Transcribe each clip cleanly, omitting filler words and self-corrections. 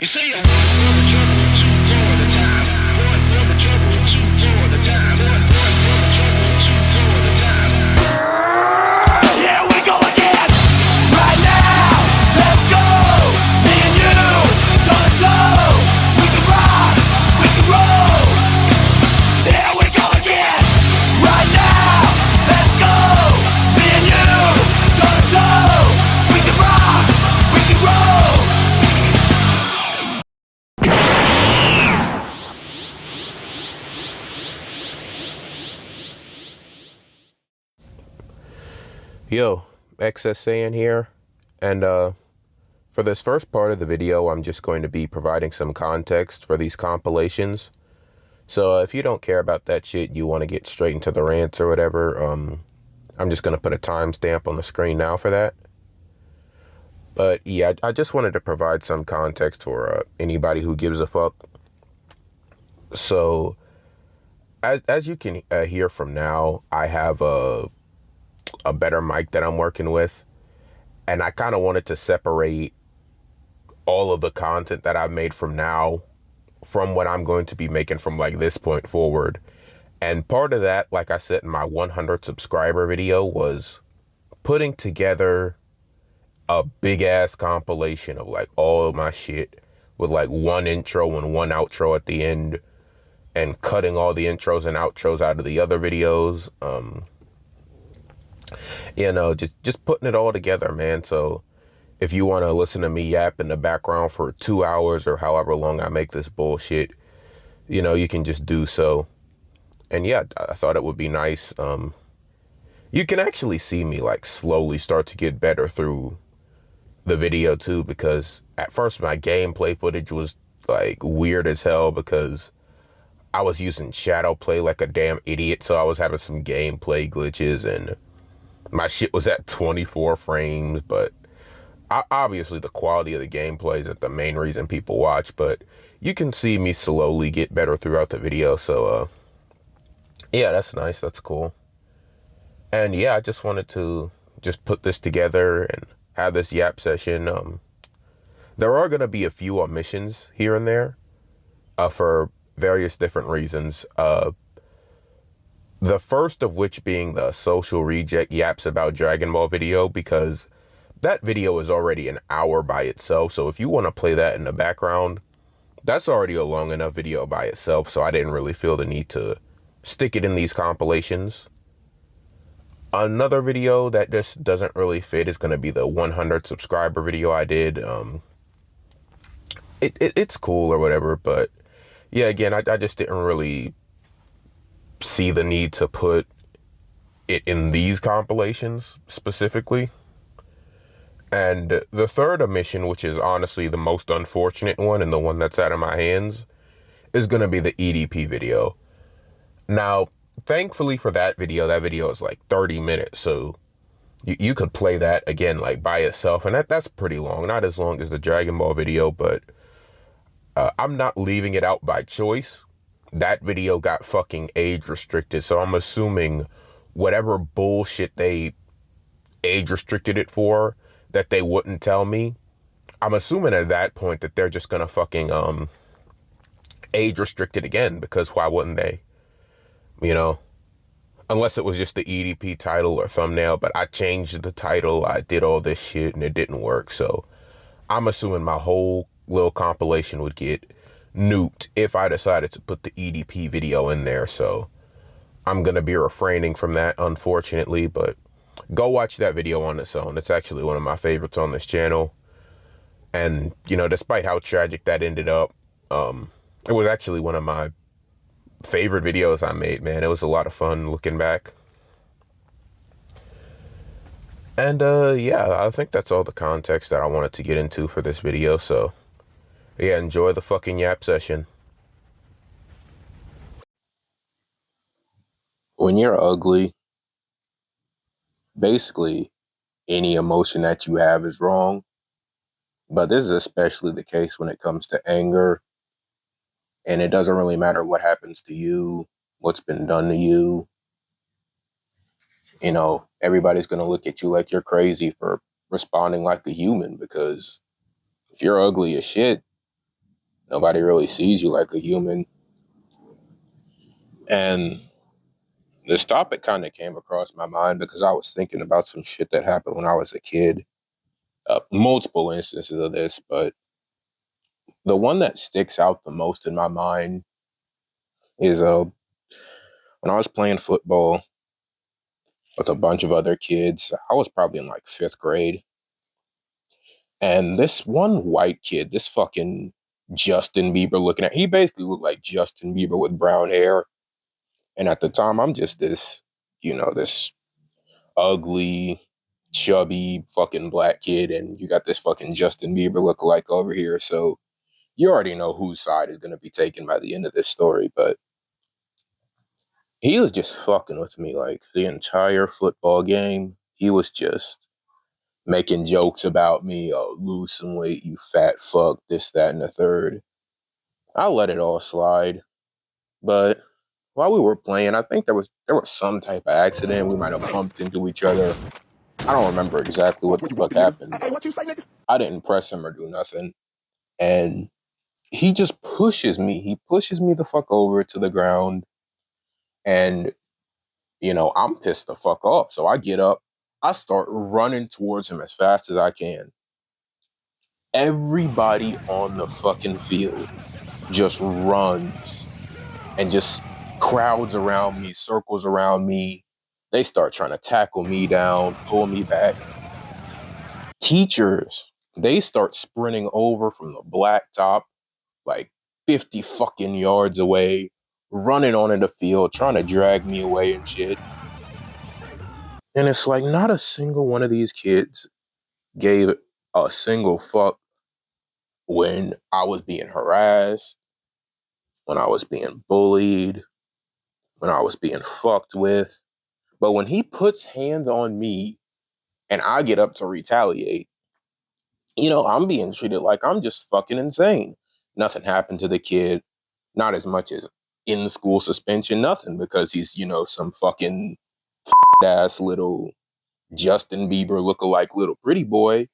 You say I'm one for the trouble, two for the time. One for the trouble, two for the time. One for the trouble, two for the time. Here we go again, right now, let's go. Me and you, toe to toe, so we can rock, we can roll. Here we go again, right now, let's go. Me and you, toe to toe, so we can rock, we can roll. Yo, XS Saiyan here, and for this first part of the video, I'm just going to be providing some context for these compilations. So if you don't care about that shit, you want to get straight into the rants or whatever, I'm just going to put a timestamp on the screen now for that. But yeah, I just wanted to provide some context for anybody who gives a fuck. So as you can hear from now, I have a better mic that I'm working with, and I kind of wanted to separate all of the content that I've made from now from what I'm going to be making from like this point forward. And part of that, like I said in my 100 subscriber video, was putting together a big ass compilation of like all of my shit with like one intro and one outro at the end, and cutting all the intros and outros out of the other videos. You know, just putting it all together, man. So if you want to listen to me yap in the background for 2 hours or however long I make this bullshit, you know, you can just do so. And yeah, I thought it would be nice. You can actually see me like slowly start to get better through the video too, because at first my gameplay footage was like weird as hell because I was using shadow play like a damn idiot. So I was having some gameplay glitches and my shit was at 24 frames, but obviously the quality of the gameplay isn't the main reason people watch, but you can see me slowly get better throughout the video. So yeah, that's nice. That's cool. And yeah, I just wanted to just put this together and have this yap session. There are going to be a few omissions here and there for various different reasons. The first of which being the social reject yaps about Dragon Ball video, because that video is already an hour by itself. So if you want to play that in the background, that's already a long enough video by itself. So I didn't really feel the need to stick it in these compilations. Another video that just doesn't really fit is going to be the 100 subscriber video I did. It's cool or whatever, but yeah, again, I just didn't really see the need to put it in these compilations specifically. And the third omission, which is honestly the most unfortunate one and the one that's out of my hands, is going to be the EDP video. Now, thankfully for that video is like 30 minutes. So you could play that again, like by itself. And that's pretty long, not as long as the Dragon Ball video, but I'm not leaving it out by choice. That video got fucking age restricted. So I'm assuming whatever bullshit they age restricted it for that they wouldn't tell me, I'm assuming at that point that they're just gonna fucking age restrict it again, because why wouldn't they? You know, unless it was just the EDP title or thumbnail, but I changed the title, I did all this shit and it didn't work. So I'm assuming my whole little compilation would get nuked if I decided to put the EDP video in there. So I'm gonna be refraining from that, unfortunately, but go watch that video on its own. It's actually one of my favorites on this channel. And, you know, despite how tragic that ended up, it was actually one of my favorite videos I made, man. It was a lot of fun looking back. And, yeah, I think that's all the context that I wanted to get into for this video. So, yeah, enjoy the fucking yap session. When you're ugly, basically any emotion that you have is wrong. But this is especially the case when it comes to anger. And it doesn't really matter what happens to you, what's been done to you. You know, everybody's going to look at you like you're crazy for responding like a human, because if you're ugly as shit, Nobody really sees you like a human. And this topic kind of came across my mind because I was thinking about some shit that happened when I was a kid. Multiple instances of this, but the one that sticks out the most in my mind is when I was playing football with a bunch of other kids. I was probably in like fifth grade. And this one white kid, this fucking Justin Bieber he basically looked like Justin Bieber with brown hair. And at the time, I'm just this ugly, chubby fucking black kid. And you got this fucking Justin Bieber lookalike over here. So you already know whose side is going to be taken by the end of this story. But he was just fucking with me like the entire football game. He was just making jokes about me, oh, lose some weight, you fat fuck, this, that, and the third. I let it all slide. But while we were playing, I think there was some type of accident. We might have bumped into each other. I don't remember exactly what the fuck happened, but I didn't press him or do nothing. And he just pushes me. He pushes me the fuck over to the ground. And, I'm pissed the fuck off. So I get up. I start running towards him as fast as I can. Everybody on the fucking field just runs and just crowds around me, circles around me. They start trying to tackle me down, pull me back. Teachers, they start sprinting over from the blacktop like 50 fucking yards away, running onto the field, trying to drag me away and shit. And it's like not a single one of these kids gave a single fuck when I was being harassed, when I was being bullied, when I was being fucked with. But when he puts hands on me and I get up to retaliate, I'm being treated like I'm just fucking insane. Nothing happened to the kid, not as much as in school suspension, nothing, because he's, some fucking ass little Justin Bieber lookalike little pretty boy.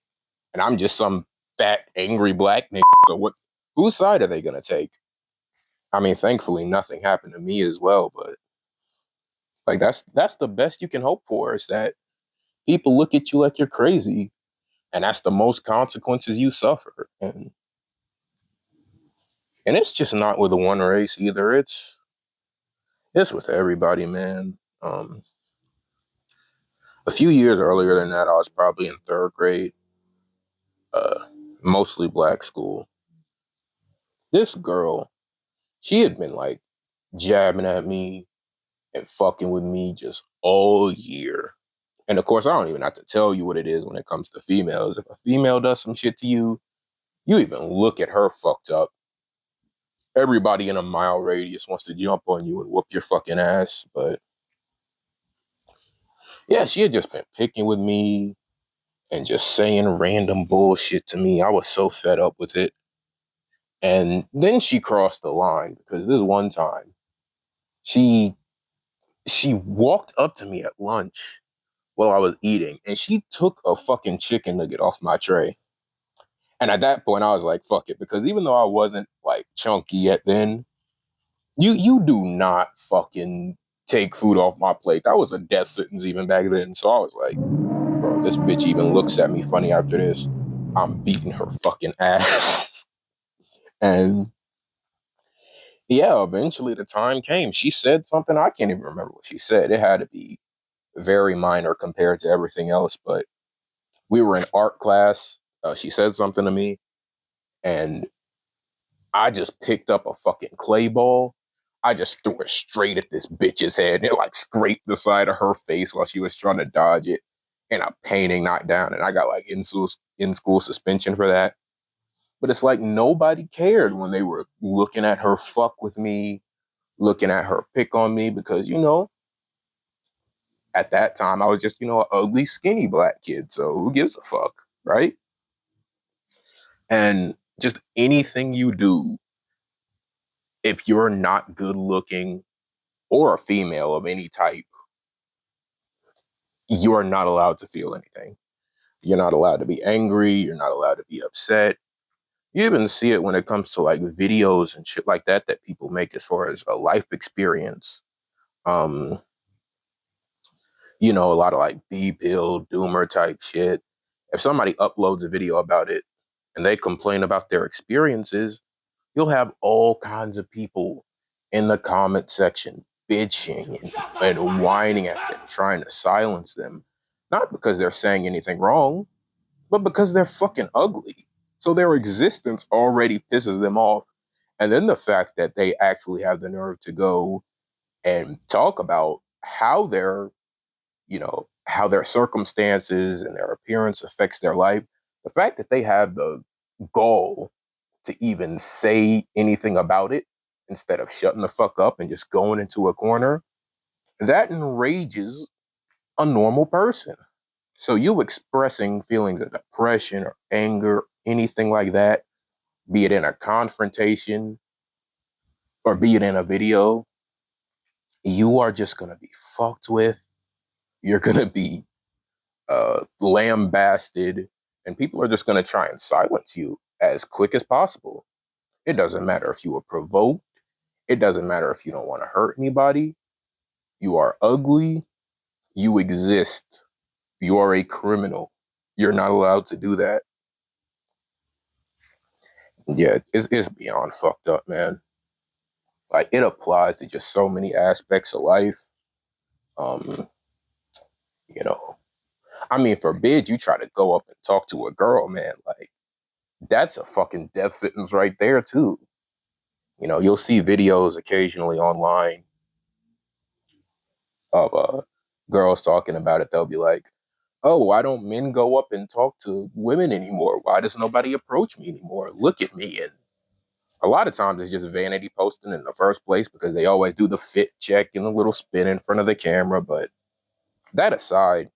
And I'm just some fat, angry black nigga. So whose side are they going to take? I mean, thankfully, nothing happened to me as well, but like that's the best you can hope for is that people look at you like you're crazy, and that's the most consequences you suffer. And it's just not with the one race either. It's with everybody, man. A few years earlier than that, I was probably in third grade, uh, mostly black school. This girl, she had been like jabbing at me and fucking with me just all year. And of course, I don't even have to tell you what it is when it comes to females. If a female does some shit to you, you even look at her fucked up. Everybody in a mile radius wants to jump on you and whoop your fucking ass. But yeah, she had just been picking with me and just saying random bullshit to me. I was so fed up with it. And then she crossed the line because this one time she she walked up to me at lunch while I was eating and she took a fucking chicken nugget off my tray. And at that point I was like, fuck it, because even though I wasn't like chunky yet then, you do not fucking take food off my plate. That was a death sentence even back then. So I was like, bro, this bitch even looks at me funny after this, I'm beating her fucking ass. And yeah, eventually the time came. She said something. I can't even remember what she said. It had to be very minor compared to everything else. But we were in art class. She said something to me, and I just picked up a fucking clay ball. I just threw it straight at this bitch's head, and it like scraped the side of her face while she was trying to dodge it. And a painting knocked down, and I got like in school suspension for that. But it's like nobody cared when they were looking at her fuck with me, looking at her pick on me, because at that time I was just an ugly, skinny black kid. So who gives a fuck, right? And just anything you do, if you're not good looking or a female of any type, you are not allowed to feel anything. You're not allowed to be angry. You're not allowed to be upset. You even see it when it comes to like videos and shit like that people make as far as a life experience. Um, a lot of like B-pill, doomer type shit. If somebody uploads a video about it and they complain about their experiences, you'll have all kinds of people in the comment section bitching and whining at them, trying to silence them. Not because they're saying anything wrong, but because they're fucking ugly. So their existence already pisses them off. And then the fact that they actually have the nerve to go and talk about how their circumstances and their appearance affects their life. The fact that they have the gall to even say anything about it instead of shutting the fuck up and just going into a corner, that enrages a normal person. So you expressing feelings of depression or anger, anything like that, be it in a confrontation or be it in a video, you are just gonna be fucked with. You're gonna be lambasted, and people are just gonna try and silence you as quick as possible. It doesn't matter if you were provoked. It doesn't matter if you don't want to hurt anybody. You are ugly. You exist. You are a criminal. You're not allowed to do that. Yeah, it's beyond fucked up, man. Like it applies to just so many aspects of life. Um, you know, I mean, forbid you try to go up and talk to a girl, man. Like that's a fucking death sentence right there, too. You'll see videos occasionally online of girls talking about it. They'll be like, "Oh, why don't men go up and talk to women anymore? Why does nobody approach me anymore? Look at me." And a lot of times it's just vanity posting in the first place because they always do the fit check and the little spin in front of the camera. But that aside,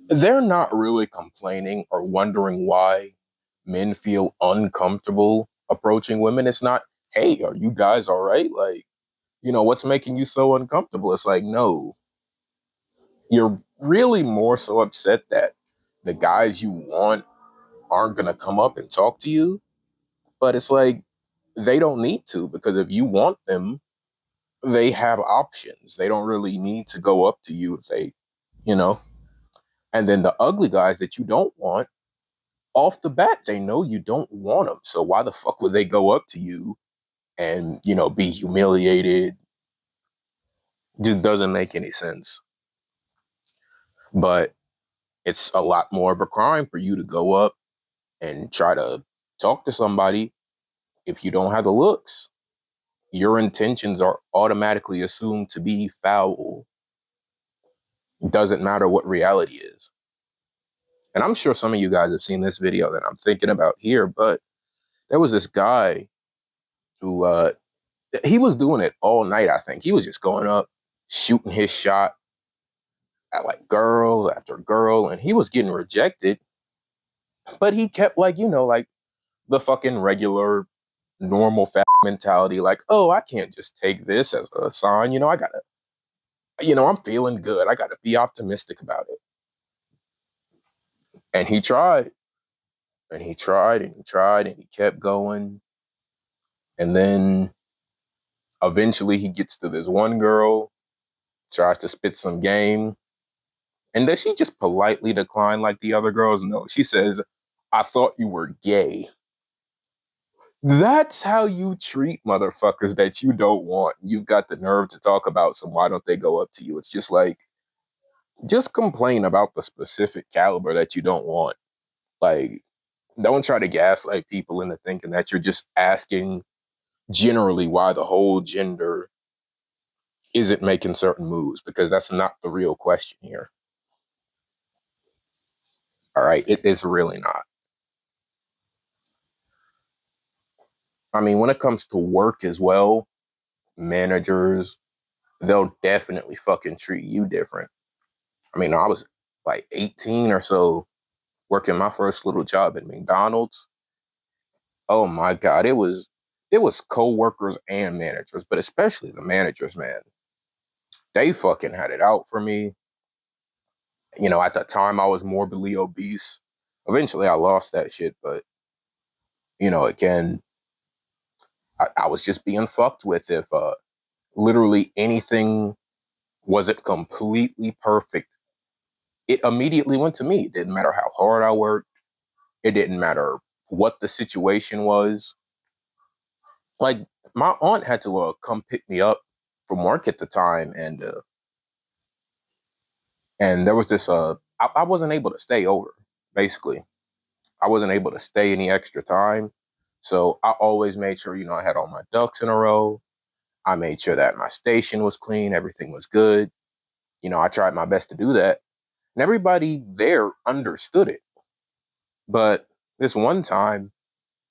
they're not really complaining or wondering why men feel uncomfortable approaching women. It's not, "Hey, are you guys all right? Like, what's making you so uncomfortable?" It's like, no, you're really more so upset that the guys you want aren't going to come up and talk to you. But it's like, they don't need to, because if you want them, they have options. They don't really need to go up to you if they, you know. And then the ugly guys that you don't want, off the bat, they know you don't want them. So why the fuck would they go up to you and, be humiliated? Just doesn't make any sense. But it's a lot more of a crime for you to go up and try to talk to somebody if you don't have the looks. Your intentions are automatically assumed to be foul. Doesn't matter what reality is. And I'm sure some of you guys have seen this video that I'm thinking about here, but there was this guy who he was doing it all night, I think. He was just going up, shooting his shot at like girl after girl, and he was getting rejected. But he kept like the fucking regular normal fat mentality, like, "Oh, I can't just take this as a sign, I gotta, I'm feeling good. I gotta be optimistic about it." And he tried, and he tried, and he tried, and he kept going. And then eventually he gets to this one girl, tries to spit some game. And does she just politely decline like the other girls? No, she says, "I thought you were gay." That's how you treat motherfuckers that you don't want. You've got the nerve to talk about some, why don't they go up to you? It's just like, just complain about the specific caliber that you don't want. Like, don't try to gaslight people into thinking that you're just asking generally why the whole gender isn't making certain moves, because that's not the real question here. All right, it is really not. I mean, when it comes to work as well, managers, they'll definitely fucking treat you different. I mean, I was like 18 or so working my first little job at McDonald's. Oh my God, it was co-workers and managers, but especially the managers, man. They fucking had it out for me. At the time I was morbidly obese. Eventually I lost that shit, but again, I was just being fucked with. If literally anything wasn't completely perfect, it immediately went to me. It didn't matter how hard I worked. It didn't matter what the situation was. Like, my aunt had to come pick me up from work at the time, and there was this I wasn't able to stay over. Basically, I wasn't able to stay any extra time, so I always made sure I had all my ducks in a row. I made sure that my station was clean, everything was good. I tried my best to do that, and everybody there understood it. But this one time,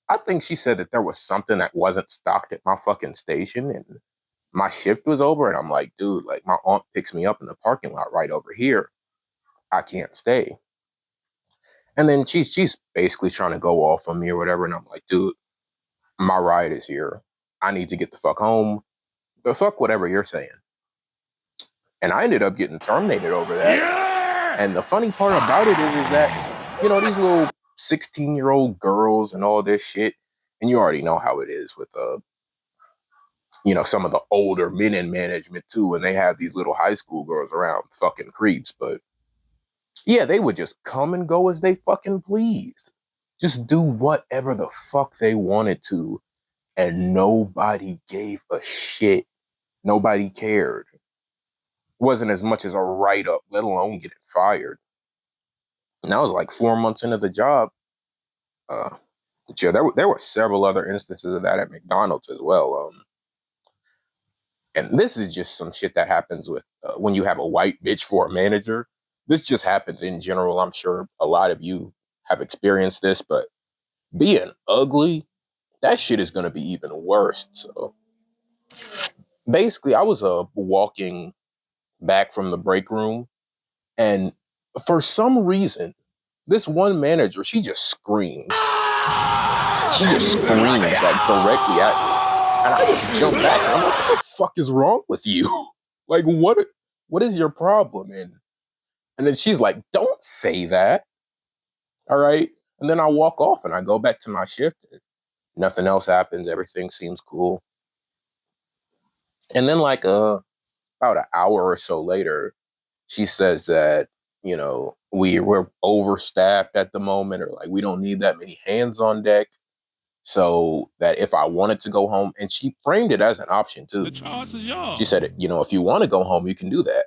I think she said that there was something that wasn't stocked at my fucking station, and my shift was over. And I'm like, dude, like, my aunt picks me up in the parking lot right over here. I can't stay. And then she's basically trying to go off on me or whatever. And I'm like, dude, my ride is here. I need to get the fuck home. But fuck whatever you're saying. And I ended up getting terminated over that. And the funny part about it is that, these little 16-year-old girls and all this shit, and you already know how it is with some of the older men in management too, and they have these little high school girls around fucking creeps. But yeah, they would just come and go as they fucking pleased. Just do whatever the fuck they wanted to, and nobody gave a shit. Nobody cared. Wasn't as much as a write-up, let alone getting fired. And I was like 4 months into the job. But yeah, there were several other instances of that at McDonald's as well. And this is just some shit that happens with when you have a white bitch for a manager. This just happens in general. I'm sure a lot of you have experienced this, but being ugly, that shit is going to be even worse. So basically, I was walking back from the break room, and for some reason, this one manager, she just screams. She just screams like directly at me. And I just jump back and I'm like, what the fuck is wrong with you? Like, what is your problem? And then she's like, don't say that. All right. And then I walk off and I go back to my shift. Nothing else happens. Everything seems cool. And then like about an hour or so later, she says that, we're overstaffed at the moment, or like we don't need that many hands on deck. So that if I wanted to go home, and she framed it as an option too. The choice is yours. She said, if you want to go home, you can do that.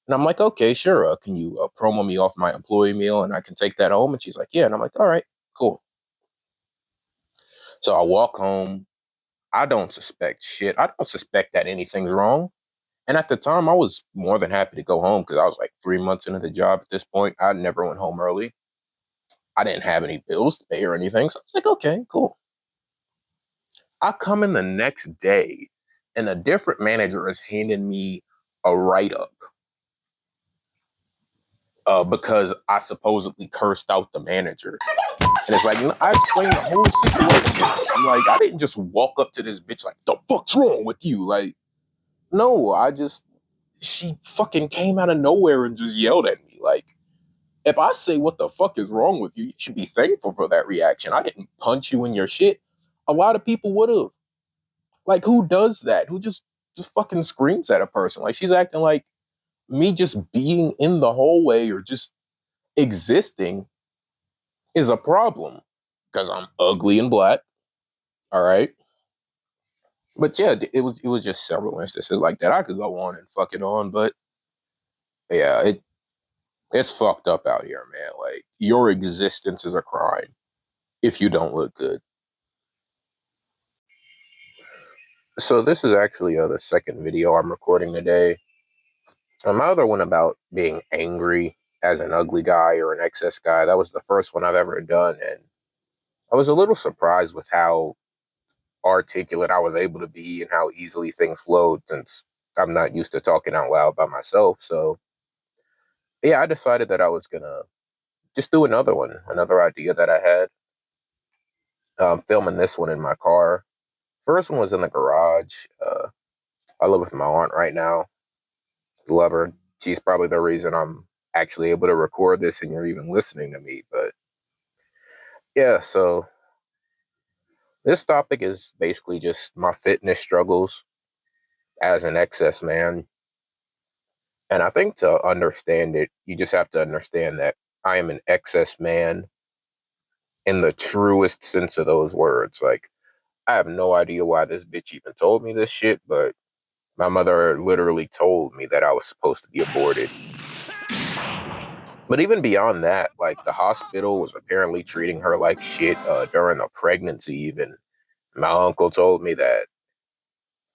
And I'm like, okay, sure. Can you promo me off my employee meal and I can take that home? And she's like, yeah. And I'm like, all right, cool. So I walk home. I don't suspect shit. I don't suspect that anything's wrong. And at the time, I was more than happy to go home because I was like 3 months into the job at this point. I never went home early. I didn't have any bills to pay or anything. So I was like, okay, cool. I come in the next day and a different manager is handing me a write-up because I supposedly cursed out the manager. And it's like, I explained the whole situation. I'm like, I didn't just walk up to this bitch like, the fuck's wrong with you? Like, no, she fucking came out of nowhere and just yelled at me. Like, if I say what the fuck is wrong with you, you should be thankful for that reaction. I didn't punch you in your shit. A lot of people would have. Like, who does that? Who just fucking screams at a person? Like, she's acting like me just being in the hallway or just existing is a problem because I'm ugly and black. All right. But yeah, it was just several instances like that. I could go on and fuck it on, but yeah, it's fucked up out here, man. Like, your existence is a crime if you don't look good. So this is actually the second video I'm recording today. My other one about being angry as an ugly guy or an excess guy, that was the first one I've ever done. And I was a little surprised with how articulate I was able to be and how easily things flowed since I'm not used to talking out loud by myself. So yeah, I decided that I was going to just do another one, another idea that I had. Filming this one in my car. First one was in the garage. I live with my aunt right now. Love her. She's probably the reason I'm actually able to record this and you're even listening to me. But yeah, so This topic is basically just my fitness struggles as an excess man. And I think to understand it, you just have to understand that I am an excess man in the truest sense of those words. Like, I have no idea why this bitch even told me this shit, but my mother literally told me that I was supposed to be aborted. But even beyond that, like the hospital was apparently treating her like shit during the pregnancy. Even my uncle told me that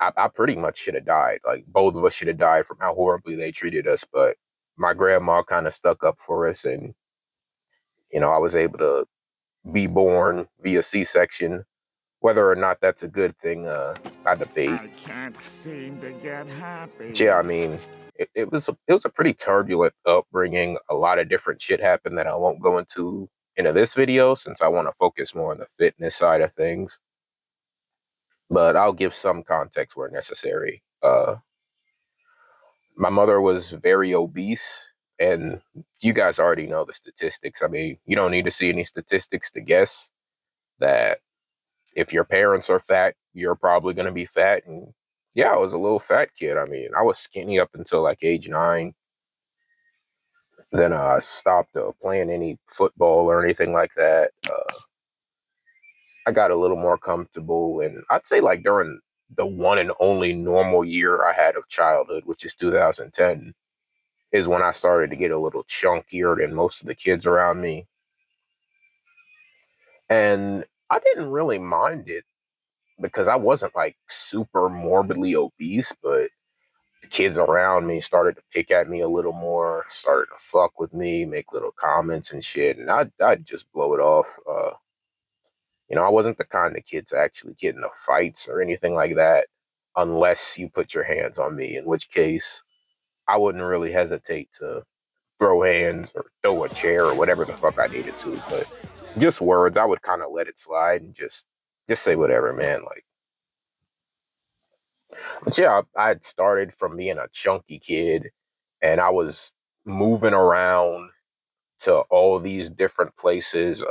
I pretty much should have died. Like both of us should have died from how horribly they treated us. But my grandma kind of stuck up for us, and I was able to be born via C-section. Whether or not that's a good thing, I debate. I can't seem to get happy. But yeah, I mean, it was a pretty turbulent upbringing. A lot of different shit happened that I won't go into this video since I want to focus more on the fitness side of things. But I'll give some context where necessary. My mother was very obese, and you guys already know the statistics. I mean, you don't need to see any statistics to guess that if your parents are fat, you're probably going to be fat. And yeah, I was a little fat kid. I mean, I was skinny up until like age 9. Then I stopped playing any football or anything like that. I got a little more comfortable, and I'd say like during the one and only normal year I had of childhood, which is 2010, is when I started to get a little chunkier than most of the kids around me. And I didn't really mind it because I wasn't like super morbidly obese, but the kids around me started to pick at me a little more, started to fuck with me, make little comments and shit, and I'd just blow it off. I wasn't the kind of kid to actually get into fights or anything like that unless you put your hands on me, in which case I wouldn't really hesitate to throw hands or throw a chair or whatever the fuck I needed to. But just words, I would kind of let it slide and just say whatever, man. Like, but yeah, I had started from being a chunky kid, and I was moving around to all these different places.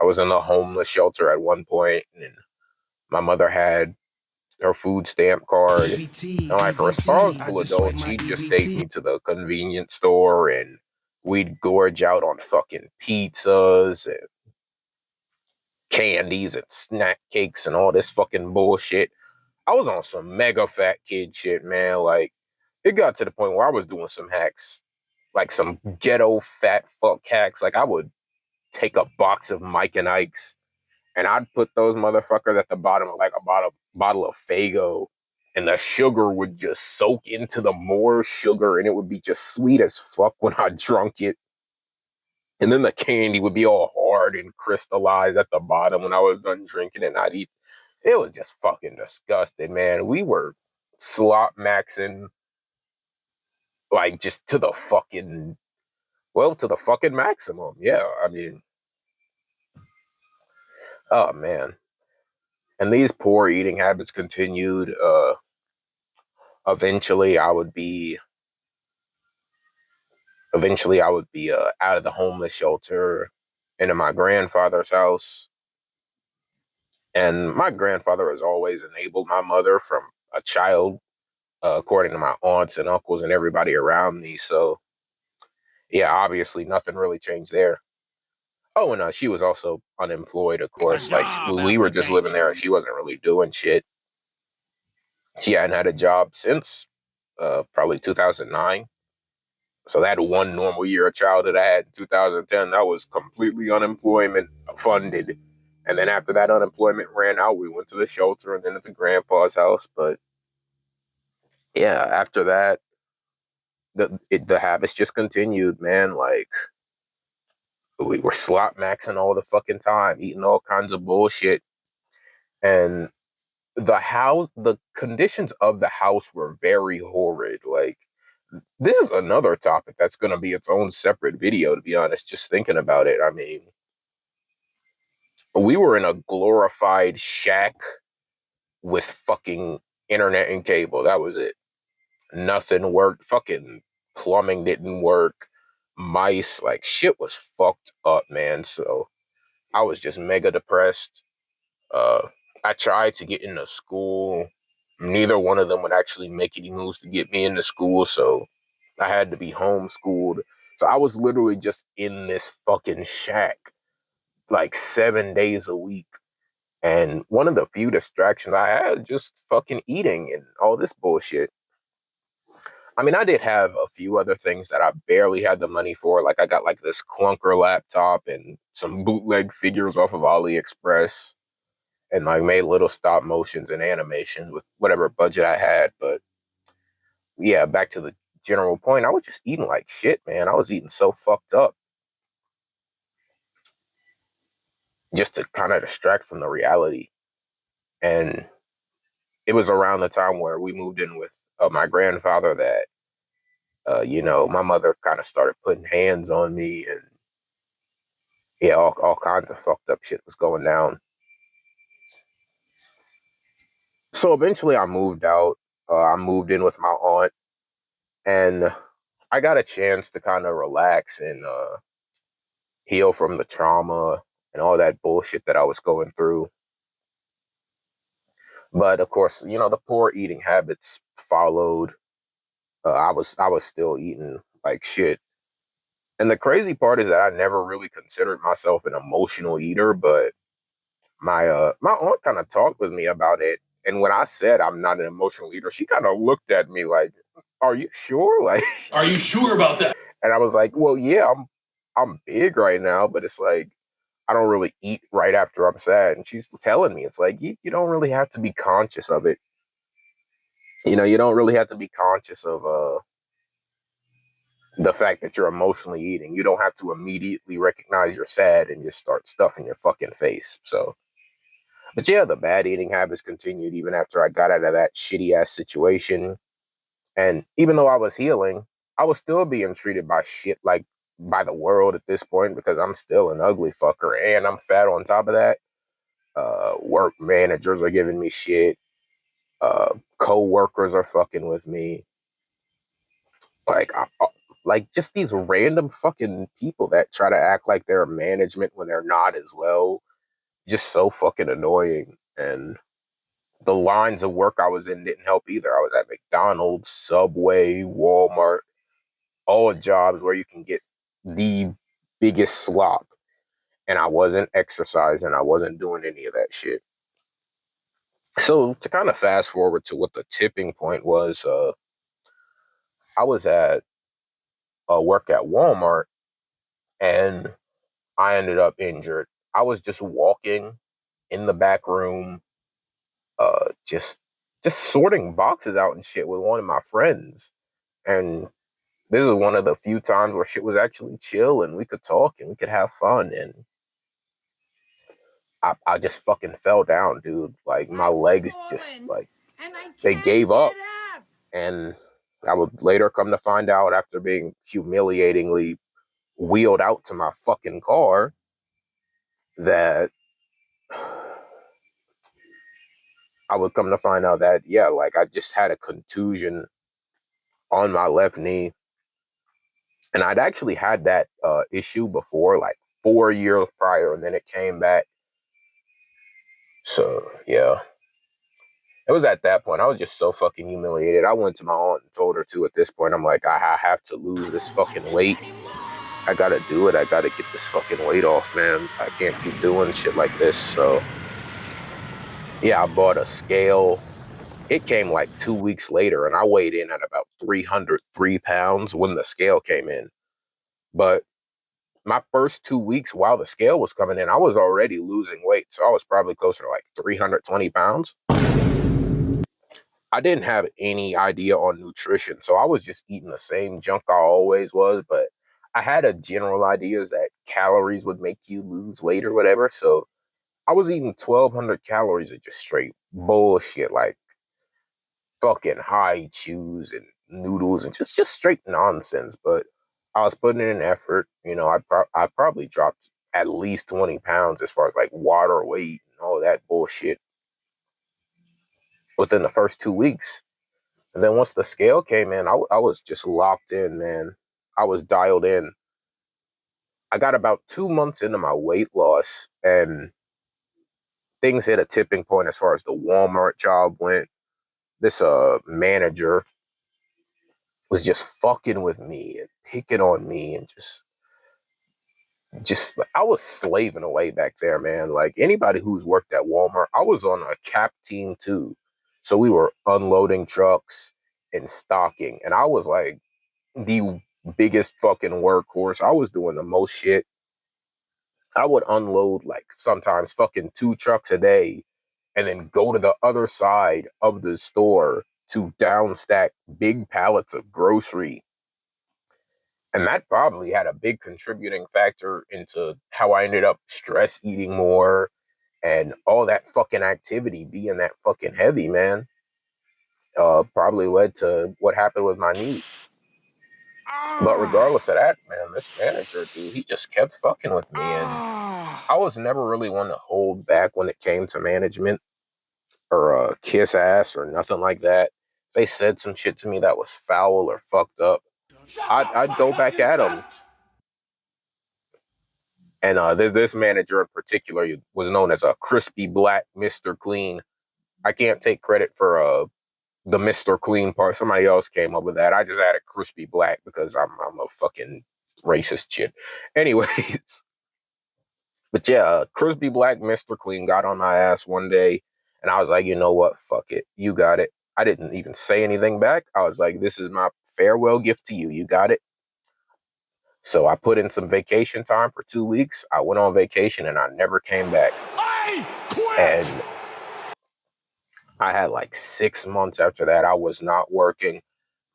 I was in a homeless shelter at one point, and my mother had her food stamp card. And like a responsible adult, she'd just take me to the convenience store and we'd gorge out on fucking pizzas and candies and snack cakes and all this fucking bullshit. I was on some mega fat kid shit, man. Like, it got to the point where I was doing some hacks, like some ghetto fat fuck hacks. Like, I would take a box of Mike and Ike's and I'd put those motherfuckers at the bottom of like a bottle of Fago, and the sugar would just soak into the more sugar, and it would be just sweet as fuck when I drunk it. And then the candy would be all hard and crystallized at the bottom when I was done drinking it, and I'd eat. It was just fucking disgusting, man. We were slop maxing like just to the fucking maximum. Yeah, I mean, oh man. And these poor eating habits continued. Eventually I would be out of the homeless shelter into my grandfather's house. And my grandfather has always enabled my mother from a child, according to my aunts and uncles and everybody around me. So yeah, obviously nothing really changed there. Oh, and she was also unemployed, of A course. Like job we were just living there and application. she wasn't really doing shit. She hadn't had a job since probably 2009. So that one normal year of childhood I had in 2010, that was completely unemployment funded. And then after that unemployment ran out, we went to the shelter and then at the grandpa's house. But yeah, after that, the habits just continued, man. Like we were slot maxing all the fucking time, eating all kinds of bullshit. And the conditions of the house were very horrid. Like this is another topic that's going to be its own separate video, to be honest, just thinking about it. I mean, we were in a glorified shack with fucking internet and cable. That was it. Nothing worked. Fucking plumbing didn't work. Mice, like shit was fucked up, man. So I was just mega depressed. I tried to get into school. Neither one of them would actually make any moves to get me into school, so I had to be homeschooled. So I was literally just in this fucking shack like 7 days a week. And one of the few distractions I had just fucking eating and all this bullshit. I mean, I did have a few other things that I barely had the money for. Like I got like this clunker laptop and some bootleg figures off of AliExpress and like made little stop motions and animations with whatever budget I had. But yeah, back to the general point, I was just eating like shit, man. I was eating so fucked up just to kind of distract from the reality. And it was around the time where we moved in with my grandfather that, my mother kind of started putting hands on me and yeah, all kinds of fucked up shit was going down. So eventually I moved out. I moved in with my aunt and I got a chance to kind of relax and heal from the trauma and all that bullshit that I was going through. But of course, the poor eating habits followed. I was still eating like shit. And the crazy part is that I never really considered myself an emotional eater, but my aunt kind of talked with me about it. And when I said I'm not an emotional eater, she kind of looked at me like, "Are you sure?" Like, Are you sure about that? and I was like, "Well, yeah, I'm big right now, but it's like I don't really eat right after I'm sad." And she's telling me it's like you don't really have to be conscious of it. You don't really have to be conscious of the fact that you're emotionally eating. You don't have to immediately recognize you're sad and just start stuffing your fucking face. So, but yeah, the bad eating habits continued even after I got out of that shitty ass situation. And even though I was healing, I was still being treated by shit like by the world at this point because I'm still an ugly fucker and I'm fat on top of that. Work managers are giving me shit. Co-workers are fucking with me. Like, like just these random fucking people that try to act like they're management when they're not as well. Just so fucking annoying. And the lines of work I was in didn't help either. I was at McDonald's, Subway, Walmart, all jobs where you can get the biggest slop. And I wasn't exercising. I wasn't doing any of that shit. So to kind of fast forward to what the tipping point was, I was at work at Walmart and I ended up injured. I was just walking in the back room, just sorting boxes out and shit with one of my friends. And this is one of the few times where shit was actually chill and we could talk and we could have fun. And I just fucking fell down, dude. Like my legs just like they gave up. And I would later come to find out after being humiliatingly wheeled out to my fucking car that I would come to find out that, yeah, like I just had a contusion on my left knee. And I'd actually had that issue before, like 4 years prior, and then it came back. So, yeah. It was at that point. I was just so fucking humiliated. I went to my aunt and told her to at this point. I'm like, I have to lose this fucking weight. I gotta do it. I gotta get this fucking weight off, man. I can't keep doing shit like this. So, yeah, I bought a scale. It came like 2 weeks later, and I weighed in at about 303 pounds when the scale came in. But my first 2 weeks while the scale was coming in, I was already losing weight. So I was probably closer to like 320 pounds. I didn't have any idea on nutrition. So I was just eating the same junk I always was. But I had a general idea that calories would make you lose weight or whatever. So I was eating 1,200 calories of just straight bullshit, like fucking high chews and noodles and just straight nonsense. But I was putting in an effort. I probably dropped at least 20 pounds as far as like water weight and all that bullshit within the first 2 weeks. And then once the scale came in, I was just locked in, man. I was dialed in. I got about 2 months into my weight loss, and things hit a tipping point as far as the Walmart job went. This manager was just fucking with me and picking on me and just I was slaving away back there, man. Like anybody who's worked at Walmart, I was on a cap team too. So we were unloading trucks and stocking. And I was like the biggest fucking workhorse. I was doing the most shit. I would unload like sometimes fucking 2 trucks a day and then go to the other side of the store to downstack big pallets of grocery. And that probably had a big contributing factor into how I ended up stress eating more and all that fucking activity being that fucking heavy, man. Probably led to what happened with my knee. But regardless of that, man, this manager, dude, he just kept fucking with me. And I was never really one to hold back when it came to management or kiss ass or nothing like that. If they said some shit to me that was foul or fucked up, I'd go back at them. And this manager in particular was known as a crispy black Mr. Clean. I can't take credit for the Mr. Clean part. Somebody else came up with that. I just added crispy black because I'm a fucking racist shit. Anyways, but yeah, crispy black Mr. Clean got on my ass one day, and I was like, you know what? Fuck it. You got it. I didn't even say anything back. I was like, this is my farewell gift to you. You got it. So I put in some vacation time for 2 weeks. I went on vacation and I never came back. I quit! And I had like 6 months after that. I was not working.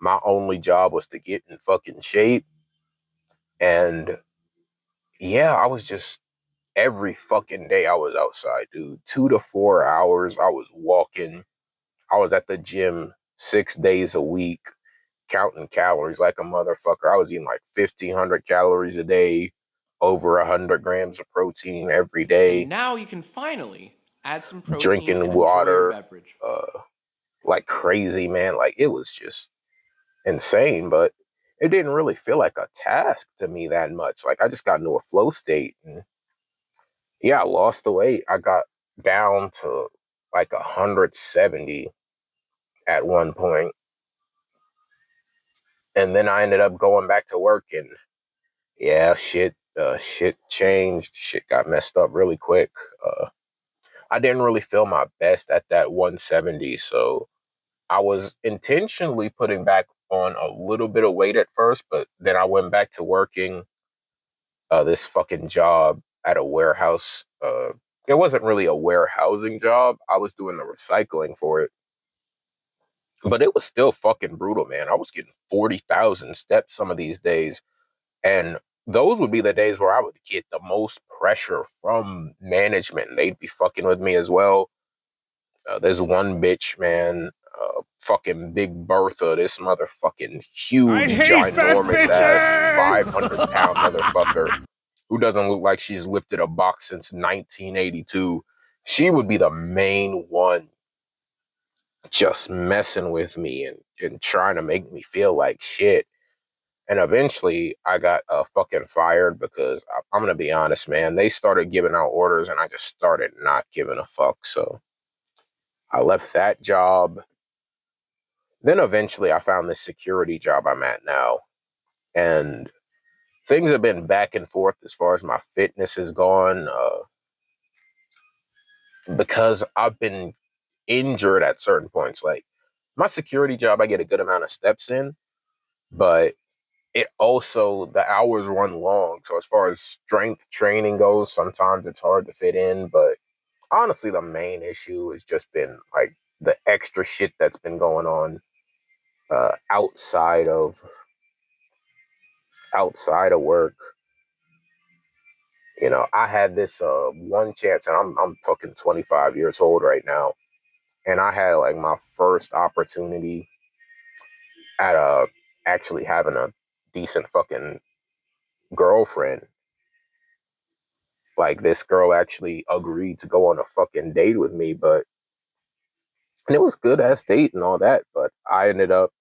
My only job was to get in fucking shape. And yeah, I was just every fucking day I was outside, dude. 2 to 4 hours. I was walking. I was at the gym 6 days a week, counting calories like a motherfucker. I was eating like 1,500 calories a day, over 100 grams of protein every day, And now you can finally add some protein drinking and enjoy your water beverage. like crazy, man. Like it was just insane, but it didn't really feel like a task to me that much. Like I just got into a flow state and yeah, I lost the weight. I got down to like 170 at one point. And then I ended up going back to work and yeah, shit changed. Shit got messed up really quick. I didn't really feel my best at that 170, so I was intentionally putting back on a little bit of weight at first, but then I went back to working this fucking job at a warehouse. It wasn't really a warehousing job. I was doing the recycling for it, but it was still fucking brutal, man. I was getting 40,000 steps some of these days, and those would be the days where I would get the most pressure from management, and they'd be fucking with me as well. There's one bitch, man, fucking Big Bertha, this motherfucking I huge, hate fat ginormous ass, bitches! 500-pound motherfucker who doesn't look like she's lifted a box since 1982. She would be the main one just messing with me and trying to make me feel like shit. And eventually I got fucking fired because I'm going to be honest, man. They started giving out orders and I just started not giving a fuck. So I left that job. Then eventually I found this security job I'm at now. And things have been back and forth as far as my fitness has gone because I've been injured at certain points. Like my security job, I get a good amount of steps in, but it also, the hours run long. So as far as strength training goes, sometimes it's hard to fit in. But honestly, the main issue has just been like the extra shit that's been going on outside of work. You know, I had this one chance, and I'm fucking 25 years old right now, and I had like my first opportunity at actually having a decent fucking girlfriend. Like this girl actually agreed to go on a fucking date with me, but and it was good ass date and all that, but I ended up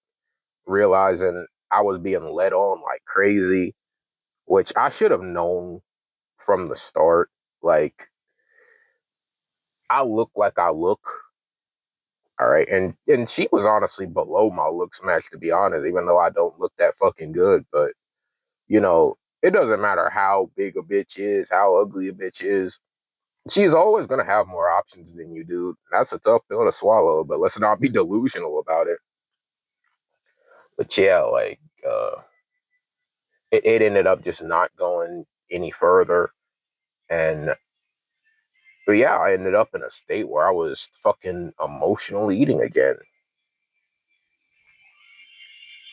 realizing I was being led on like crazy, which I should have known from the start. Like I look like I look. All right. And she was honestly below my looks match, to be honest, even though I don't look that fucking good. But, you know, it doesn't matter how big a bitch is, how ugly a bitch is. She's always going to have more options than you do. That's a tough pill to swallow, but let's not be delusional about it. But yeah, like, it ended up just not going any further. And, but yeah, I ended up in a state where I was fucking emotionally eating again.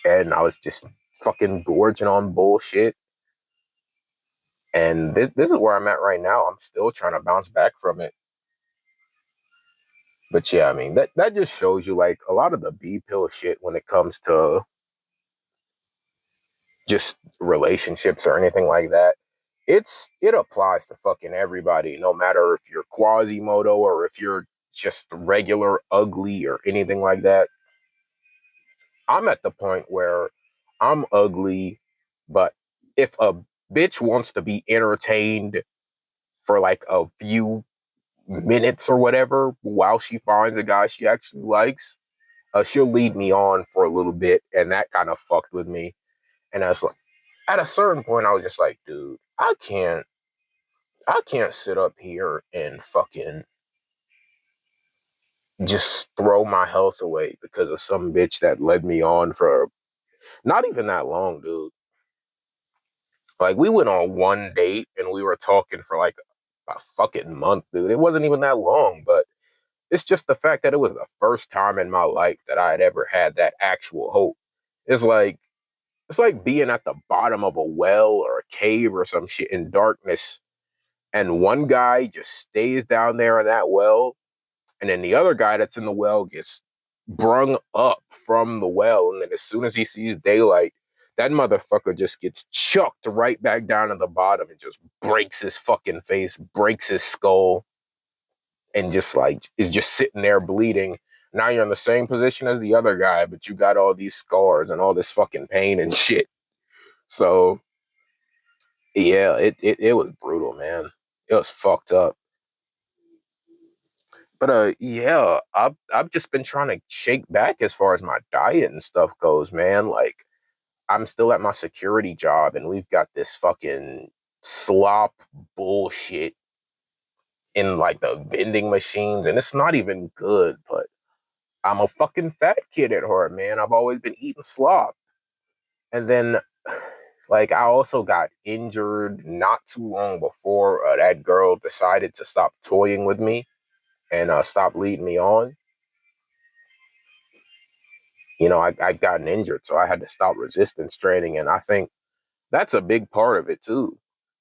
And I was just fucking gorging on bullshit. And this is where I'm at right now. I'm still trying to bounce back from it. But yeah, I mean, that just shows you like a lot of the B pill shit when it comes to just relationships or anything like that. It applies to fucking everybody, no matter if you're Quasimodo or if you're just regular ugly or anything like that. I'm at the point where I'm ugly, but if a bitch wants to be entertained for like a few minutes or whatever while she finds a guy she actually likes, she'll lead me on for a little bit, and that kind of fucked with me. And I was like, at a certain point, I was just like, dude, I can't sit up here and fucking just throw my health away because of some bitch that led me on for not even that long, dude. Like, we went on one date and we were talking for like a fucking month, dude. It wasn't even that long, but it's just the fact that it was the first time in my life that I had ever had that actual hope. It's like it's like being at the bottom of a well or a cave or some shit in darkness, and one guy just stays down there in that well, and then the other guy that's in the well gets brung up from the well, and then as soon as he sees daylight, that motherfucker just gets chucked right back down to the bottom and just breaks his fucking face, breaks his skull, and just like is just sitting there bleeding. Now you're in the same position as the other guy, but you got all these scars and all this fucking pain and shit. So yeah, it was brutal, man. It was fucked up. But yeah, I've just been trying to shake back as far as my diet and stuff goes, man. Like, I'm still at my security job and we've got this fucking slop bullshit in like the vending machines, and it's not even good, but I'm a fucking fat kid at heart, man. I've always been eating slop. And then, like, I also got injured not too long before that girl decided to stop toying with me and stop leading me on. You know, I gotten injured, so I had to stop resistance training. And I think that's a big part of it, too.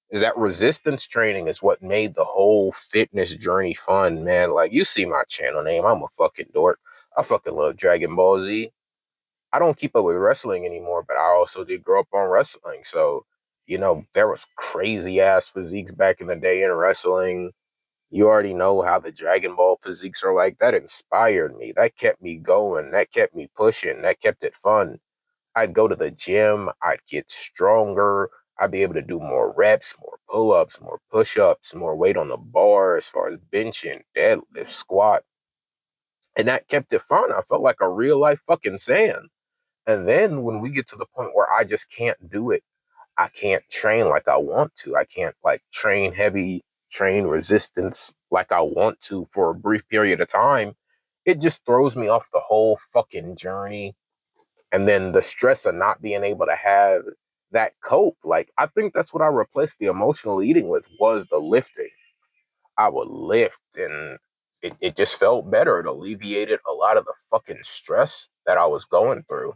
Is that resistance training is what made the whole fitness journey fun, man. Like, you see my channel name. I'm a fucking dork. I fucking love Dragon Ball Z. I don't keep up with wrestling anymore, but I also did grow up on wrestling. So, you know, there was crazy ass physiques back in the day in wrestling. You already know how the Dragon Ball physiques are like. That inspired me. That kept me going. That kept me pushing. That kept it fun. I'd go to the gym. I'd get stronger. I'd be able to do more reps, more pull-ups, more push-ups, more weight on the bar as far as benching, deadlift, squat. And that kept it fun. I felt like a real life fucking Saiyan. And then when we get to the point where I just can't do it, I can't train like I want to. I can't like train heavy, train resistance like I want to for a brief period of time. It just throws me off the whole fucking journey. And then the stress of not being able to have that cope. Like, I think that's what I replaced the emotional eating with, was the lifting. I would lift and it just felt better. It alleviated a lot of the fucking stress that I was going through.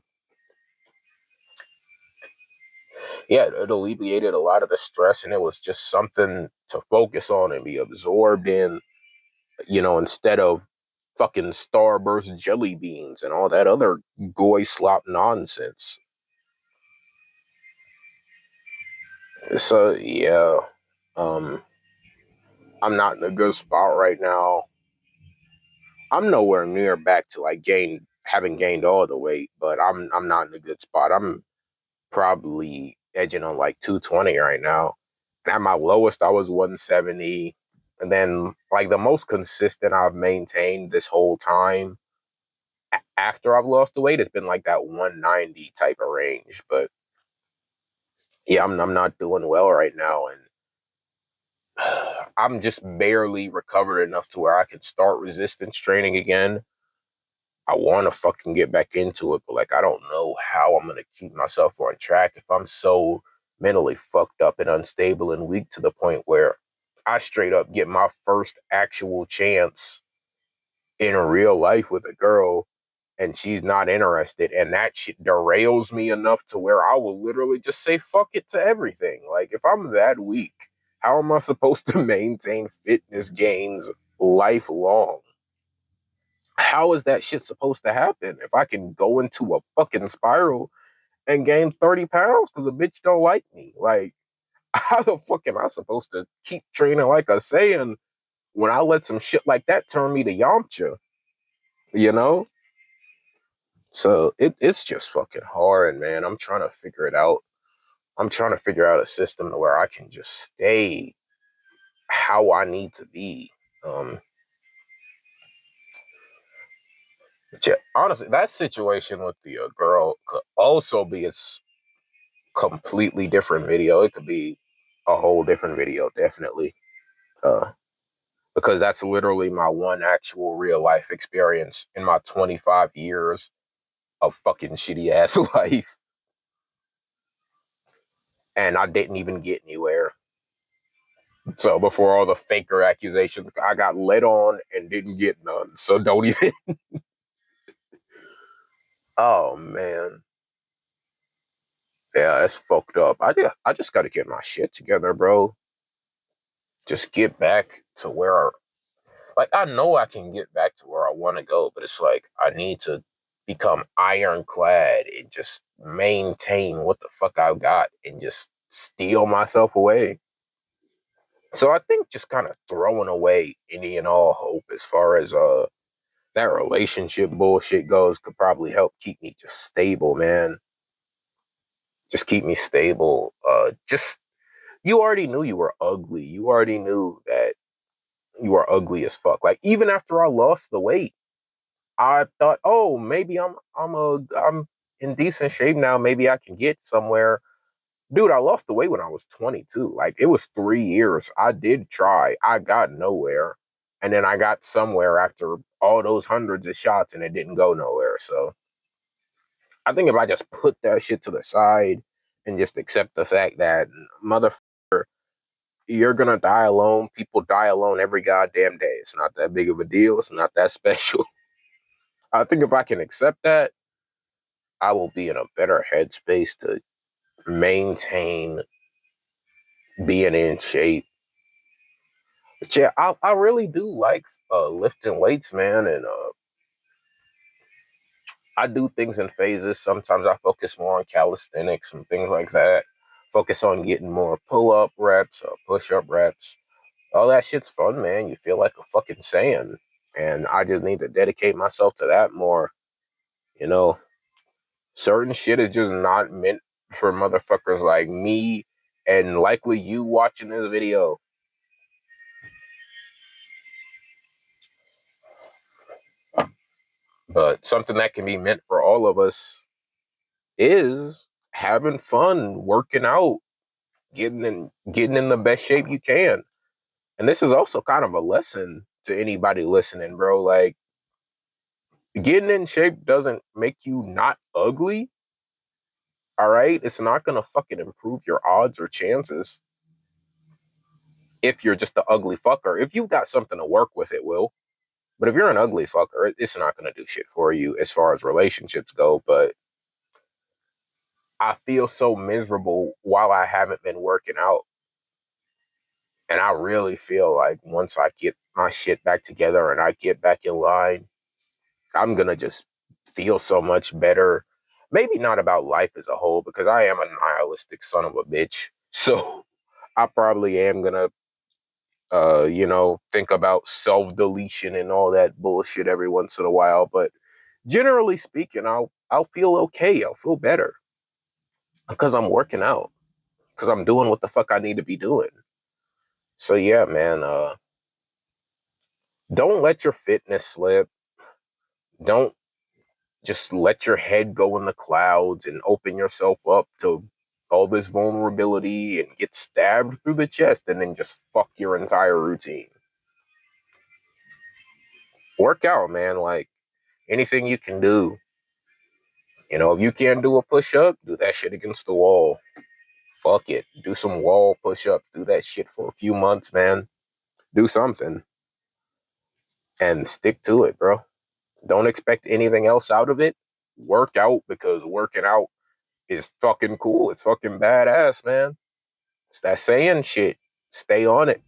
Yeah, it alleviated a lot of the stress, and it was just something to focus on and be absorbed in, you know, instead of fucking Starburst jelly beans and all that other goy slop nonsense. So yeah, um, I'm not in a good spot right now. I'm nowhere near back to like having gained all the weight, but I'm not in a good spot. I'm probably edging on like 220 right now. And at my lowest, I was 170. And then, like, the most consistent I've maintained this whole time after I've lost the weight has been like that 190 type of range. But yeah, I'm not doing well right now, and I'm just barely recovered enough to where I can start resistance training again. I want to fucking get back into it, but like I don't know how I'm gonna keep myself on track if I'm so mentally fucked up and unstable and weak to the point where I straight up get my first actual chance in real life with a girl and she's not interested, and that shit derails me enough to where I will literally just say fuck it to everything. Like, if I'm that weak, how am I supposed to maintain fitness gains lifelong? How is that shit supposed to happen if I can go into a fucking spiral and gain 30 pounds because a bitch don't like me? Like, how the fuck am I supposed to keep training like a Saiyan when I let some shit like that turn me to Yamcha? You know? So it's just fucking hard, man. I'm trying to figure it out. I'm trying to figure out a system to where I can just stay how I need to be. Um, but yeah, honestly, that situation with the girl could also be a completely different video. It could be a whole different video, definitely. Uh, because that's literally my one actual real life experience in my 25 years of fucking shitty ass life. And I didn't even get anywhere. So before all the faker accusations, I got led on and didn't get none. So don't even. Oh man, yeah, it's fucked up. I just got to get my shit together, bro. Just get back to where, like, I know I can get back to where I want to go, but it's like I need to become ironclad and just maintain what the fuck I've got and just steal myself away. So I think just kind of throwing away any and all hope as far as that relationship bullshit goes could probably help keep me just stable, man. Just keep me stable. Just you already knew you were ugly. You already knew that you were ugly as fuck. Like, even after I lost the weight, I thought, oh, maybe I'm in decent shape now. Maybe I can get somewhere. Dude, I lost the weight when I was 22. Like, it was 3 years. I did try. I got nowhere. And then I got somewhere after all those hundreds of shots and it didn't go nowhere. So I think if I just put that shit to the side and just accept the fact that, motherfucker, you're gonna die alone. People die alone every goddamn day. It's not that big of a deal. It's not that special. I think if I can accept that, I will be in a better headspace to maintain being in shape. But yeah, I really do like lifting weights, man, and I do things in phases. Sometimes I focus more on calisthenics and things like that. Focus on getting more pull-up reps, push-up reps. All that shit's fun, man. You feel like a fucking Saiyan. And I just need to dedicate myself to that more. You know, certain shit is just not meant for motherfuckers like me and likely you watching this video. But something that can be meant for all of us is having fun, working out, getting in the best shape you can. And this is also kind of a lesson to anybody listening, bro. Like, getting in shape doesn't make you not ugly. All right? It's not gonna fucking improve your odds or chances if you're just the ugly fucker. If you've got something to work with, it will. But if you're an ugly fucker, it's not gonna do shit for you as far as relationships go. But I feel so miserable while I haven't been working out. And I really feel like once I get my shit back together and I get back in line, I'm gonna just feel so much better. Maybe not about life as a whole, because I am a nihilistic son of a bitch. So I probably am gonna think about self-deletion and all that bullshit every once in a while. But generally speaking, I'll feel okay. I'll feel better because I'm working out, because I'm doing what the fuck I need to be doing. So yeah, man. Don't let your fitness slip. Don't just let your head go in the clouds and open yourself up to all this vulnerability and get stabbed through the chest and then just fuck your entire routine. Work out, man. Like anything you can do. You know, if you can't do a push up, do that shit against the wall. Fuck it. Do some wall push ups. Do that shit for a few months, man. Do something and stick to it, bro. Don't expect anything else out of it. Work out because working out is fucking cool. It's fucking badass, man. It's that Saiyan shit. Stay on it.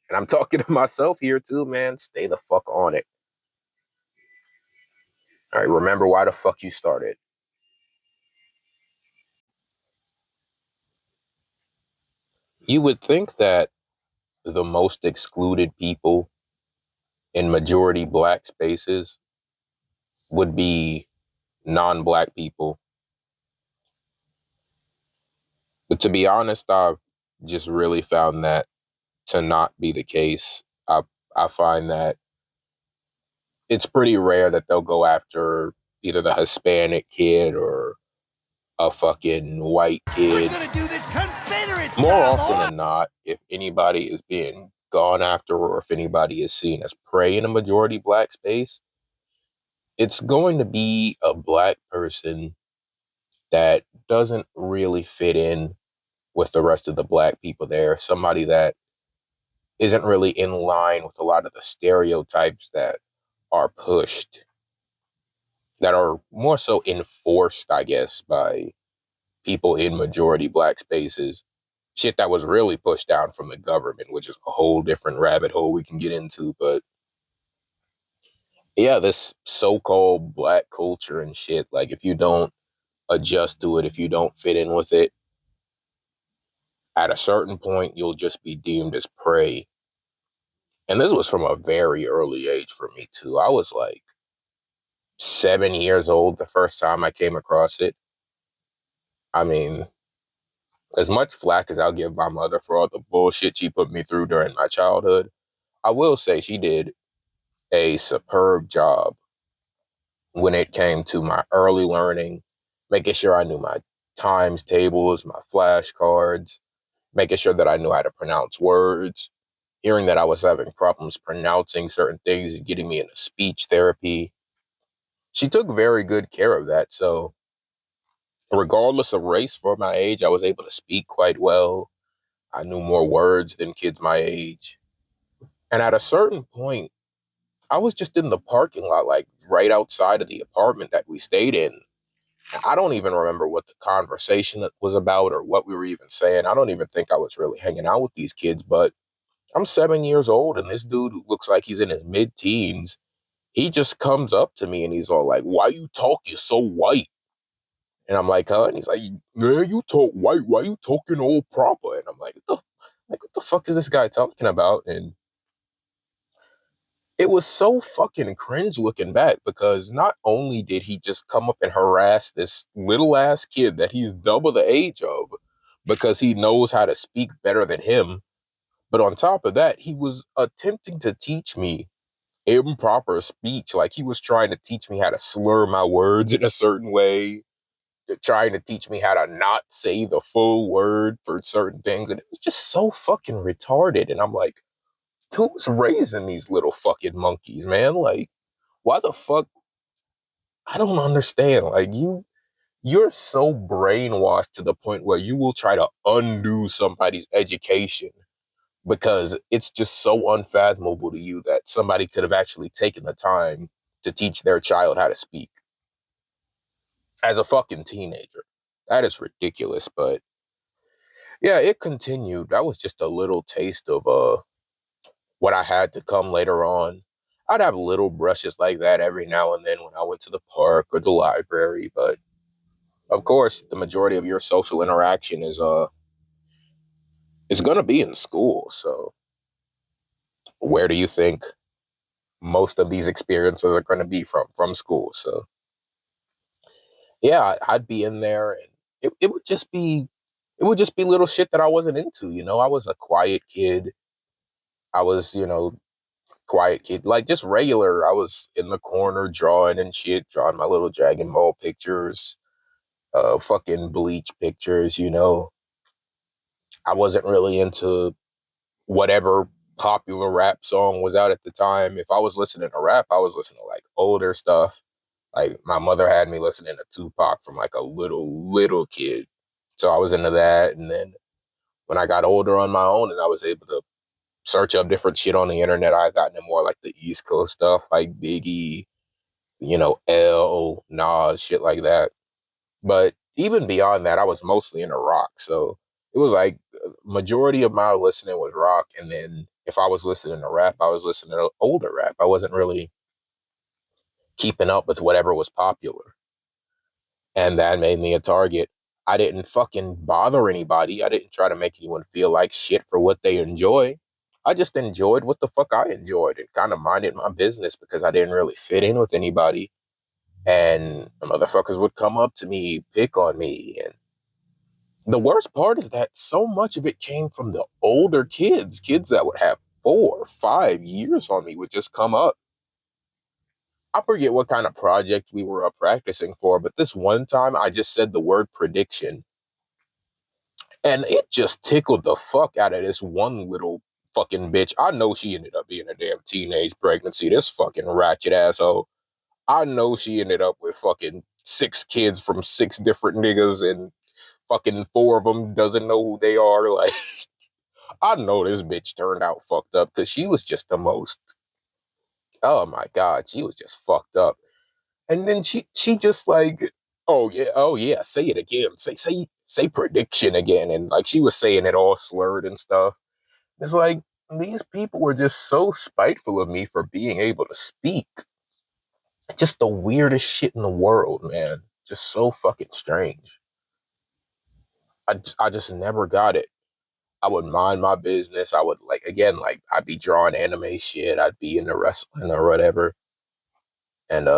And I'm talking to myself here too, man. Stay the fuck on it. All right, remember why the fuck you started. You would think that the most excluded people in majority black spaces would be non-black people. But to be honest, I've just really found that to not be the case. I find that it's pretty rare that they'll go after either the Hispanic kid or a fucking white kid. We're gonna do this Confederate More style, often boy! than not, if anybody is being gone after or if anybody is seen as prey in a majority black space, it's going to be a black person that doesn't really fit in with the rest of the black people there. Somebody that isn't really in line with a lot of the stereotypes that are pushed, that are more so enforced, I guess, by people in majority black spaces. Shit that was really pushed down from the government, which is a whole different rabbit hole we can get into. But yeah, this so-called black culture and shit, like if you don't adjust to it, if you don't fit in with it, at a certain point, you'll just be deemed as prey. And this was from a very early age for me too. I was like 7 years old the first time I came across it. I mean, as much flack as I'll give my mother for all the bullshit she put me through during my childhood, I will say she did a superb job when it came to my early learning, making sure I knew my times tables, my flashcards, making sure that I knew how to pronounce words, hearing that I was having problems pronouncing certain things, getting me into speech therapy. She took very good care of that. So, regardless of race, for my age, I was able to speak quite well. I knew more words than kids my age. And at a certain point, I was just in the parking lot, like right outside of the apartment that we stayed in. I don't even remember what the conversation was about or what we were even saying. I don't even think I was really hanging out with these kids, but I'm 7 years old and this dude who looks like he's in his mid-teens, he just comes up to me and he's all like, "Why you talking so white?" And I'm like, "Huh?" And he's like, "Man, you talk white. Why you talking all proper?" And I'm what the fuck is this guy talking about? And it was so fucking cringe looking back because not only did he just come up and harass this little ass kid that he's double the age of because he knows how to speak better than him, but on top of that, he was attempting to teach me improper speech. Like he was trying to teach me how to slur my words in a certain way, trying to teach me how to not say the full word for certain things. And it was just so fucking retarded. And I'm like, who's raising these little fucking monkeys, man? Like, why the fuck? I don't understand. Like you're so brainwashed to the point where you will try to undo somebody's education because it's just so unfathomable to you that somebody could have actually taken the time to teach their child how to speak as a fucking teenager. That is ridiculous. But yeah, it continued. That was just a little taste of what I had to come later on. I'd have little brushes like that every now and then when I went to the park or the library, but of course, the majority of your social interaction is going to be in school. So, where do you think most of these experiences are going to be from? From school. So, yeah, I'd be in there, and it would just be little shit that I wasn't into. You know, I was a quiet kid. I was, quiet kid, like just regular. I was in the corner drawing and shit, drawing my little Dragon Ball pictures, fucking Bleach pictures, you know. I wasn't really into whatever popular rap song was out at the time. If I was listening to rap, I was listening to like older stuff. Like my mother had me listening to Tupac from like a little kid. So I was into that. And then when I got older on my own and I was able to search up different shit on the internet, I got into more like the East Coast stuff, like Biggie, you know, L, Nas, shit like that. But even beyond that, I was mostly into rock. So it was like majority of my listening was rock. And then if I was listening to rap, I was listening to older rap. I wasn't really keeping up with whatever was popular. And that made me a target. I didn't fucking bother anybody. I didn't try to make anyone feel like shit for what they enjoy. I just enjoyed what the fuck I enjoyed and kind of minded my business because I didn't really fit in with anybody. And the motherfuckers would come up to me, pick on me. And the worst part is that so much of it came from the older kids that would have 4 or 5 years on me would just come up. I forget what kind of project we were practicing for, but this one time I just said the word prediction. And it just tickled the fuck out of this one little fucking bitch. I know she ended up being a damn teenage pregnancy. This fucking ratchet asshole. I know she ended up with fucking 6 kids from 6 different niggas and fucking 4 of them doesn't know who they are. Like, I know this bitch turned out fucked up because she was just the most, oh my God, she was just fucked up. And then she just like, oh yeah, say it again. Say prediction again. And like she was saying it all slurred and stuff. It's like these people were just so spiteful of me for being able to speak. Just the weirdest shit in the world, man. Just so fucking strange. I just never got it. I would mind my business. I would like again, like I'd be drawing anime shit. I'd be into wrestling or whatever. And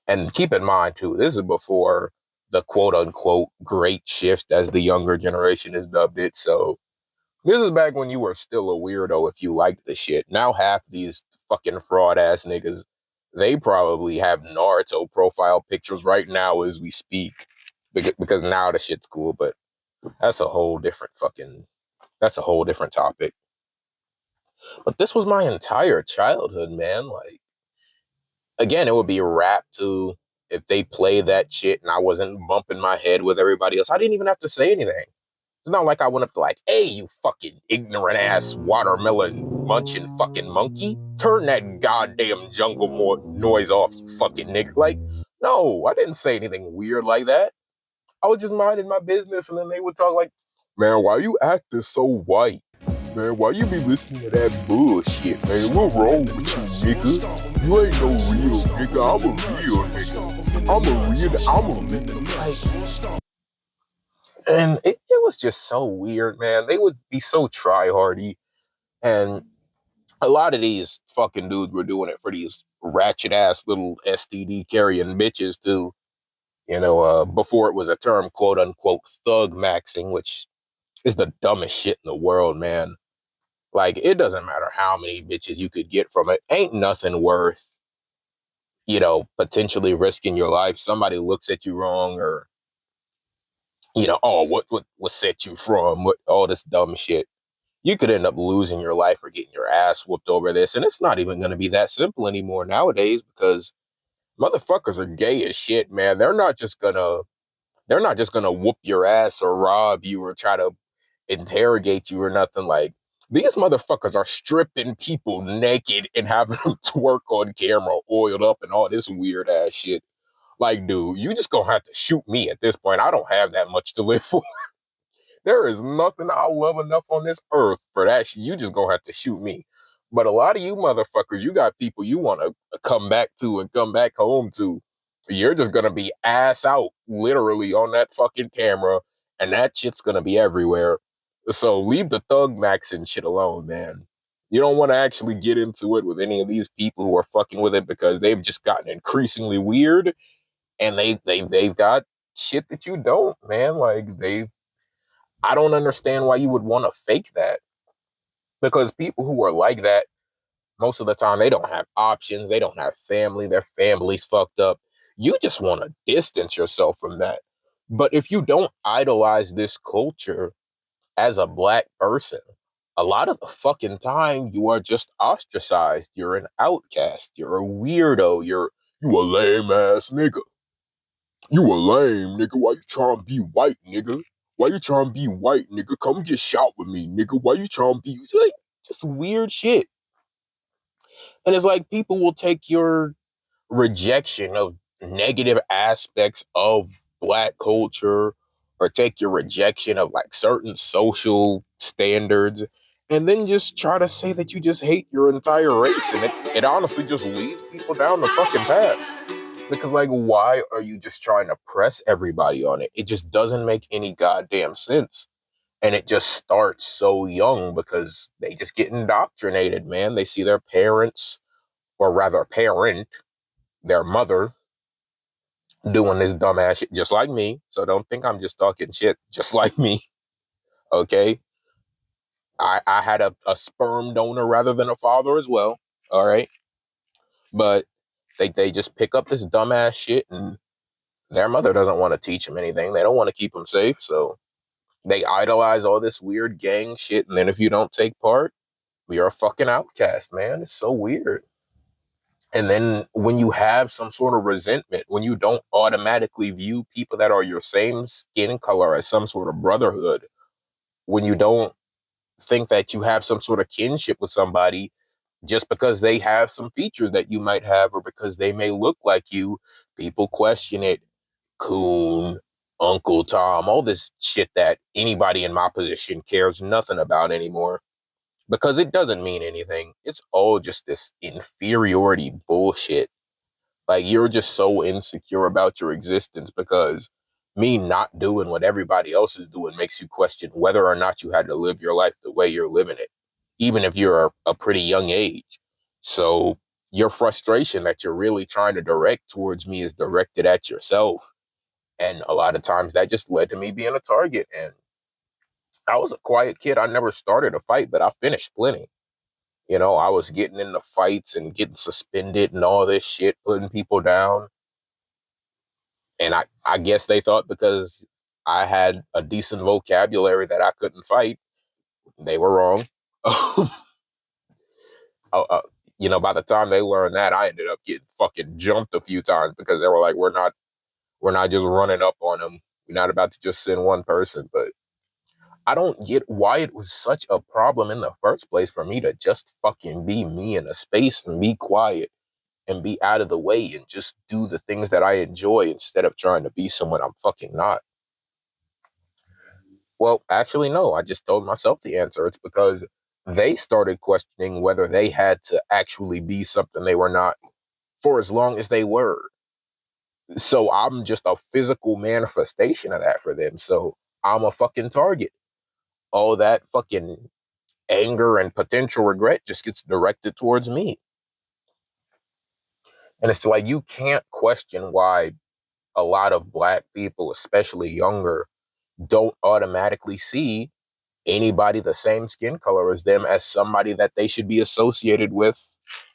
and keep in mind too, this is before the quote unquote great shift, as the younger generation has dubbed it. So this is back when you were still a weirdo if you liked the shit. Now half these fucking fraud ass niggas, they probably have Naruto profile pictures right now as we speak. Because now the shit's cool, but that's a whole different fucking that's a whole different topic. But this was my entire childhood, man. Like again, it would be rap too. If they play that shit and I wasn't bumping my head with everybody else, I didn't even have to say anything. It's not like I went up to like, hey, you fucking ignorant ass watermelon munching fucking monkey. Turn that goddamn jungle noise off, you fucking nigga. Like, no, I didn't say anything weird like that. I was just minding my business and then they would talk like, man, why you acting so white? Man, why you be listening to that bullshit, man? What wrong with you, nigga? You ain't no real nigga. I'm a real nigga. I'm a real. And it was just so weird, man. They would be so try-hardy. And a lot of these fucking dudes were doing it for these ratchet-ass little STD carrying bitches, too. You know, before it was a term, quote-unquote, thug maxing, which is the dumbest shit in the world, man. Like, it doesn't matter how many bitches you could get from it. Ain't nothing worth, you know, potentially risking your life. Somebody looks at you wrong or, you know, oh, what set you from? What, all this dumb shit. You could end up losing your life or getting your ass whooped over this. And it's not even going to be that simple anymore nowadays because motherfuckers are gay as shit, man. They're not just gonna whoop your ass or rob you or try to interrogate you or nothing. Like these motherfuckers are stripping people naked and having them twerk on camera, oiled up and all this weird ass shit. Like, dude, you just gonna have to shoot me at this point. I don't have that much to live for. There is nothing I love enough on this earth for that shit. You just gonna have to shoot me. But a lot of you motherfuckers, you got people you want to come back to and come back home to. You're just gonna be ass out, literally on that fucking camera, and that shit's gonna be everywhere. So leave the thug max and shit alone, man. You don't want to actually get into it with any of these people who are fucking with it because they've just gotten increasingly weird, and they've got shit that you don't, man. Like I don't understand why you would want to fake that because people who are like that, Most of the time, they don't have options. They don't have family. Their family's fucked up. You just want to distance yourself from that. But if you don't idolize this culture as a black person, a lot of the fucking time you are just ostracized. You're an outcast. You're a weirdo. You a lame ass nigga. You a lame nigga. Why you trying to be white, nigga? Why you trying to be white, nigga? Come get shot with me, nigga. Why you trying to be like just weird shit? And it's like people will take your rejection of negative aspects of black culture or take your rejection of like certain social standards and then just try to say that you just hate your entire race. And it honestly just leads people down the fucking path. Because, like, why are you just trying to press everybody on it? It just doesn't make any goddamn sense. And it just starts so young because they just get indoctrinated, man. They see their parents, or rather, parent, their mother, doing this dumbass shit just like me. So don't think I'm just talking shit just like me. Okay. I had a sperm donor rather than a father as well. All right. But they just pick up this dumbass shit and their mother doesn't want to teach them anything. They don't want to keep them safe. So they idolize all this weird gang shit. And then if you don't take part, you're a fucking outcast, man. It's so weird. And then when you have some sort of resentment, when you don't automatically view people that are your same skin color as some sort of brotherhood, when you don't think that you have some sort of kinship with somebody just because they have some features that you might have or because they may look like you, people question it. Coon, Uncle Tom, all this shit that anybody in my position cares nothing about anymore because it doesn't mean anything. It's all just this inferiority bullshit. Like, you're just so insecure about your existence because me not doing what everybody else is doing makes you question whether or not you had to live your life the way you're living it, even if you're a pretty young age. So your frustration that you're really trying to direct towards me is directed at yourself. And a lot of times that just led to me being a target. And I was a quiet kid. I never started a fight, but I finished plenty. You know, I was getting into fights and getting suspended and all this shit, putting people down. And I guess they thought because I had a decent vocabulary that I couldn't fight. They were wrong. uh, uh, you know, by the time they learned that, I ended up getting fucking jumped a few times because they were like, we're not just running up on them. We're not about to just send one person. But I don't get why it was such a problem in the first place for me to just fucking be me in a space and be quiet and be out of the way and just do the things that I enjoy instead of trying to be someone I'm fucking not. Well, actually, no. I just told myself the answer. It's because they started questioning whether they had to actually be something they were not for as long as they were. So I'm just a physical manifestation of that for them. So I'm a fucking target. All that fucking anger and potential regret just gets directed towards me. And it's like you can't question why a lot of black people, especially younger, don't automatically see anybody the same skin color as them as somebody that they should be associated with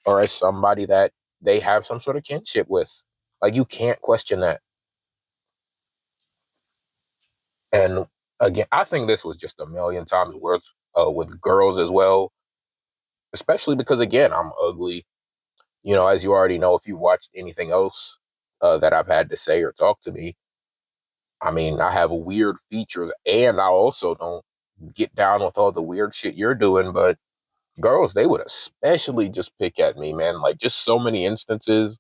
or as somebody that they have some sort of kinship with. Like, you can't question that. And again, I think this was just a million times worse with girls as well, especially because, again, I'm ugly. You know, as you already know, if you've watched anything else that I've had to say or talk to me, I mean, I have weird features and I also don't get down with all the weird shit you're doing, but girls, they would especially just pick at me, man. Like, just so many instances.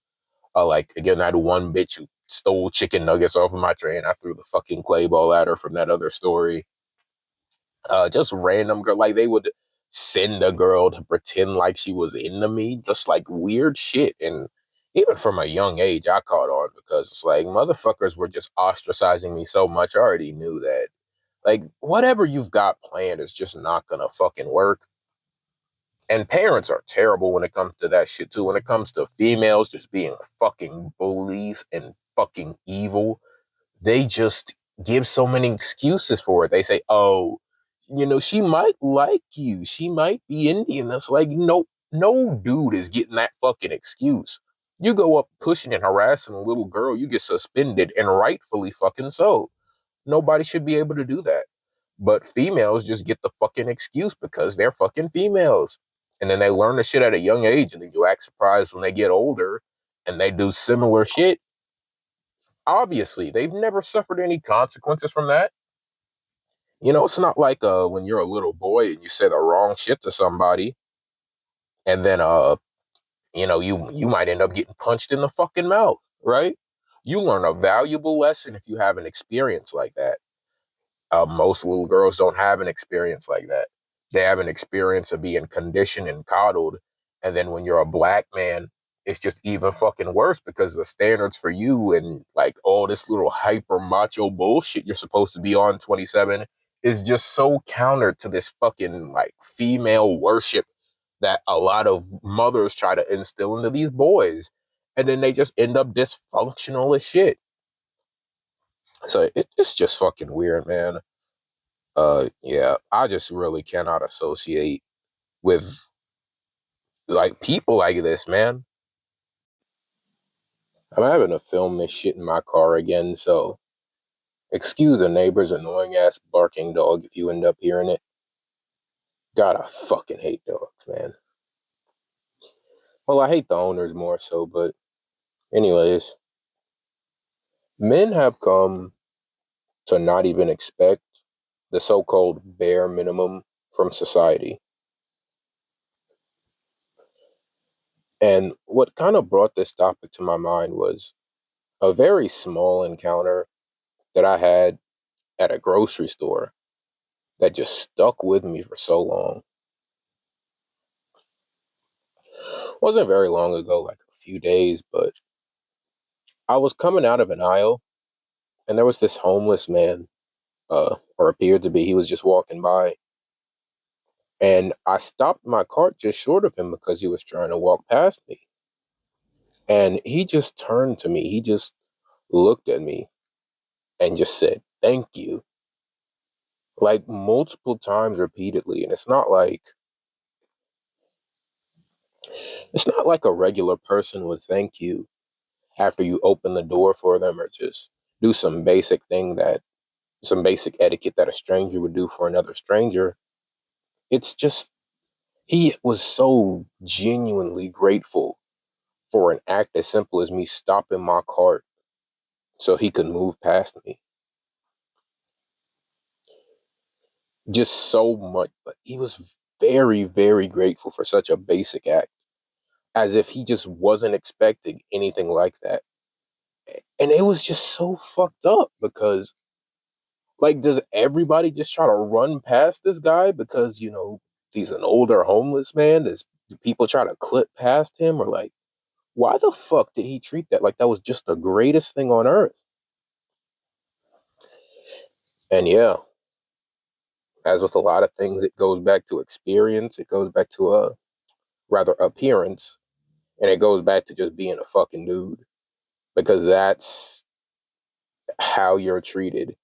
Like, again, I had one bitch who stole chicken nuggets off of my tray and I threw the fucking clay ball at her from that other story. Just random girl, like, they would send a girl to pretend like she was into me, just like weird shit. And even from a young age, I caught on because it's like motherfuckers were just ostracizing me so much. I already knew that. Like, whatever you've got planned is just not gonna fucking work. And parents are terrible when it comes to that shit too. When it comes to females just being fucking bullies and fucking evil, they just give so many excuses for it. They say, oh, you know, she might like you. She might be Indian. That's like, nope. No dude is getting that fucking excuse. You go up pushing and harassing a little girl, you get suspended, and rightfully fucking so. Nobody should be able to do that. But females just get the fucking excuse because they're fucking females. And then they learn the shit at a young age, and then you act surprised when they get older and they do similar shit. Obviously, they've never suffered any consequences from that. You know, it's not like when you're a little boy and you say the wrong shit to somebody, and then you know, you might end up getting punched in the fucking mouth, right? You learn a valuable lesson if you have an experience like that. Most little girls don't have an experience like that. They have an experience of being conditioned and coddled. And then when you're a black man, it's just even fucking worse because the standards for you and like all this little hyper macho bullshit you're supposed to be on 27 is just so counter to this fucking like female worship that a lot of mothers try to instill into these boys. And then they just end up dysfunctional as shit. So it's just fucking weird, man. Yeah, I just really cannot associate with like people like this, man. I'm having to film this shit in my car again, so excuse the neighbor's annoying ass barking dog if you end up hearing it. God, I fucking hate dogs, man. Well, I hate the owners more so, but anyways, men have come to not even expect the so-called bare minimum from society. And what kind of brought this topic to my mind was a very small encounter that I had at a grocery store that just stuck with me for so long. It wasn't very long ago, like a few days, but I was coming out of an aisle and there was this homeless man, or appeared to be, he was just walking by. And I stopped my cart just short of him because he was trying to walk past me. And he just turned to me. He just looked at me and just said, "Thank you." Like multiple times repeatedly. And it's not like a regular person would thank you after you open the door for them or just do some basic etiquette that a stranger would do for another stranger. It's just, he was so genuinely grateful for an act as simple as me stopping my cart so he could move past me. Just so much. But he was very, very grateful for such a basic act, as if he just wasn't expecting anything like that. And it was just so fucked up because, like, does everybody just try to run past this guy because, he's an older homeless man? Do people try to clip past him? Or, like, why the fuck did he treat that like that was just the greatest thing on earth? And yeah, as with a lot of things, it goes back to experience, it goes back to rather appearance, and it goes back to just being a fucking dude. Because that's how you're treated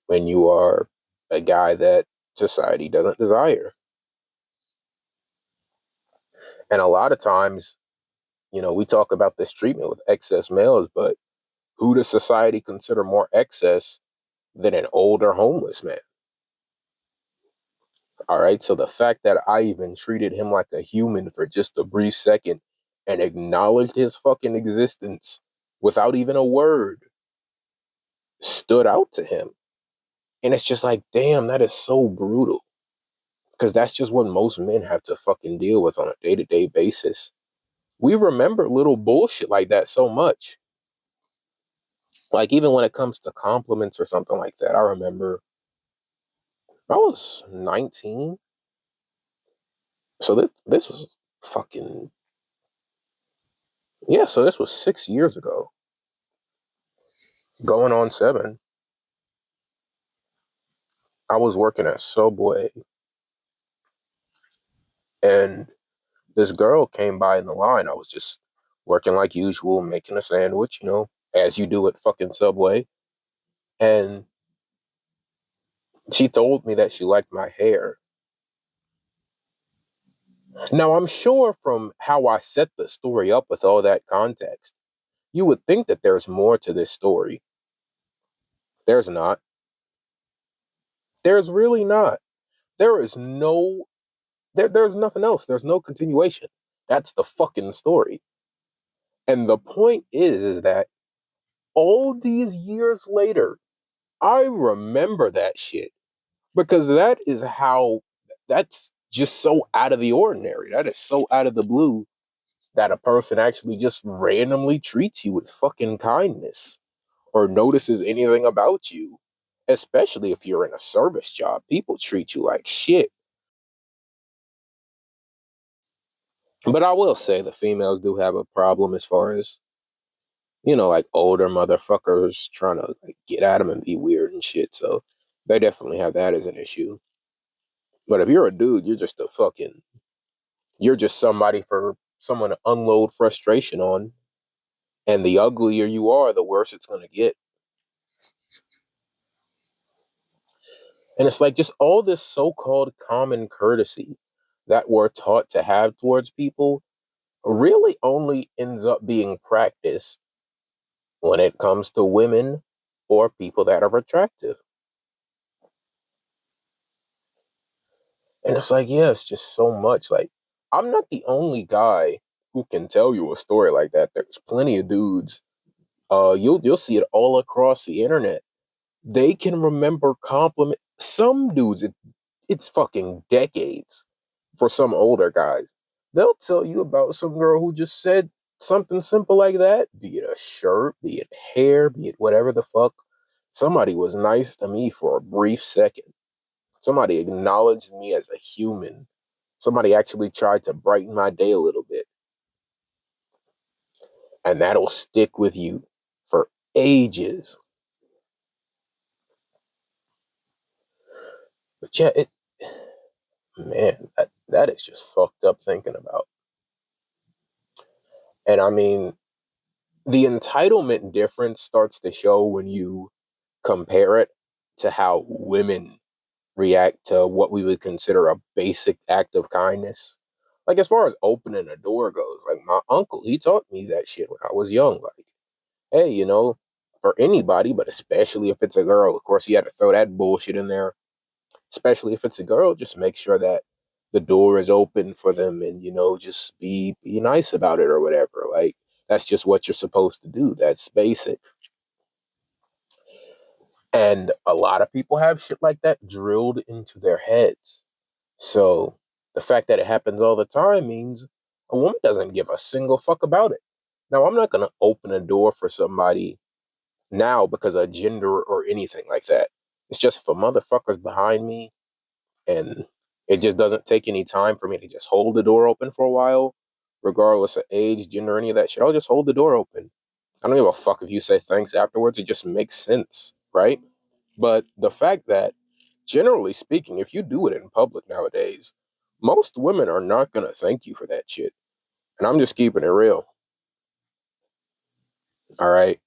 when you are a guy that society doesn't desire. And a lot of times, we talk about this treatment with excess males, but who does society consider more excess than an older homeless man? All right. So the fact that I even treated him like a human for just a brief second and acknowledged his fucking existence without even a word stood out to him. And it's just like, damn, that is so brutal. Because that's just what most men have to fucking deal with on a day-to-day basis. We remember little bullshit like that so much. Like, even when it comes to compliments or something like that, I remember I was 19. So this was fucking, yeah, so this was 6 years ago, going on 7. I was working at Subway, and this girl came by in the line. I was just working like usual, making a sandwich, as you do at fucking Subway. And she told me that she liked my hair. Now, I'm sure from how I set the story up with all that context, you would think that there's more to this story. There's not. There's really not. There is no there's nothing else. There's no continuation. That's the fucking story. And the point is that all these years later, I remember that shit because that's just so out of the ordinary. That is so out of the blue that a person actually just randomly treats you with fucking kindness or notices anything about you, especially if you're in a service job. People treat you like shit. But I will say the females do have a problem as far as, like older motherfuckers trying to like get at them and be weird and shit. So they definitely have that as an issue. But if you're a dude, you're just somebody for someone to unload frustration on. And the uglier you are, the worse it's going to get. And it's like just all this so called common courtesy that we're taught to have towards people really only ends up being practiced when it comes to women or people that are attractive. And it's like, yeah, it's just so much. Like, I'm not the only guy who can tell you a story like that. There's plenty of dudes. You'll see it all across the internet. They can remember compliment some dudes. It's fucking decades for some older guys. They'll tell you about some girl who just said something simple like that, be it a shirt, be it hair, be it whatever the fuck. Somebody was nice to me for a brief second. Somebody acknowledged me as a human. Somebody actually tried to brighten my day a little bit. And that'll stick with you for ages. But yeah, man, that is just fucked up thinking about. And I mean, the entitlement difference starts to show when you compare it to how women react to what we would consider a basic act of kindness. Like as far as opening a door goes, like my uncle, he taught me that shit when I was young. Like, hey, for anybody, but especially if it's a girl, of course, you had to throw that bullshit in there. Especially if it's a girl, just make sure that the door is open for them, and just be nice about it or whatever. Like that's just what you're supposed to do. That's basic. And a lot of people have shit like that drilled into their heads. So the fact that it happens all the time means a woman doesn't give a single fuck about it. Now, I'm not going to open a door for somebody now because of gender or anything like that. It's just for motherfuckers behind me, and it just doesn't take any time for me to just hold the door open for a while, regardless of age, gender, any of that shit. I'll just hold the door open. I don't give a fuck if you say thanks afterwards. It just makes sense, right? But the fact that, generally speaking, if you do it in public nowadays, most women are not going to thank you for that shit. And I'm just keeping it real. All right.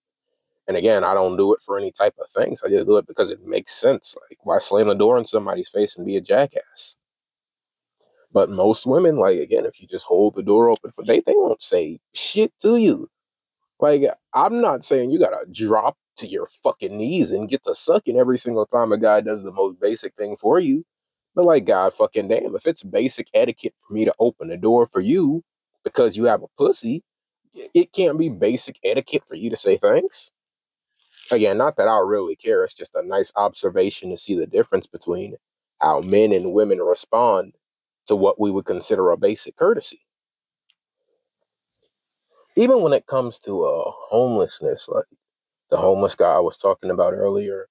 And again, I don't do it for any type of things. I just do it because it makes sense. Like, why slam the door in somebody's face and be a jackass? But most women, like, again, if you just hold the door open for they won't say shit to you. Like, I'm not saying you gotta drop to your fucking knees and get to sucking every single time a guy does the most basic thing for you. But like, God fucking damn, if it's basic etiquette for me to open the door for you because you have a pussy, it can't be basic etiquette for you to say thanks. Again, not that I really care. It's just a nice observation to see the difference between how men and women respond to what we would consider a basic courtesy. Even when it comes to homelessness, like the homeless guy I was talking about earlier.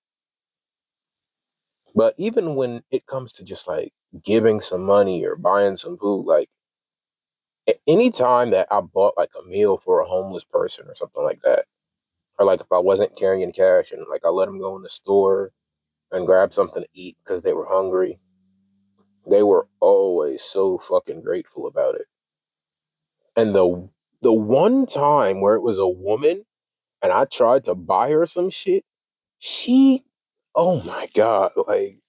But even when it comes to just like giving some money or buying some food, like any time that I bought like a meal for a homeless person or something like that, or like if I wasn't carrying cash and like I let them go in the store and grab something to eat because they were hungry, they were always so fucking grateful about it. And the one time where it was a woman and I tried to buy her some shit, she, oh my God, like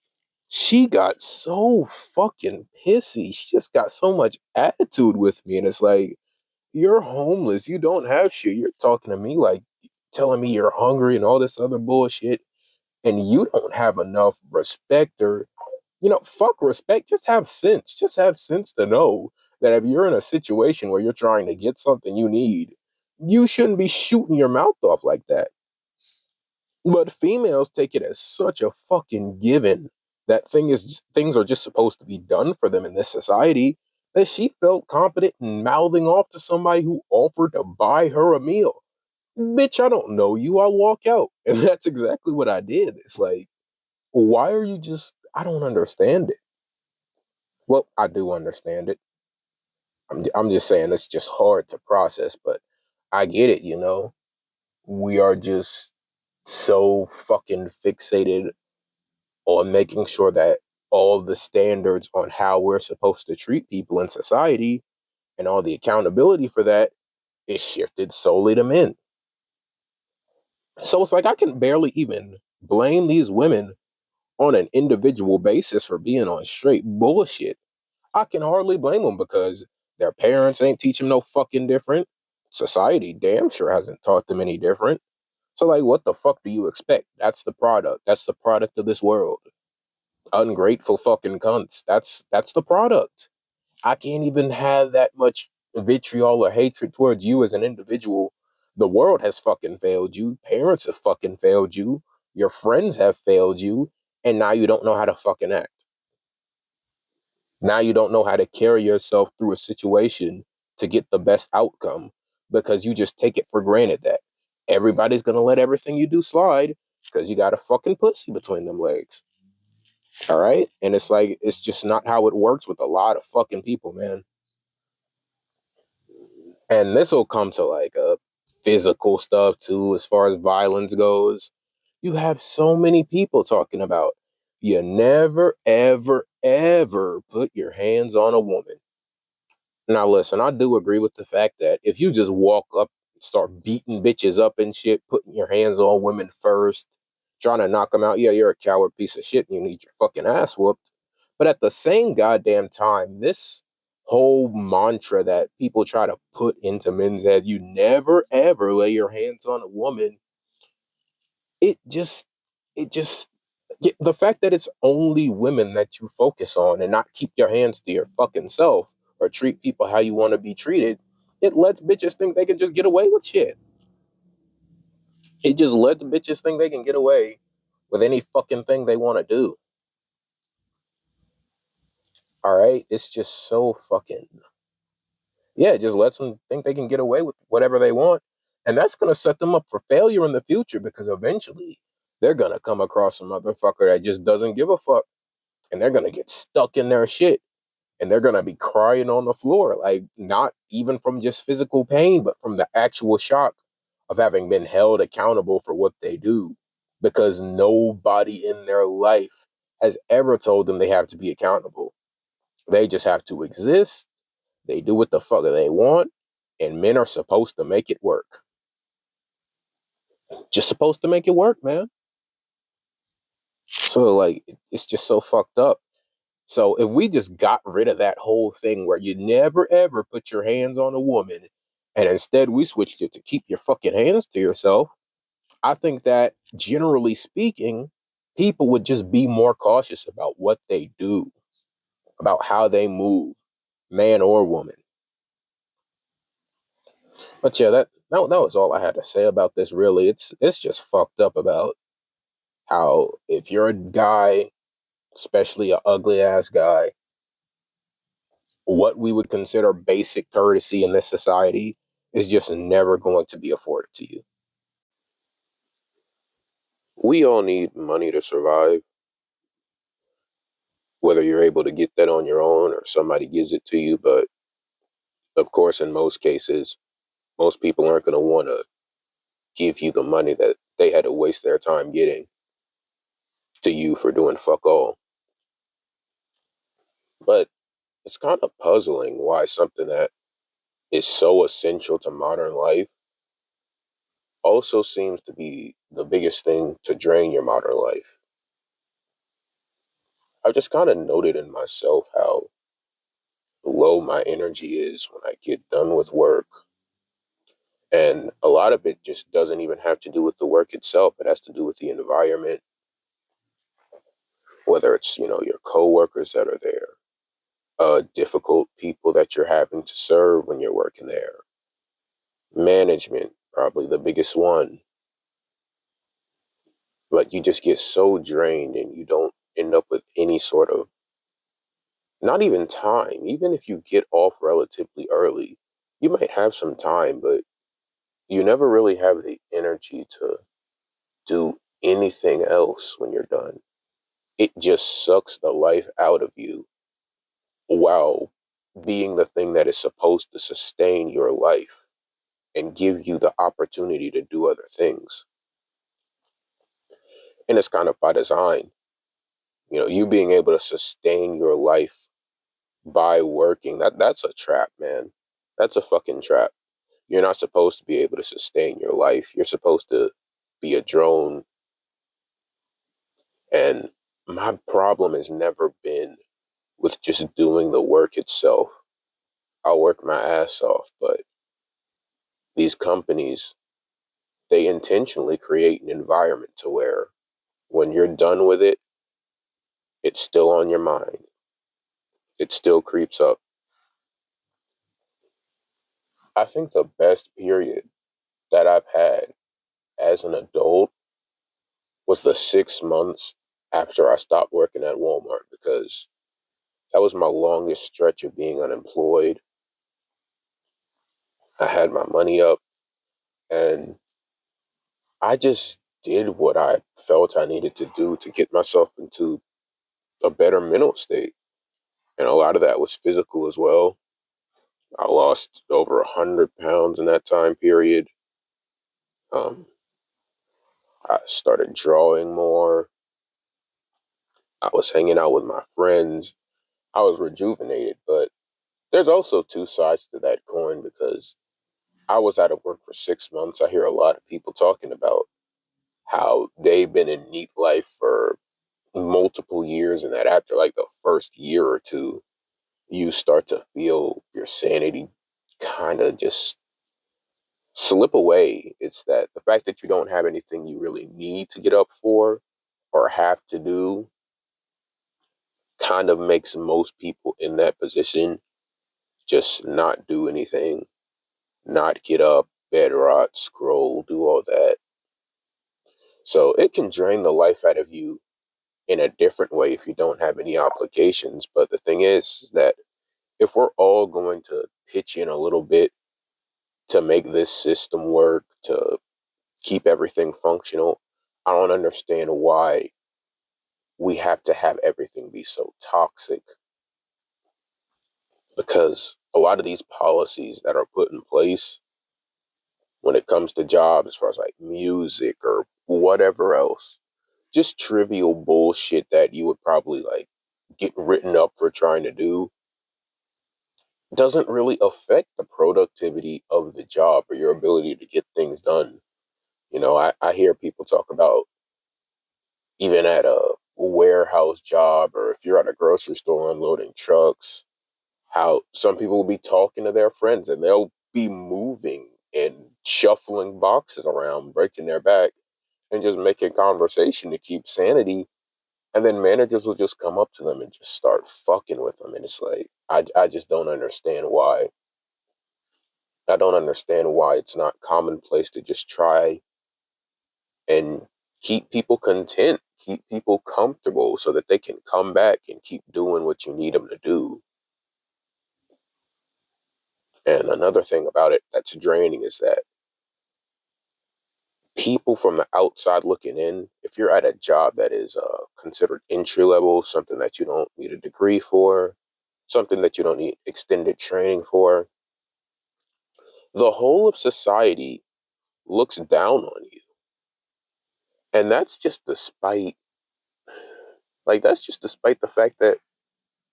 she got so fucking pissy. She just got so much attitude with me. And it's like, you're homeless. You don't have shit. You're talking to me like telling me you're hungry and all this other bullshit. And you don't have enough respect or, fuck respect. Just have sense. Just have sense to know that if you're in a situation where you're trying to get something you need, you shouldn't be shooting your mouth off like that. But females take it as such a fucking given that things are just supposed to be done for them in this society that she felt confident in mouthing off to somebody who offered to buy her a meal. Bitch, I don't know you. I'll walk out. And that's exactly what I did. It's like, why are you just, I don't understand it. Well, I do understand it. I'm just saying it's just hard to process, but I get it, We are just so fucking fixated on making sure that all the standards on how we're supposed to treat people in society and all the accountability for that is shifted solely to men. So it's like I can barely even blame these women on an individual basis for being on straight bullshit. I can hardly blame them because their parents ain't teach them no fucking different. Society damn sure hasn't taught them any different. So like, what the fuck do you expect? That's the product. That's the product of this world. Ungrateful fucking cunts. That's the product. I can't even have that much vitriol or hatred towards you as an individual. The world has fucking failed you. Parents have fucking failed you. Your friends have failed you. And now you don't know how to fucking act. Now you don't know how to carry yourself through a situation to get the best outcome because you just take it for granted that everybody's gonna let everything you do slide because you got a fucking pussy between them legs. All right. And it's like, it's just not how it works with a lot of fucking people, man. And this will come to like physical stuff too, as far as violence goes. You have so many people talking about you never, ever, ever put your hands on a woman. Now, listen, I do agree with the fact that if you just walk up, start beating bitches up and shit, putting your hands on women first, trying to knock them out, yeah, you're a coward piece of shit and you need your fucking ass whooped. But at the same goddamn time, this whole mantra that people try to put into men's head, you never ever lay your hands on a woman, it just, the fact that it's only women that you focus on and not keep your hands to your fucking self or treat people how you want to be treated, it lets bitches think they can just get away with shit. It just lets bitches think they can get away with any fucking thing they want to do. All right? It's just so fucking, yeah, it just lets them think they can get away with whatever they want. And that's going to set them up for failure in the future because eventually they're going to come across a motherfucker that just doesn't give a fuck. And they're going to get stuck in their shit. And they're going to be crying on the floor. Like, not even from just physical pain, but from the actual shock of having been held accountable for what they do. Because nobody in their life has ever told them they have to be accountable. They just have to exist. They do what the fuck they want, and men are supposed to make it work. Just supposed to make it work, man. So like, it's just so fucked up. So if we just got rid of that whole thing where you never ever put your hands on a woman, and instead we switched it to keep your fucking hands to yourself, I think that generally speaking, people would just be more cautious about what they do, about how they move, man or woman. But yeah, that was all I had to say about this. Really, it's just fucked up about how if you're a guy, especially an ugly ass guy, what we would consider basic courtesy in this society is just never going to be afforded to you. We all need money to survive, whether you're able to get that on your own or somebody gives it to you. But of course, in most cases, most people aren't going to want to give you the money that they had to waste their time getting to you for doing fuck all. But it's kind of puzzling why something that is so essential to modern life also seems to be the biggest thing to drain your modern life. I've just kind of noted in myself how low my energy is when I get done with work. And a lot of it just doesn't even have to do with the work itself. It has to do with the environment, whether it's, your coworkers that are there, difficult people that you're having to serve when you're working there, management, probably the biggest one. But you just get so drained and you don't end up with any sort of, not even time. Even if you get off relatively early, you might have some time, but you never really have the energy to do anything else when you're done. It just sucks the life out of you while being the thing that is supposed to sustain your life and give you the opportunity to do other things. And it's kind of by design. You being able to sustain your life by working, that's a trap, man. That's a fucking trap. You're not supposed to be able to sustain your life. You're supposed to be a drone. And my problem has never been with just doing the work itself. I'll work my ass off, but these companies, they intentionally create an environment to where when you're done with it, it's still on your mind. It still creeps up. I think the best period that I've had as an adult was the 6 months after I stopped working at Walmart, because that was my longest stretch of being unemployed. I had my money up and I just did what I felt I needed to do to get myself into a better mental state. And a lot of that was physical as well. I lost over 100 pounds in that time period. Um, I started drawing more. I was hanging out with my friends. I was rejuvenated, but there's also two sides to that coin, because I was out of work for 6 months. I hear a lot of people talking about how they've been in neat life for multiple years, and that after like the first year or two, you start to feel your sanity kind of just slip away. It's that the fact that you don't have anything you really need to get up for or have to do kind of makes most people in that position just not do anything, not get up, bed rot, scroll, do all that. So it can drain the life out of you in a different way if you don't have any obligations. But the thing is that if we're all going to pitch in a little bit to make this system work, to keep everything functional, I don't understand why we have to have everything be so toxic. Because a lot of these policies that are put in place when it comes to jobs, as far as like music or whatever else, just trivial bullshit that you would probably like get written up for trying to do, doesn't really affect the productivity of the job or your ability to get things done. I hear people talk about, even at a warehouse job or if you're at a grocery store unloading trucks, how some people will be talking to their friends and they'll be moving and shuffling boxes around, breaking their back, and just making conversation to keep sanity. And then managers will just come up to them and just start fucking with them. And it's like, I just don't understand why. I don't understand why it's not commonplace to just try and keep people content, keep people comfortable so that they can come back and keep doing what you need them to do. And another thing about it that's draining is that people from the outside looking in, if you're at a job that is considered entry level, something that you don't need a degree for, something that you don't need extended training for, the whole of society looks down on you. And that's just despite the fact that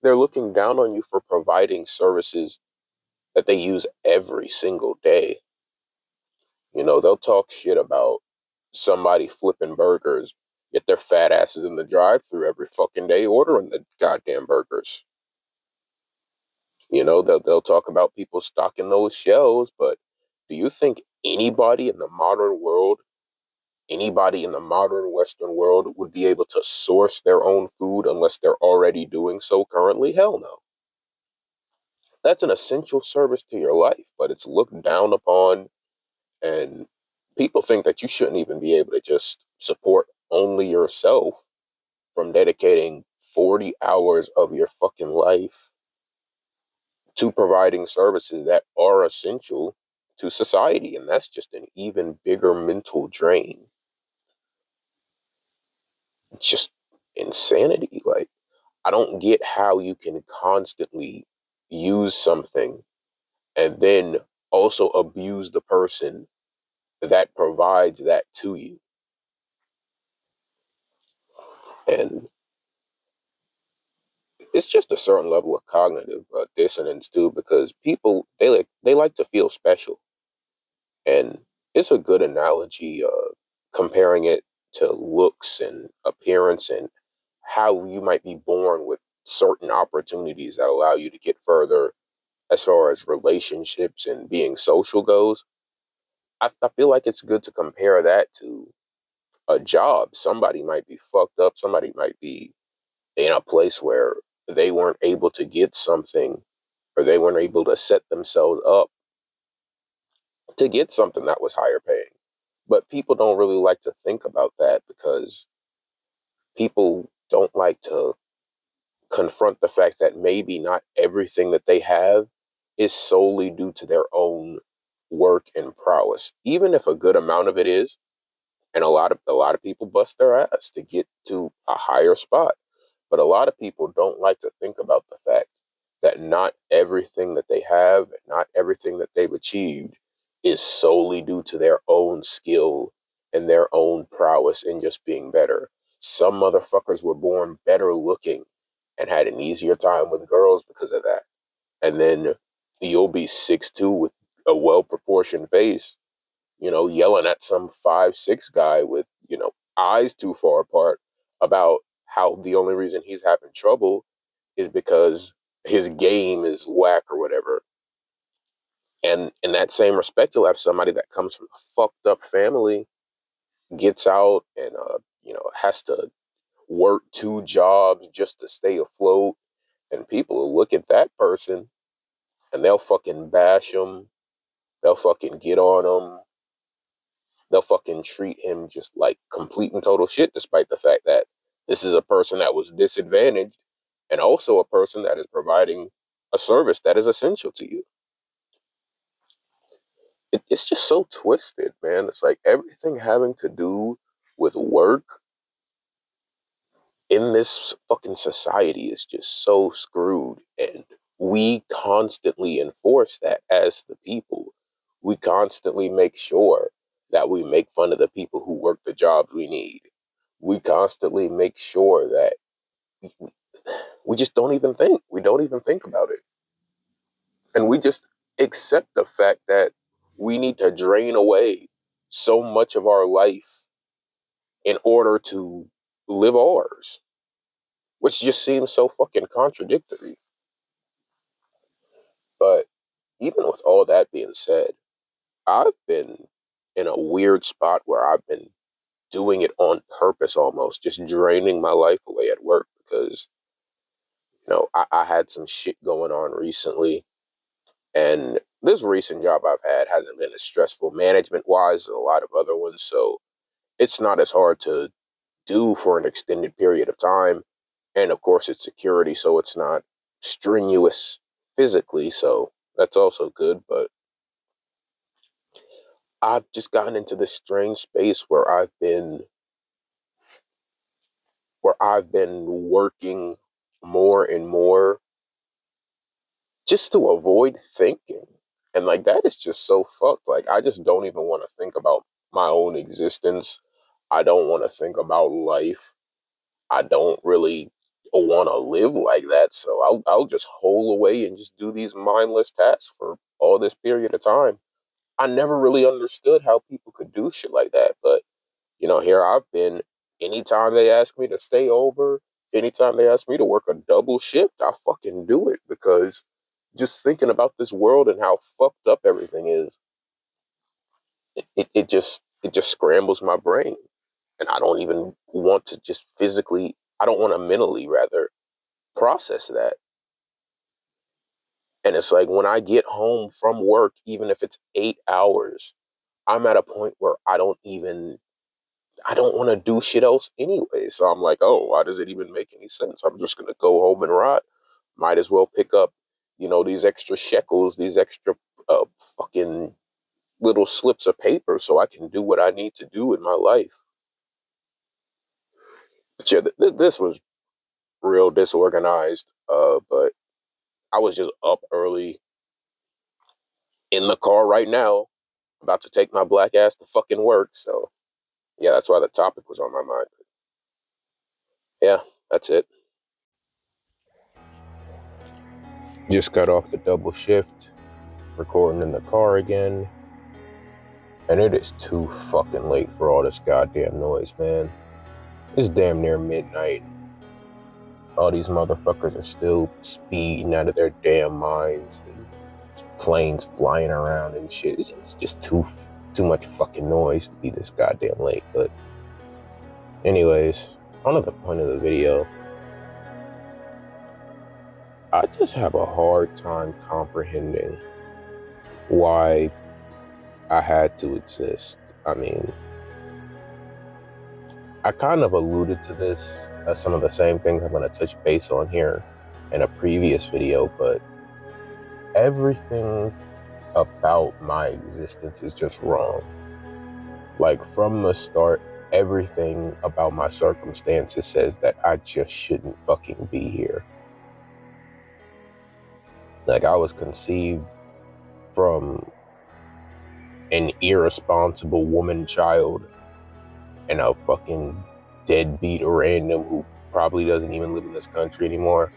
they're looking down on you for providing services that they use every single day. They'll talk shit about somebody flipping burgers Get their fat asses in the drive-thru every fucking day ordering the goddamn burgers. You know, they'll talk about people stocking those shelves, but do you think anybody in the modern Western world would be able to source their own food unless they're already doing so currently? Hell no. That's an essential service to your life, but it's looked down upon, and people think that you shouldn't even be able to just support only yourself from dedicating 40 hours of your fucking life to providing services that are essential to society. And that's just an even bigger mental drain. It's just insanity. Like, I don't get how you can constantly use something and then also abuse the person that provides that to you. And it's just a certain level of cognitive dissonance too, because people they like to feel special, and it's a good analogy comparing it to looks and appearance and how you might be born with certain opportunities that allow you to get further as far as relationships and being social goes. I feel like it's good to compare that to a job. Somebody might be fucked up. Somebody might be in a place where they weren't able to get something, or they weren't able to set themselves up to get something that was higher paying. But people don't really like to think about that because people don't like to confront the fact that maybe not everything that they have is solely due to their own work and prowess. Even if a good amount of it is, and a lot of people bust their ass to get to a higher spot. But a lot of people don't like to think about the fact that not everything that they have, not everything that they've achieved is solely due to their own skill and their own prowess in just being better. Some motherfuckers were born better looking and had an easier time with girls because of that. And then you'll be 6'2" with a well proportioned face, yelling at some 5'6" guy with, eyes too far apart about how the only reason he's having trouble is because his game is whack or whatever. And in that same respect, you'll have somebody that comes from a fucked up family, gets out and, has to work two jobs just to stay afloat. And people will look at that person and they'll fucking bash him. They'll fucking get on him. They'll fucking treat him just like complete and total shit, despite the fact that this is a person that was disadvantaged and also a person that is providing a service that is essential to you. It's just so twisted, man. It's like everything having to do with work in this fucking society is just so screwed. And we constantly enforce that as the people. We constantly make sure that we make fun of the people who work the jobs we need. We constantly make sure that we just don't even think. We don't even think about it. And we just accept the fact that we need to drain away so much of our life in order to live ours, which just seems so fucking contradictory. But even with all that being said, I've been in a weird spot where I've been doing it on purpose almost, just draining my life away at work because, I had some shit going on recently. And this recent job I've had hasn't been as stressful management wise as a lot of other ones. So it's not as hard to do for an extended period of time. And of course, it's security, so it's not strenuous physically. So that's also good. But I've just gotten into this strange space where I've been working more and more just to avoid thinking. And like that is just so fucked. Like I just don't even want to think about my own existence. I don't want to think about life. I don't really want to live like that. So I'll just hole away and just do these mindless tasks for all this period of time. I never really understood how people could do shit like that, but here I've been anytime they ask me to stay over, anytime they ask me to work a double shift, I fucking do it, because just thinking about this world and how fucked up everything is, it just scrambles my brain. And I don't even want to just physically, I don't want to mentally rather process that. And it's like when I get home from work, even if it's 8 hours, I'm at a point where I don't want to do shit else anyway. So I'm like, oh, why does it even make any sense? I'm just going to go home and rot. Might as well pick up, these extra shekels, these extra uh, fucking little slips of paper so I can do what I need to do in my life. But yeah, this was real disorganized. But I was just up early in the car right now, about to take my black ass to fucking work. So yeah, that's why the topic was on my mind. Yeah, that's it. Just got off the double shift, recording in the car again. And it is too fucking late for all this goddamn noise, man. It's damn near midnight. All these motherfuckers are still speeding out of their damn minds. And planes flying around and shit. It's just too much fucking noise to be this goddamn late. But anyways, on to the point of the video. I just have a hard time comprehending why I had to exist. I mean, I kind of alluded to this as some of the same things I'm going to touch base on here in a previous video, but everything about my existence is just wrong. Like, from the start, everything about my circumstances says that I just shouldn't fucking be here. Like, I was conceived from an irresponsible woman child and a fucking deadbeat random who probably doesn't even live in this country anymore.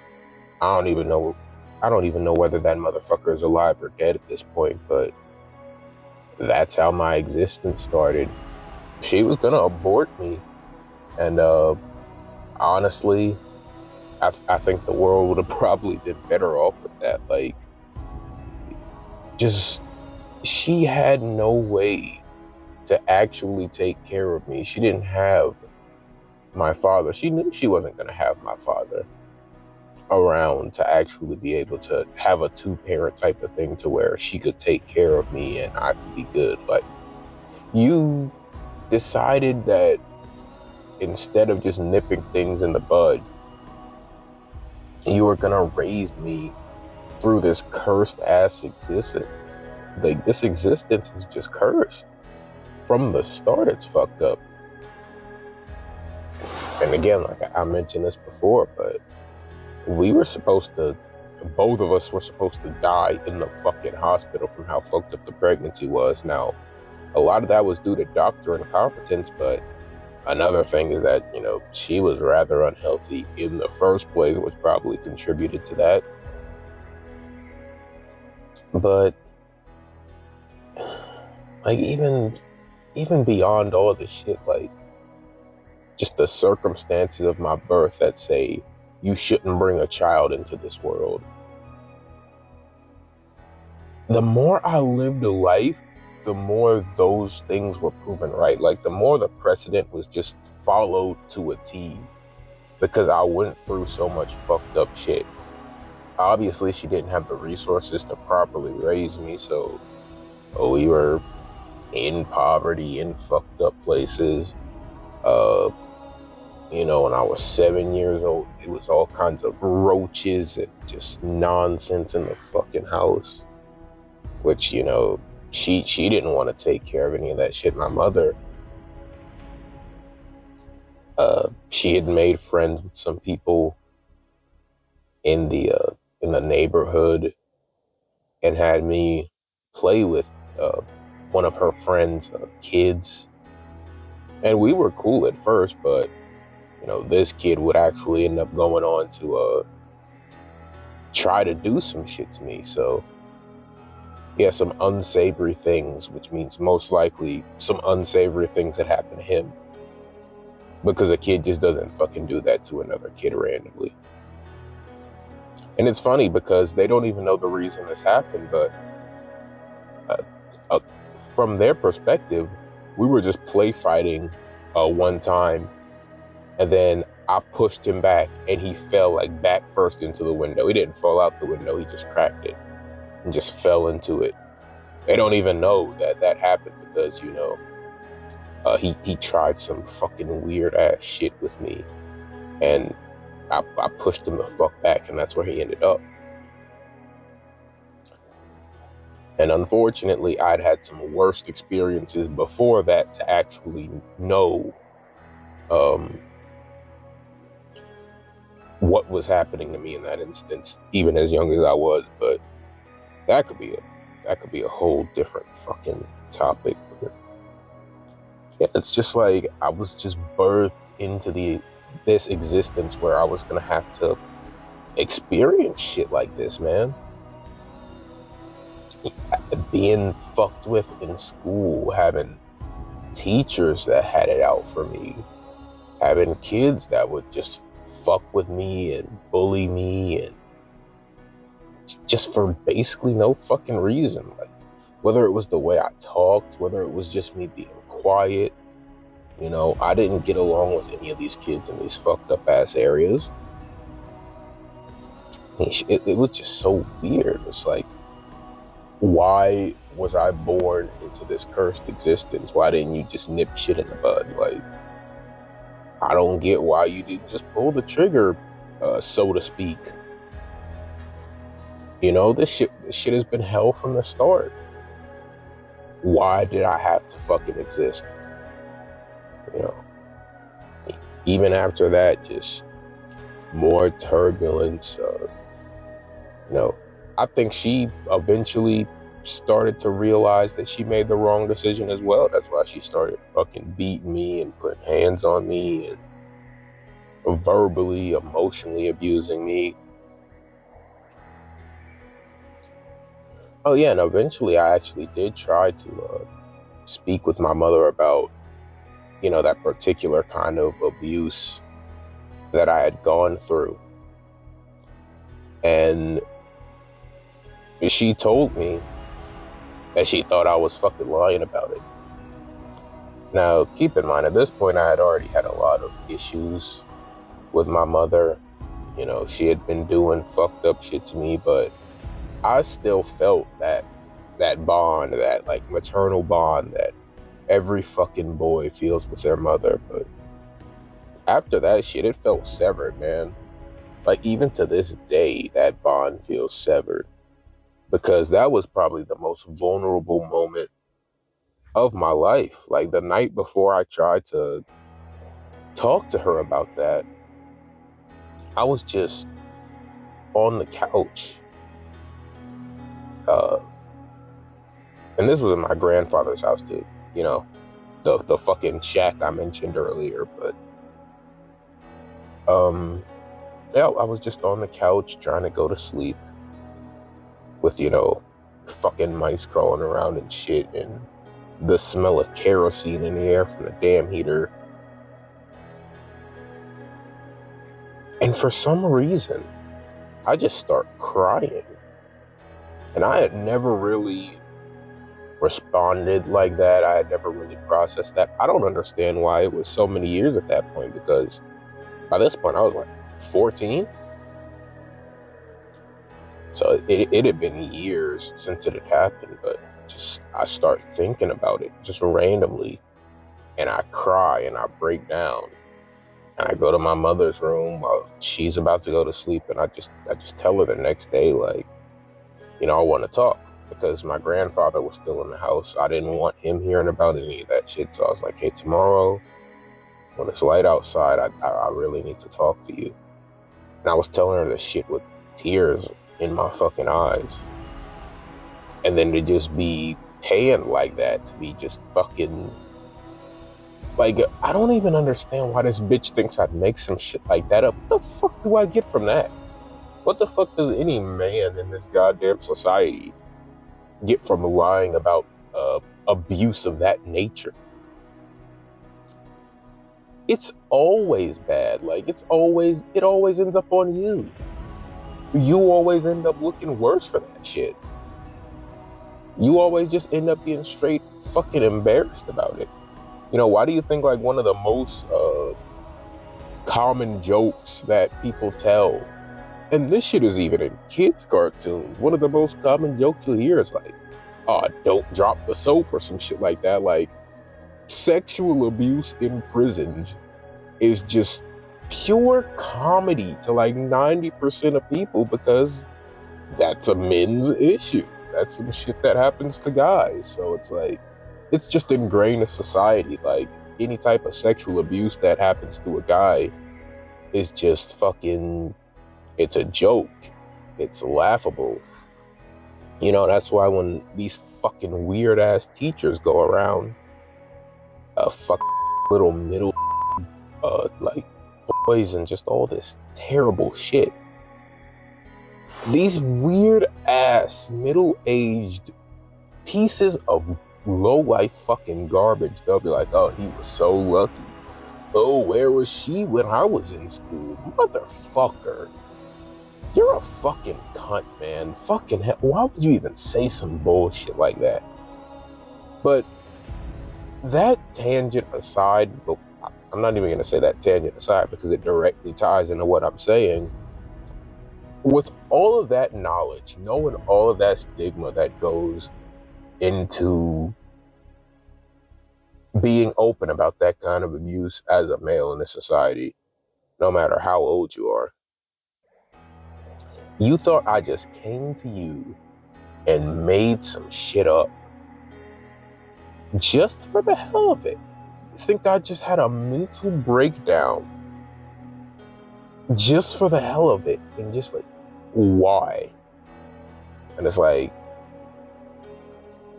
I don't even know whether that motherfucker is alive or dead at this point, but that's how my existence started. She was gonna abort me, and honestly, I think the world would have probably been better off with that. Like, just, she had no way to actually take care of me. She didn't have my father. She knew she wasn't going to have my father around to actually be able to have a two-parent type of thing to where she could take care of me and I could be good. Like, you decided that instead of just nipping things in the bud, you were going to raise me through this cursed ass existence. Like, this existence is just cursed. From the start, it's fucked up. And again, like I mentioned this before, but both of us were supposed to die in the fucking hospital from how fucked up the pregnancy was. Now, a lot of that was due to doctor incompetence, but another thing is that, she was rather unhealthy in the first place, which probably contributed to that. But like, even beyond all this shit, like, just the circumstances of my birth that say you shouldn't bring a child into this world. The more I lived a life, the more those things were proven right. Like, the more the precedent was just followed to a T, because I went through so much fucked up shit. Obviously, she didn't have the resources to properly raise me, so we were in poverty, in fucked up places. When I was 7 years old, it was all kinds of roaches and just nonsense in the fucking house. Which, she didn't want to take care of any of that shit. My mother, she had made friends with some people in the neighborhood and had me play with one of her friends' kids. And we were cool at first, but this kid would actually end up going on to try to do some shit to me. So yeah, some unsavory things, which means most likely some unsavory things that happened to him. because a kid just doesn't fucking do that to another kid randomly. And it's funny because they don't even know the reason this happened, but uh, uh, from their perspective, we were just play fighting one time, and then I pushed him back and he fell like back first into the window. He didn't fall out the window, he just cracked it and just fell into it. They don't even know that that happened because, you know, he tried some fucking weird ass shit with me, and I pushed him the fuck back, and that's where he ended up. And unfortunately, I'd had some worst experiences before that to actually know what was happening to me in that instance, even as young as I was. But that could be a whole different fucking topic. Yeah, it's just like I was just birthed into this existence where I was gonna have to experience shit like this, man. Being fucked with in school, having teachers that had it out for me, having kids that would just fuck with me and bully me, and just for basically no fucking reason. Like, whether it was the way I talked, whether it was just me being quiet, you know, I didn't get along with any of these kids in these fucked up ass areas. It was just so weird. It's like, why was I born into this cursed existence? Why didn't you just nip shit in the bud? Like, I don't get why you didn't just pull the trigger, so to speak. You know, this shit has been hell from the start. Why did I have to fucking exist? You know, even after that, just more turbulence. You know, I think she eventually started to realize that she made the wrong decision as well. That's why she started fucking beating me and putting hands on me and verbally, emotionally abusing me. Oh yeah, and eventually I actually did try to speak with my mother about, you know, that particular kind of abuse that I had gone through. And she told me that she thought I was fucking lying about it. Now, keep in mind, at this point, I had already had a lot of issues with my mother. You know, she had been doing fucked up shit to me, but I still felt that bond, that like maternal bond that every fucking boy feels with their mother. But after that shit, it felt severed, man. Like, even to this day, that bond feels severed, because that was probably the most vulnerable moment of my life. Like, the night before I tried to talk to her about that, I was just on the couch. Uh, and this was in my grandfather's house too, you know, the fucking shack I mentioned earlier. But yeah, I was just on the couch trying to go to sleep with, you know, fucking mice crawling around and shit, and the smell of kerosene in the air from the damn heater. And for some reason, I just start crying. And I had never really responded like that. I had never really processed that. I don't understand why it was so many years at that point, because by this point I was like 14. So it had been years since it had happened, but just I start thinking about it just randomly, and I cry and I break down. And I go to my mother's room while she's about to go to sleep, and I just tell her the next day, like, you know, I want to talk, because my grandfather was still in the house. I didn't want him hearing about any of that shit. So I was like, hey, tomorrow when it's light outside, I really need to talk to you. And I was telling her this shit with tears in my fucking eyes. And then to just be paying like that, to be just fucking, like, I don't even understand why this bitch thinks I'd make some shit like that up. What the fuck do I get from that? What the fuck does any man in this goddamn society get from lying about abuse of that nature? it's always bad. Like, it always ends up on you. You always end up looking worse for that shit. You always just end up being straight fucking embarrassed about it. You know, why do you think like one of the most common jokes that people tell, and this shit is even in kids' cartoons, one of the most common jokes you'll hear is like, oh, don't drop the soap or some shit like that. Like, sexual abuse in prisons is just pure comedy to like 90% of people because that's a men's issue. That's some shit that happens to guys. So it's like, it's just ingrained in society. Like, any type of sexual abuse that happens to a guy is just fucking, it's a joke. It's laughable. You know, that's why when these fucking weird ass teachers go around, fuck little middle, like boys and just all this terrible shit. These weird ass middle-aged pieces of low-life fucking garbage, they'll be like, oh, he was so lucky. Oh, where was she when I was in school? Motherfucker. You're a fucking cunt, man. Fucking hell. Why would you even say some bullshit like that? But that tangent aside, I'm not even going to say that tangent aside because it directly ties into what I'm saying. With all of that knowledge, knowing all of that stigma that goes into being open about that kind of abuse as a male in this society, no matter how old you are, you thought I just came to you and made some shit up just for the hell of it. You think I just had a mental breakdown just for the hell of it, and just like, why? And it's like,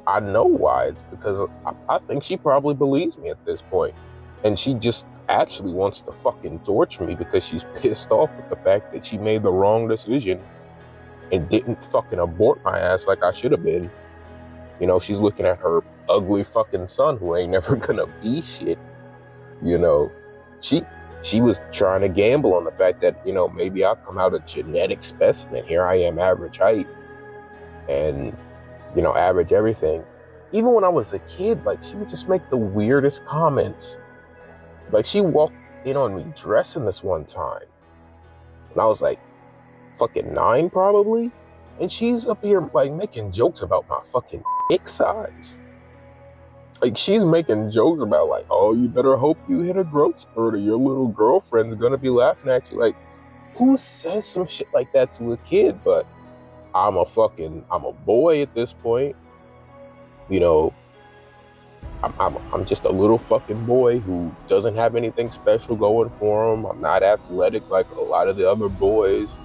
I know why. It's because I think she probably believes me at this point, and she just actually wants to fucking torture me because she's pissed off with the fact that she made the wrong decision and didn't fucking abort my ass like I should have been. You know, she's looking at her ugly fucking son who ain't never gonna be shit. You know, she was trying to gamble on the fact that, you know, maybe I'll come out a genetic specimen. Here I am, average height and, you know, average everything. Even when I was a kid, like, she would just make the weirdest comments. Like, she walked in on me dressing this one time, and I was like fucking 9 probably, and she's up here like making jokes about my fucking dick size. Like, she's making jokes about like, oh, you better hope you hit a growth spurt or your little girlfriend's gonna be laughing at you. Like, who says some shit like that to a kid? But I'm a boy at this point. You know, I'm just a little fucking boy who doesn't have anything special going for him. I'm not athletic like a lot of the other boys.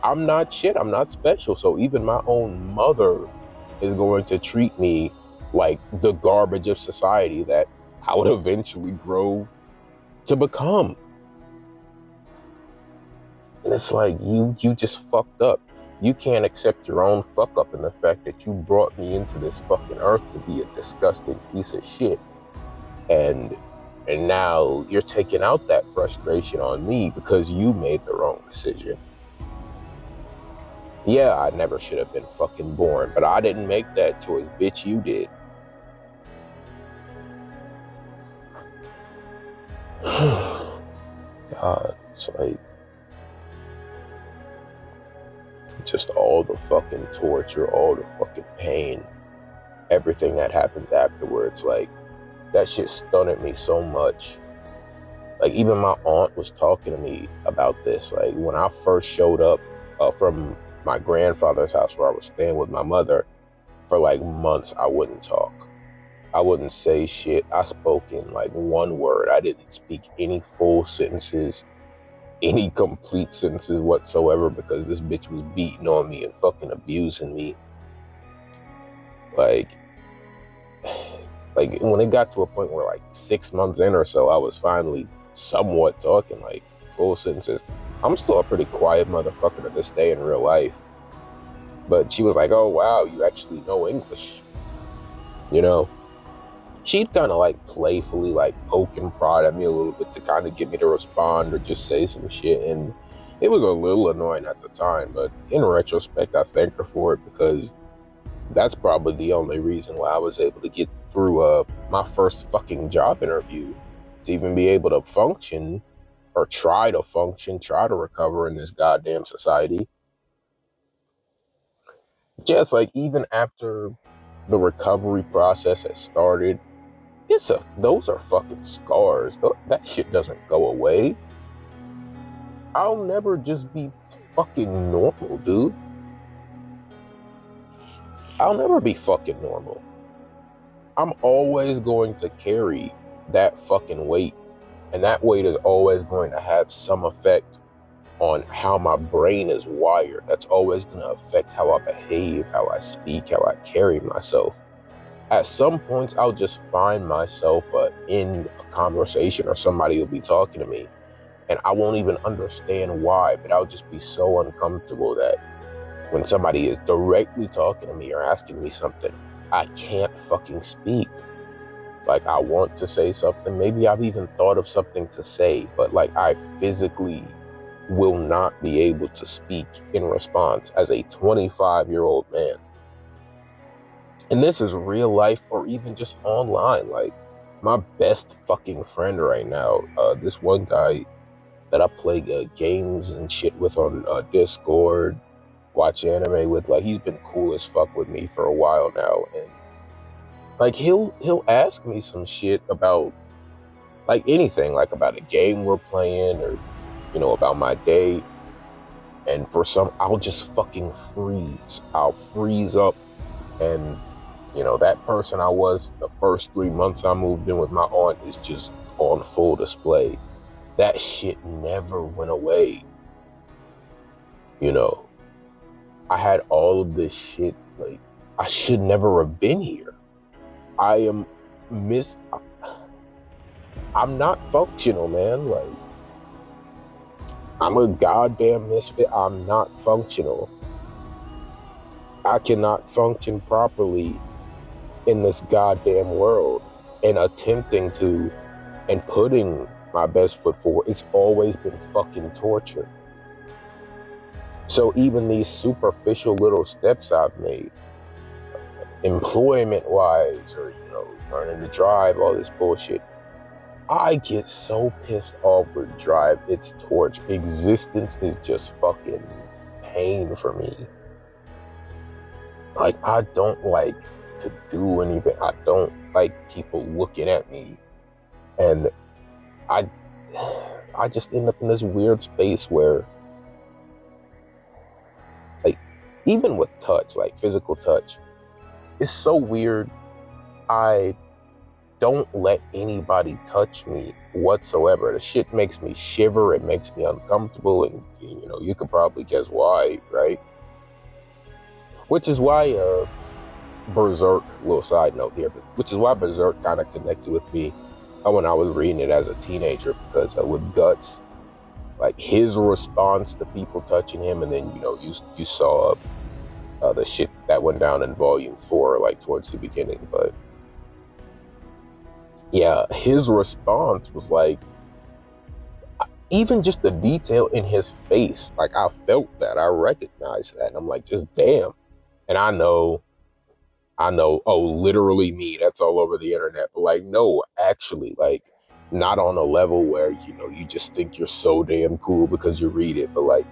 I'm not shit. I'm not special. So even my own mother is going to treat me like the garbage of society that I would eventually grow to become. And it's like, you just fucked up. You can't accept your own fuck up in the fact that you brought me into this fucking earth to be a disgusting piece of shit. And now you're taking out that frustration on me because you made the wrong decision. Yeah, I never should have been fucking born, but I didn't make that choice. Bitch, you did. God, it's like, just all the fucking torture, all the fucking pain, everything that happens afterwards. Like, that shit stunned me so much. Like, even my aunt was talking to me about this. Like, when I first showed up from my grandfather's house where I was staying with my mother, for like months, I wouldn't talk. I wouldn't say shit. I spoke in like one word. I didn't speak any full sentences, any complete sentences whatsoever, because this bitch was beating on me and fucking abusing me. Like when it got to a point where like 6 months in or so, I was finally somewhat talking like full sentences. I'm still a pretty quiet motherfucker to this day in real life. But she was like, oh wow, you actually know English. You know? she'd kind of like playfully like poke and prod at me a little bit to kind of get me to respond or just say some shit. And it was a little annoying at the time, but in retrospect, I thank her for it, because that's probably the only reason why I was able to get through my first fucking job interview, to even be able to function, or try to function, try to recover in this goddamn society. Just like, even after the recovery process has started, those are fucking scars. That shit doesn't go away. I'll never just be fucking normal, dude. I'll never be fucking normal. I'm always going to carry that fucking weight, and that weight is always going to have some effect on how my brain is wired. That's always going to affect how I behave, how I speak, how I carry myself. At some points, I'll just find myself in a conversation, or somebody will be talking to me, and I won't even understand why, but I'll just be so uncomfortable that when somebody is directly talking to me or asking me something, I can't fucking speak. Like, I want to say something. Maybe I've even thought of something to say, but like, I physically will not be able to speak in response as a 25-year-old man. And this is real life, or even just online. Like, my best fucking friend right now, this one guy that I play games and shit with on Discord, watch anime with, like, he's been cool as fuck with me for a while now. And like, he'll ask me some shit about like anything, like about a game we're playing, or about my day, and I'll just fucking freeze. I'll freeze up, and that person I was the first 3 months I moved in with my aunt is just on full display. That shit never went away. I had all of this shit. Like, I should never have been here. I'm not functional, man. Like, I'm a goddamn misfit. I'm not functional. I cannot function properly in this goddamn world, and attempting to, and putting my best foot forward, it's always been fucking torture. So even these superficial little steps I've made, employment wise, or learning to drive, all this bullshit, I get so pissed off with drive. It's torture. Existence is just fucking pain for me. Like, I don't like to do anything. I don't like people looking at me, and I just end up in this weird space where, like, even with touch, like physical touch, it's so weird. I don't let anybody touch me whatsoever. The shit makes me shiver. It makes me uncomfortable, and you could probably guess why, right? Which is why Berserk, little side note here, but which is why Berserk kind of connected with me when I was reading it as a teenager, because with Guts, like, his response to people touching him, and then you saw the shit that went down in volume 4, like towards the beginning, but yeah, his response was like, even just the detail in his face, like, I felt that, I recognized that, and I'm like, just damn. And I know, oh, literally me, that's all over the internet, but like, no, actually, like, not on a level where, you just think you're so damn cool because you read it, but like,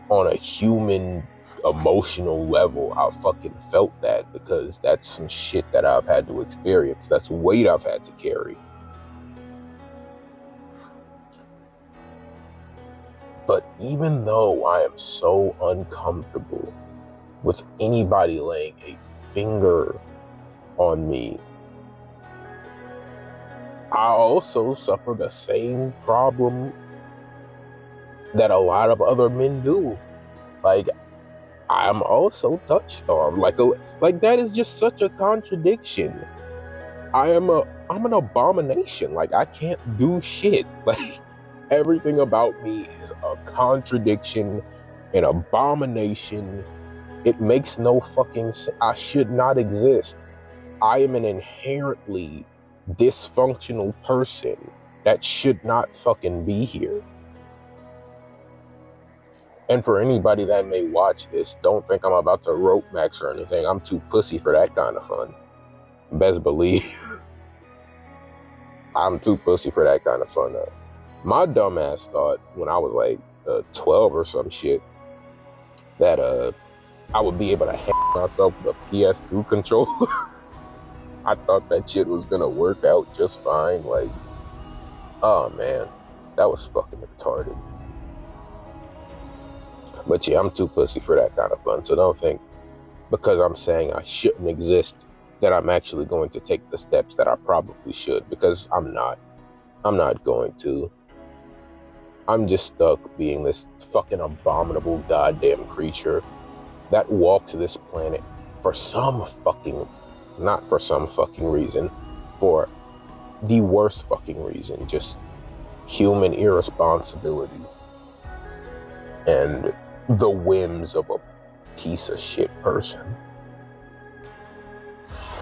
on a human, emotional level, I fucking felt that, because that's some shit that I've had to experience. That's weight I've had to carry. But even though I am so uncomfortable with anybody laying a finger on me, I also suffer the same problem that a lot of other men do. Like, I'm also touch starved. Like that is just such a contradiction. I'm an abomination. Like, I can't do shit. Like, everything about me is a contradiction, an abomination. It makes no fucking sense. I should not exist. I am an inherently dysfunctional person that should not fucking be here. And for anybody that may watch this, don't think I'm about to rope Max or anything. I'm too pussy for that kind of fun. Best believe. I'm too pussy for that kind of fun. My dumb ass thought when I was like 12 or some shit that I would be able to hack myself with a PS2 controller. I thought that shit was gonna work out just fine. Like, oh man, that was fucking retarded. But yeah, I'm too pussy for that kind of fun. So don't think because I'm saying I shouldn't exist that I'm actually going to take the steps that I probably should, because I'm not. I'm not going to. I'm just stuck being this fucking abominable goddamn creature that walks this planet for some fucking, not for some fucking reason, for the worst fucking reason, just human irresponsibility and the whims of a piece of shit person.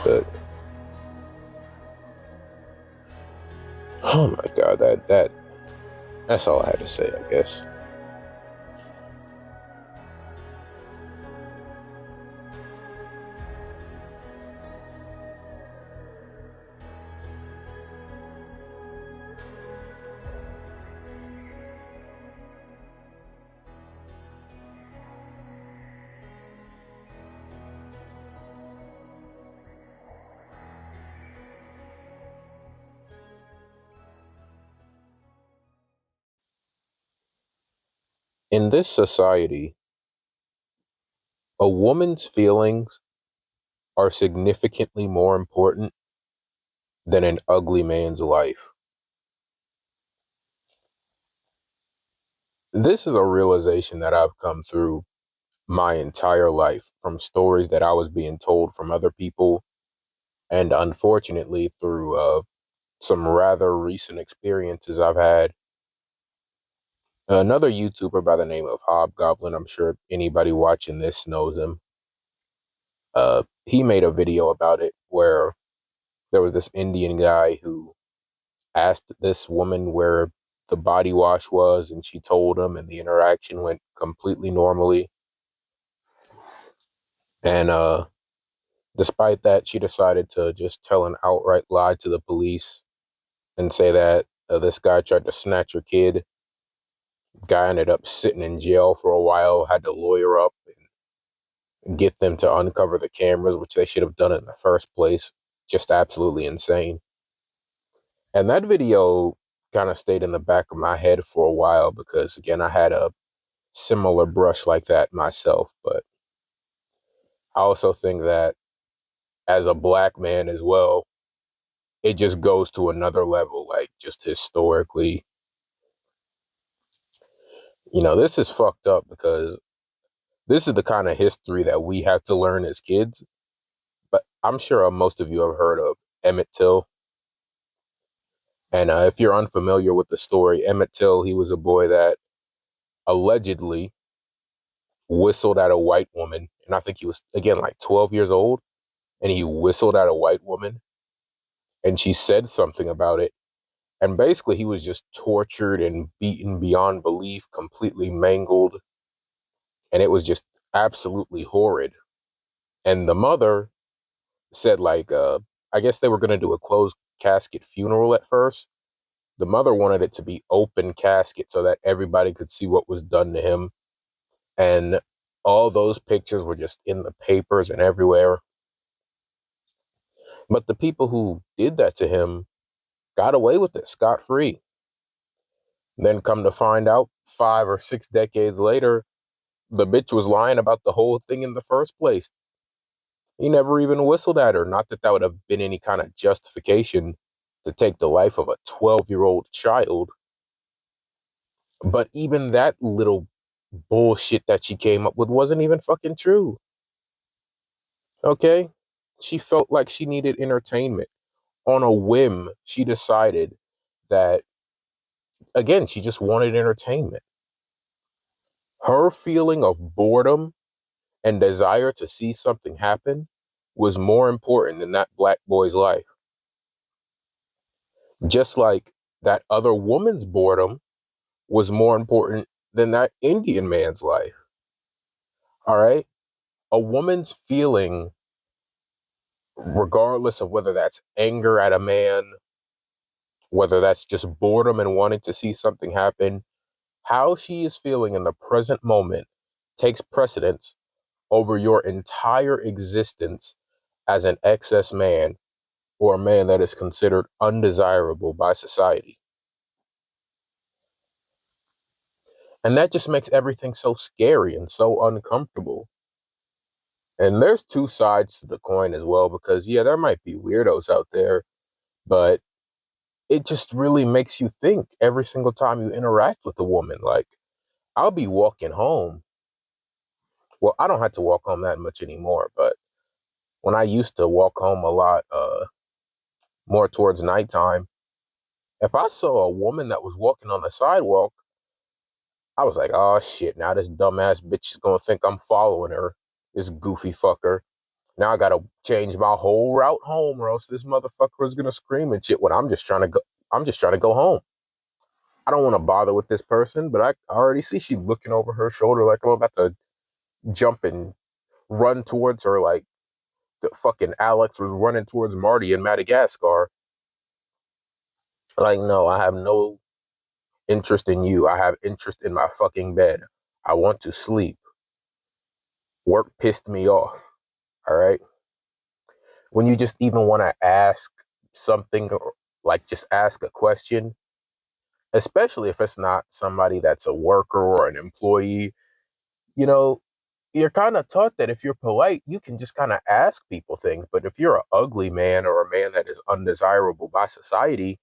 But oh my god, that's all I had to say, I guess. In this society, a woman's feelings are significantly more important than an ugly man's life. This is a realization that I've come through my entire life from stories that I was being told from other people, and unfortunately through some rather recent experiences I've had. Another YouTuber by the name of Hobgoblin, I'm sure anybody watching this knows him. He made a video about it where there was this Indian guy who asked this woman where the body wash was, and she told him, and the interaction went completely normally. And despite that, she decided to just tell an outright lie to the police and say that this guy tried to snatch her kid. Guy ended up sitting in jail for a while, had to lawyer up and get them to uncover the cameras, which they should have done in the first place. Just absolutely insane. And that video kind of stayed in the back of my head for a while because, again, I had a similar brush like that myself. But I also think that as a black man as well, it just goes to another level, like just historically. This is fucked up because this is the kind of history that we have to learn as kids. But I'm sure most of you have heard of Emmett Till. And if you're unfamiliar with the story, Emmett Till, he was a boy that allegedly whistled at a white woman. And I think he was, again, like 12 years old. And he whistled at a white woman. And she said something about it. And basically, he was just tortured and beaten beyond belief, completely mangled. And it was just absolutely horrid. And the mother said, like, I guess they were going to do a closed casket funeral at first. The mother wanted it to be open casket so that everybody could see what was done to him. And all those pictures were just in the papers and everywhere. But the people who did that to him got away with it scot-free. Then come to find out 5 or 6 decades later, the bitch was lying about the whole thing in the first place. He never even whistled at her. Not that that would have been any kind of justification to take the life of a 12-year-old child. But even that little bullshit that she came up with wasn't even fucking true. Okay? She felt like she needed entertainment. On a whim, she decided that, again, she just wanted entertainment. Her feeling of boredom and desire to see something happen was more important than that black boy's life. Just like that other woman's boredom was more important than that Indian man's life. All right. A woman's feeling, regardless of whether that's anger at a man, whether that's just boredom and wanting to see something happen, how she is feeling in the present moment takes precedence over your entire existence as an excess man or a man that is considered undesirable by society. And that just makes everything so scary and so uncomfortable. And there's two sides to the coin as well, because yeah, there might be weirdos out there, but it just really makes you think every single time you interact with a woman. Like, I'll be walking home. Well, I don't have to walk home that much anymore, but when I used to walk home a lot, more towards nighttime, if I saw a woman that was walking on the sidewalk, I was like, oh shit, now this dumbass bitch is gonna think I'm following her. This goofy fucker. Now I gotta change my whole route home, or else this motherfucker is gonna scream and shit when I'm just trying to go. I'm just trying to go home. I don't want to bother with this person, but I already see she looking over her shoulder like I'm about to jump and run towards her, like the fucking Alex was running towards Marty in Madagascar. Like, no, I have no interest in you. I have interest in my fucking bed. I want to sleep. Work pissed me off. All right. When you just even want to ask something, or like just ask a question, especially if it's not somebody that's a worker or an employee, you know, you're kind of taught that if you're polite, you can just kind of ask people things. But if you're an ugly man or a man that is undesirable by society,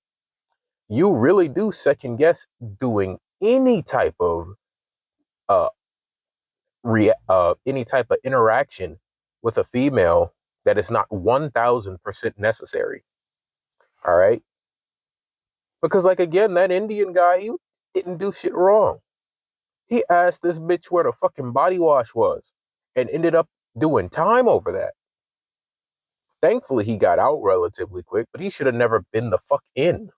you really do second guess doing any type of uh, any type of interaction with a female that is not 1000% necessary. All right. Because, like, again, that Indian guy, he didn't do shit wrong. He asked this bitch where the fucking body wash was and ended up doing time over that. Thankfully, he got out relatively quick, but he should have never been the fuck in.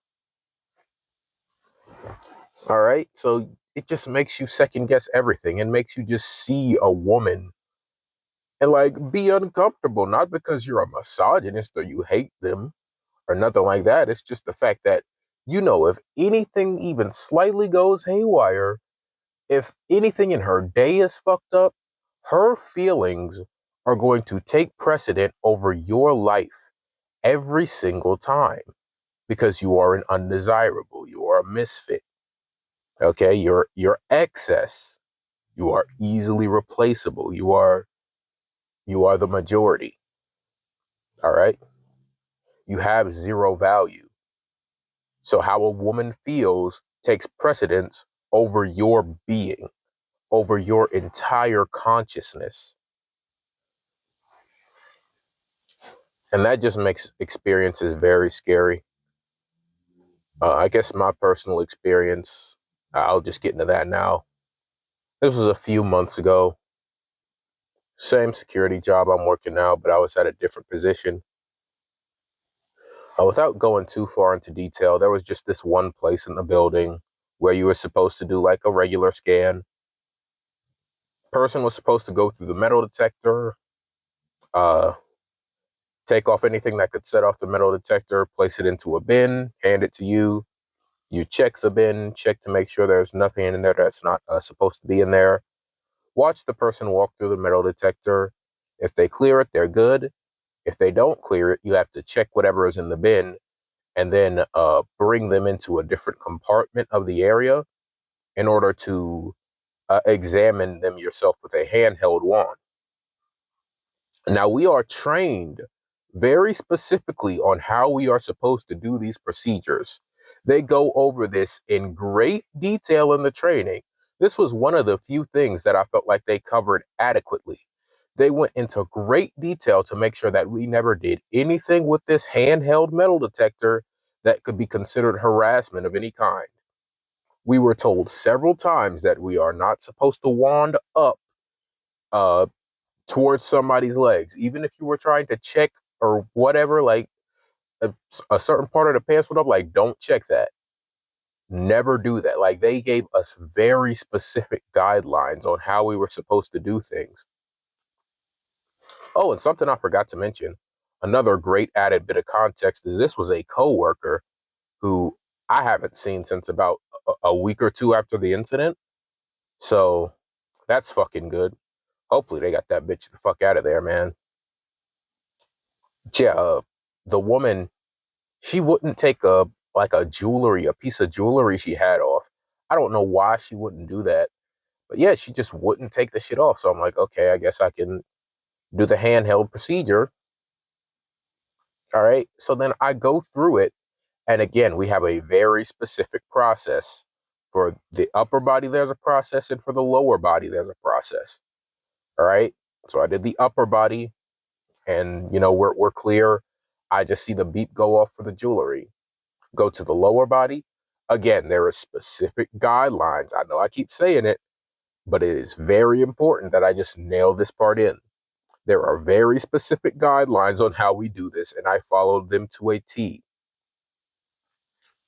All right. So it just makes you second guess everything and makes you just see a woman and like be uncomfortable, not because you're a misogynist or you hate them or nothing like that. It's just the fact that, if anything even slightly goes haywire, if anything in her day is fucked up, her feelings are going to take precedent over your life every single time because you are an undesirable, you are a misfit. Okay, you're excess. You are easily replaceable. You are the majority. All right? You have zero value. So how a woman feels takes precedence over your being, over your entire consciousness. And that just makes experiences very scary. I guess my personal experience, I'll just get into that now. This was a few months ago. Same security job I'm working now, but I was at a different position. Without going too far into detail, there was just this one place in the building where you were supposed to do like a regular scan. Person was supposed to go through the metal detector, uh, take off anything that could set off the metal detector, place it into a bin, hand it to you. You check the bin, check to make sure there's nothing in there that's not supposed to be in there. Watch the person walk through the metal detector. If they clear it, they're good. If they don't clear it, you have to check whatever is in the bin and then bring them into a different compartment of the area in order to examine them yourself with a handheld wand. Now, we are trained very specifically on how we are supposed to do these procedures. They go over this in great detail in the training. This was one of the few things that I felt like they covered adequately. They went into great detail to make sure that we never did anything with this handheld metal detector that could be considered harassment of any kind. We were told several times that we are not supposed to wand up uh, towards somebody's legs, even if you were trying to check or whatever. Like, a certain part of the pants went up, like, don't check that. Never do that. Like, they gave us very specific guidelines on how we were supposed to do things. Oh, and something I forgot to mention, another great added bit of context is this was a coworker who I haven't seen since about a week or two after the incident. So that's fucking good. Hopefully they got that bitch the fuck out of there, man. Yeah, the woman, she wouldn't take a piece of jewelry she had off. I don't know why she wouldn't do that. But yeah, she just wouldn't take the shit off. So I'm like, okay, I guess I can do the handheld procedure. All right. So then I go through it. And again, we have a very specific process. For the upper body, there's a process. And for the lower body, there's a process. All right. So I did the upper body. And, we're clear. I just see the beep go off for the jewelry. Go to the lower body. Again, there are specific guidelines. I know I keep saying it, but it is very important that I just nail this part in. There are very specific guidelines on how we do this, and I followed them to a T.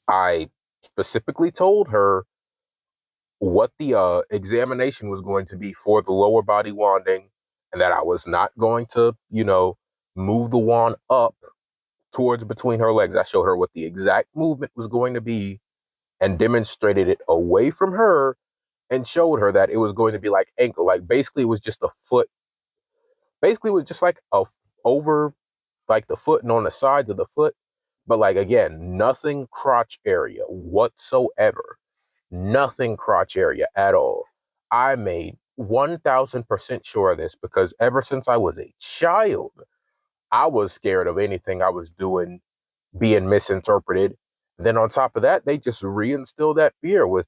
I specifically told her what the examination was going to be for the lower body wanding, and that I was not going to, move the wand up towards between her legs. I showed her what the exact movement was going to be and demonstrated it away from her and showed her that it was going to be like ankle. Like, basically it was just a foot. Basically it was just like over like the foot and on the sides of the foot. But like, again, nothing crotch area whatsoever. Nothing crotch area at all. I made 1000% sure of this because ever since I was a child, I was scared of anything I was doing being misinterpreted. Then on top of that, they just reinstill that fear with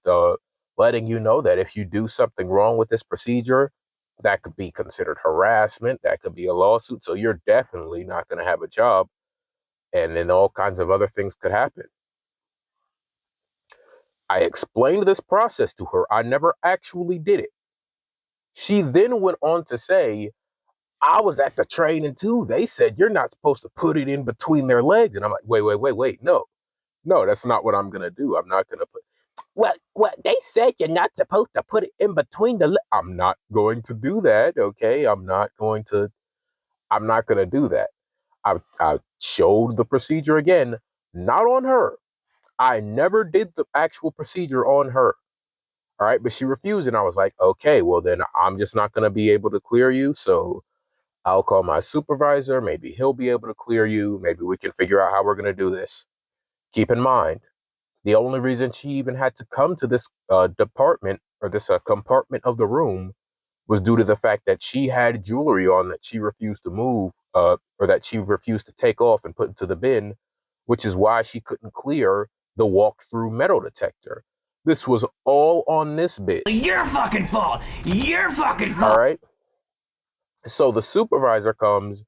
letting you know that if you do something wrong with this procedure, that could be considered harassment, that could be a lawsuit. So you're definitely not going to have a job. And then all kinds of other things could happen. I explained this process to her. I never actually did it. She then went on to say, I was at the training too. They said you're not supposed to put it in between their legs. And I'm like, wait. No, that's not what I'm going to do. I'm not going to put, what, they said you're not supposed to put it in between I'm not going to do that. Okay. I'm not going to do that. I showed the procedure again, not on her. I never did the actual procedure on her. All right. But she refused. And I was like, okay, well, then I'm just not going to be able to clear you. So I'll call my supervisor. Maybe he'll be able to clear you. Maybe we can figure out how we're going to do this. Keep in mind, the only reason she even had to come to this department or this compartment of the room was due to the fact that she had jewelry on that she refused to move or that she refused to take off and put into the bin, which is why she couldn't clear the walk-through metal detector. This was all on this bitch. Your fucking fault. Your fucking fault. All right. So the supervisor comes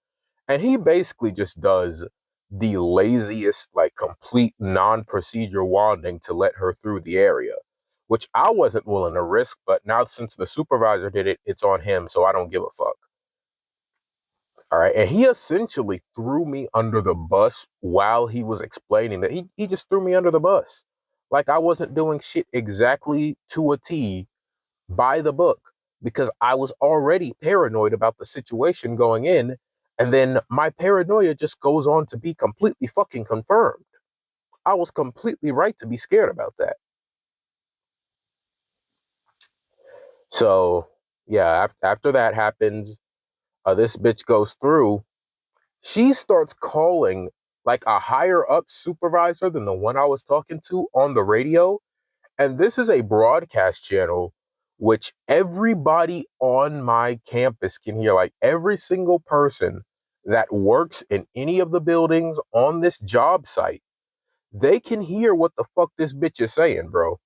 and he basically just does the laziest, like complete non-procedure wanding to let her through the area, which I wasn't willing to risk. But now since the supervisor did it, it's on him. So I don't give a fuck. All right. And he essentially threw me under the bus while he was explaining that he just threw me under the bus. Like I wasn't doing shit exactly to a T by the book because I was already paranoid about the situation going in. And then my paranoia just goes on to be completely fucking confirmed. I was completely right to be scared about that. So, yeah, after that happens, this bitch goes through. She starts calling like a higher up supervisor than the one I was talking to on the radio. And this is a broadcast channel which everybody on my campus can hear. Like every single person that works in any of the buildings on this job site, they can hear what the fuck this bitch is saying, bro.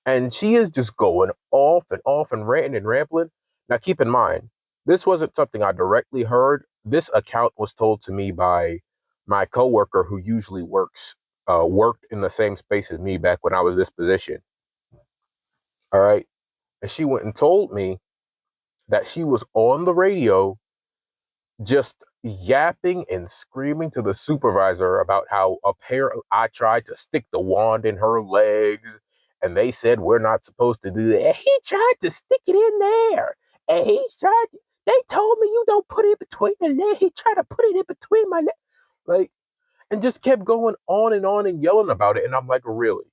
And she is just going off and ranting and rambling. Now, keep in mind, this wasn't something I directly heard. This account was told to me by my coworker who usually worked in the same space as me back when I was this position. All right. And she went and told me that she was on the radio just yapping and screaming to the supervisor about how apparently I tried to stick the wand in her legs and they said we're not supposed to do that. He tried to stick it in there. And they told me you don't put it between the legs. He tried to put it in between my legs. Like, and just kept going on and yelling about it. And I'm like, really?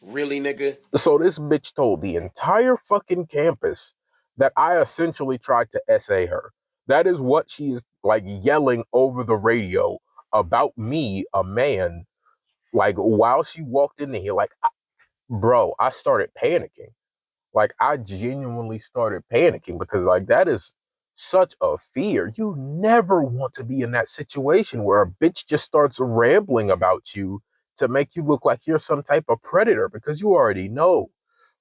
Really, nigga? So this bitch told the entire fucking campus that I essentially tried to essay her. That is what she is like yelling over the radio about me, a man, like while she walked in here. Like, bro, I started panicking. Like, I genuinely started panicking because, like, that is such a fear. You never want to be in that situation where a bitch just starts rambling about you to make you look like you're some type of predator because you already know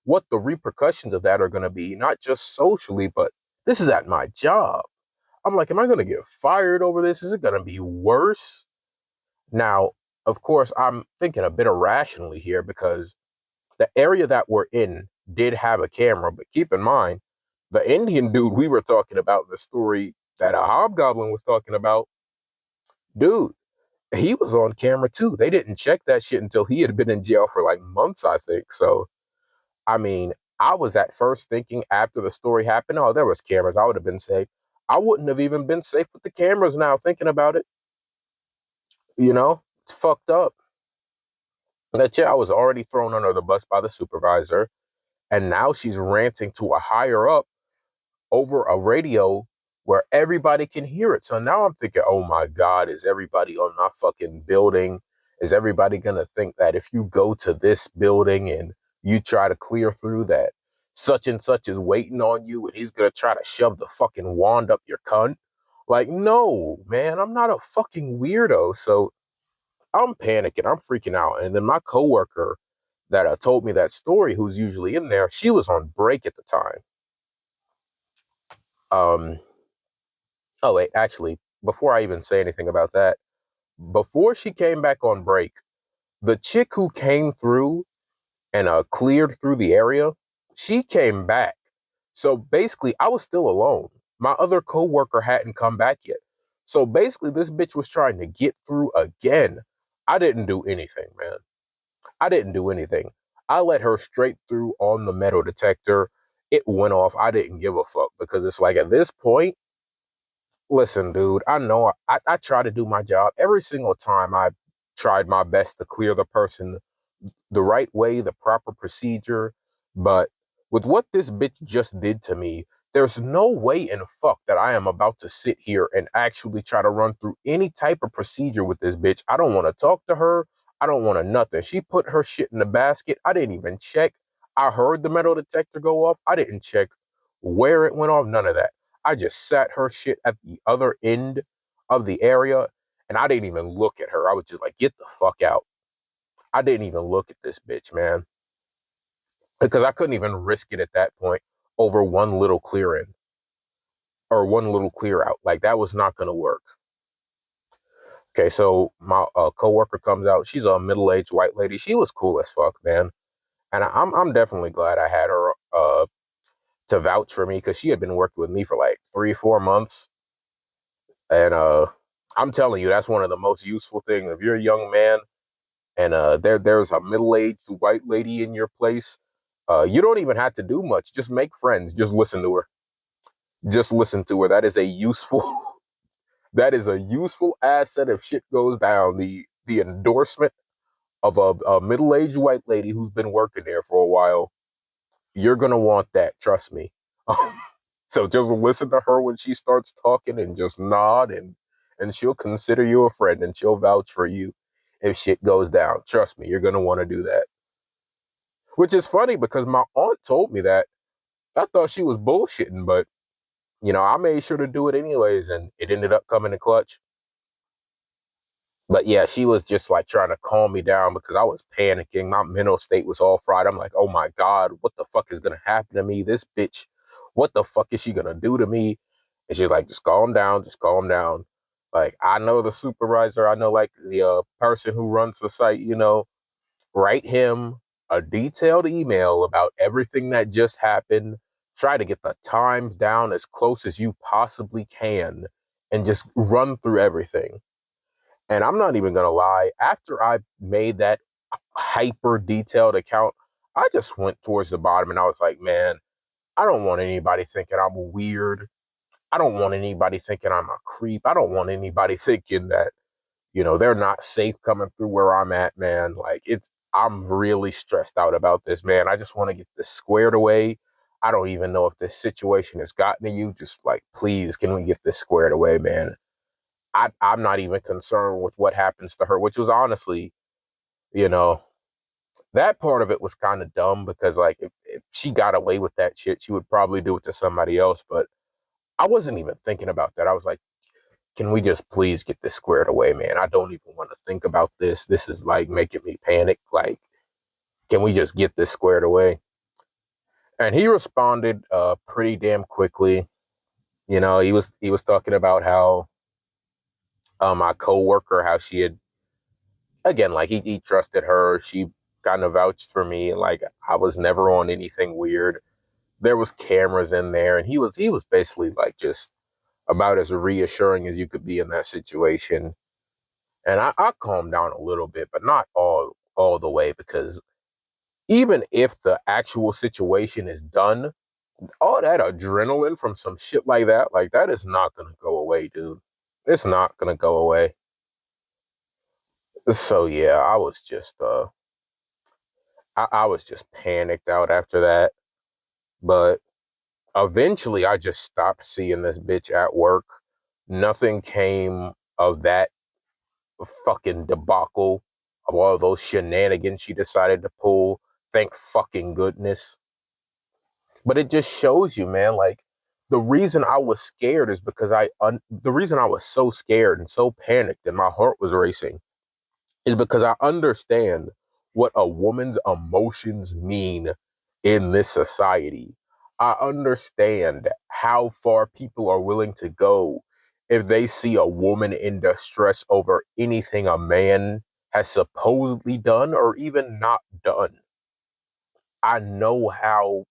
what the repercussions of that are going to be, not just socially, but this is at my job. I'm like, am I going to get fired over this? Is it going to be worse? Now, of course, I'm thinking a bit irrationally here because the area that we're in did have a camera, but keep in mind, the Indian dude we were talking about, the story that a hobgoblin was talking about, dude, he was on camera too. They didn't check that shit until he had been in jail for like months, I think. So, I mean, I was at first thinking after the story happened, oh, there was cameras. I would have been safe. I wouldn't have even been safe with the cameras now, thinking about it. You know, it's fucked up. That yeah, I was already thrown under the bus by the supervisor, and now she's ranting to a higher up over a radio where everybody can hear it. So now I'm thinking, oh my God, is everybody on my fucking building? Is everybody going to think that if you go to this building and you try to clear through that such and such is waiting on you and he's going to try to shove the fucking wand up your cunt? Like, no, man, I'm not a fucking weirdo. So I'm panicking. I'm freaking out. And then my coworker that told me that story, who's usually in there, she was on break at the time. Um, Oh, wait, actually, before I even say anything about that, before she came back on break, the chick who came through and cleared through the area, she came back. So basically, I was still alone. My other coworker hadn't come back yet. So basically, this bitch was trying to get through again. I didn't do anything, man. I didn't do anything. I let her straight through on the metal detector. It went off. I didn't give a fuck because it's like at this point, listen, dude, I know I try to do my job every single time. I tried my best to clear the person the right way, the proper procedure. But with what this bitch just did to me, there's no way in fuck that I am about to sit here and actually try to run through any type of procedure with this bitch. I don't want to talk to her. I don't want to nothing. She put her shit in the basket. I didn't even check. I heard the metal detector go off. I didn't check where it went off. None of that. I just sat her shit at the other end of the area and I didn't even look at her. I was just like, get the fuck out. I didn't even look at this bitch, man, because I couldn't even risk it at that point over one little clear in or one little clear out. Like that was not going to work. Okay, so my coworker comes out. She's a middle-aged white lady. She was cool as fuck, man, and I'm definitely glad I had her to vouch for me because she had been working with me for like 3 4 months, and I'm telling you that's one of the most useful things. If you're a young man and there's a middle-aged white lady in your place, you don't even have to do much. Just make friends. Just listen to her. Just listen to her. That is a useful that is a useful asset if shit goes down. The endorsement of a middle-aged white lady who's been working there for a while. You're gonna want that, trust me. So just listen to her when she starts talking and just nod and she'll consider you a friend and she'll vouch for you if shit goes down. Trust me, you're gonna want to do that. Which is funny because my aunt told me that. I thought she was bullshitting, but I made sure to do it anyways, and it ended up coming in clutch. But yeah, she was just like trying to calm me down because I was panicking. My mental state was all fried. I'm like, oh my God, what the fuck is gonna happen to me? This bitch, what the fuck is she gonna do to me? And she's like, just calm down, just calm down. Like, I know the supervisor, I know like the person who runs the site, write him a detailed email about everything that just happened. Try to get the times down as close as you possibly can and just run through everything. And I'm not even gonna lie, after I made that hyper detailed account, I just went towards the bottom and I was like, man, I don't want anybody thinking I'm weird. I don't want anybody thinking I'm a creep. I don't want anybody thinking that, they're not safe coming through where I'm at, man. Like, I'm really stressed out about this, man. I just want to get this squared away. I don't even know if this situation has gotten to you. Just like, please, can we get this squared away, man? I'm not even concerned with what happens to her, which was honestly, you know, that part of it was kind of dumb because, like, if she got away with that shit, she would probably do it to somebody else. But I wasn't even thinking about that. I was like, can we just please get this squared away, man? I don't even want to think about this. This is like making me panic. Like, can we just get this squared away? And he responded pretty damn quickly. He was talking about how my coworker, how she had, again, like, he trusted her. She kind of vouched for me. Like, I was never on anything weird. There was cameras in there, and he was basically like just about as reassuring as you could be in that situation. And I calmed down a little bit, but not all the way, because even if the actual situation is done, all that adrenaline from some shit like that is not gonna go away, dude. It's not gonna go away. So yeah, I was just panicked out after that. But eventually I just stopped seeing this bitch at work. Nothing came of that fucking debacle, of all those shenanigans she decided to pull. Thank fucking goodness. But it just shows you, man, like, the reason I was scared is because the reason I was so scared and so panicked and my heart was racing is because I understand what a woman's emotions mean in this society. I understand how far people are willing to go if they see a woman in distress over anything a man has supposedly done or even not done. I know how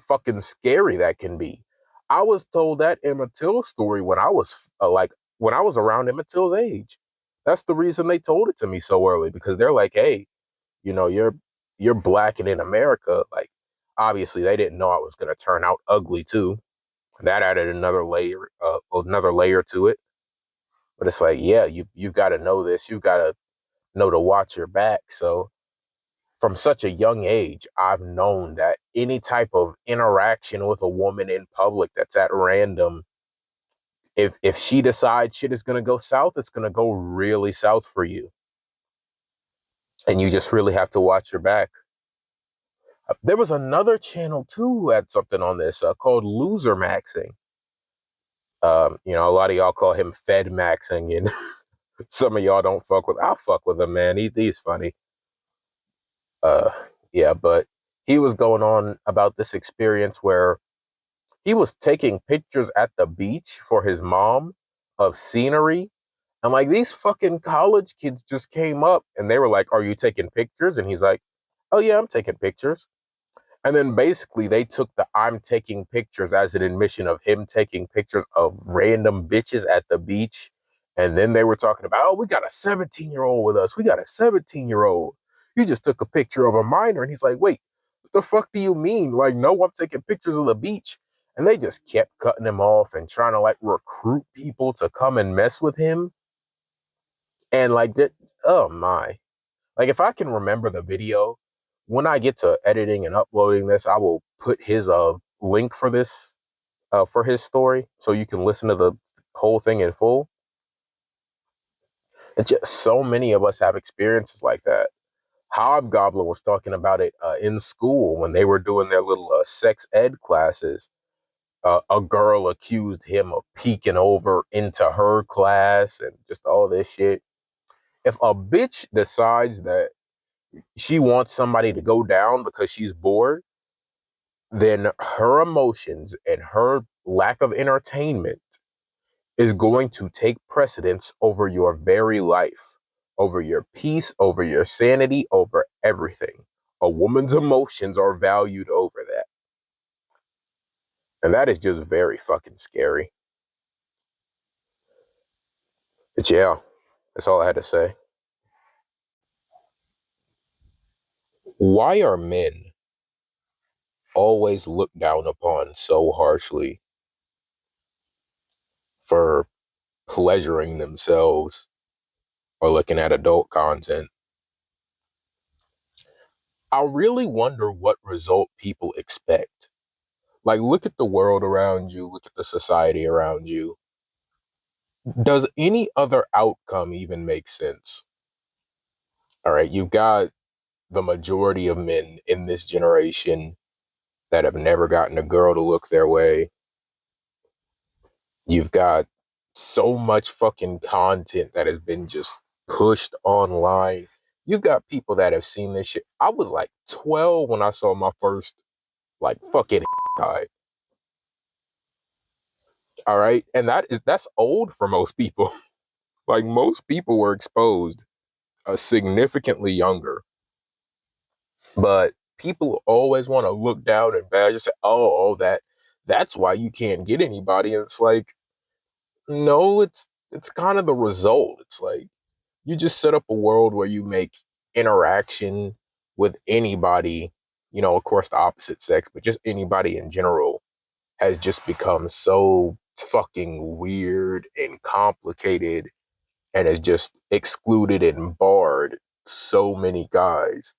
fucking scary that can be. I was told that Emmett Till story when I was when I was around Emmett Till's age. That's the reason they told it to me so early, because they're like, hey, you're black and in America. Like, obviously they didn't know I was gonna turn out ugly too. That added another layer to it. But it's like, yeah, you've got to know this. You've got to know to watch your back. So from such a young age, I've known that any type of interaction with a woman in public that's at random, if she decides shit is gonna go south, it's gonna go really south for you. And you just really have to watch your back. There was another channel too who had something on this called Loser Maxing. A lot of y'all call him Fed Maxing, and some of y'all don't fuck with. I'll fuck with him, man. He's funny. Uh, yeah, but he was going on about this experience where he was taking pictures at the beach for his mom of scenery. And like, these fucking college kids just came up and they were like, are you taking pictures? And he's like, oh yeah, I'm taking pictures. And then basically they took the I'm taking pictures as an admission of him taking pictures of random bitches at the beach. And then they were talking about, oh, we got a 17-year-old with us. We got a 17-year-old. You just took a picture of a minor. And he's like, wait, what the fuck do you mean? Like, no, I'm taking pictures of the beach. And they just kept cutting him off and trying to like recruit people to come and mess with him. And like that, oh my. Like, if I can remember the video, when I get to editing and uploading this, I will put his link for this for his story so you can listen to the whole thing in full. And just so many of us have experiences like that. Hobgoblin was talking about it in school when they were doing their little sex ed classes. A girl accused him of peeking over into her class and just all this shit. If a bitch decides that she wants somebody to go down because she's bored, then her emotions and her lack of entertainment is going to take precedence over your very life, over your peace, over your sanity, over everything. A woman's emotions are valued over that. And that is just very fucking scary. But yeah, that's all I had to say. Why are men always looked down upon so harshly for pleasuring themselves or looking at adult content? I really wonder what result people expect. Like, look at the world around you, look at the society around you. Does any other outcome even make sense? All right, you've got the majority of men in this generation that have never gotten a girl to look their way. You've got so much fucking content that has been just pushed online. You've got people that have seen this shit. I was like 12 when I saw my first like fucking guy. All right. And that's old for most people. Like most people were exposed significantly younger. But people always want to look down and badge and say, oh, that's why you can't get anybody. And it's like, no, it's kind of the result. It's like you just set up a world where you make interaction with anybody, of course the opposite sex, but just anybody in general has just become so fucking weird and complicated and has just excluded and barred so many guys.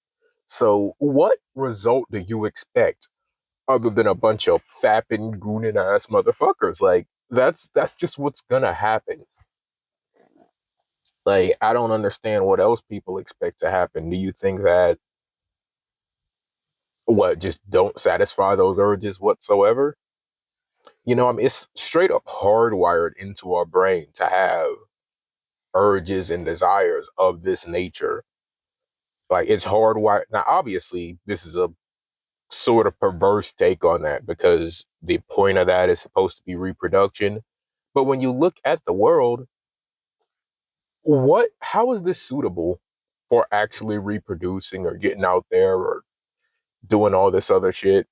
So what result do you expect other than a bunch of fapping, gooning ass motherfuckers? Like that's just what's gonna happen. Like I don't understand what else people expect to happen. Do you think that what just don't satisfy those urges whatsoever? I mean, it's straight up hardwired into our brain to have urges and desires of this nature. Like it's hardwired. Now, obviously, this is a sort of perverse take on that because the point of that is supposed to be reproduction. But when you look at the world, how is this suitable for actually reproducing or getting out there or doing all this other shit?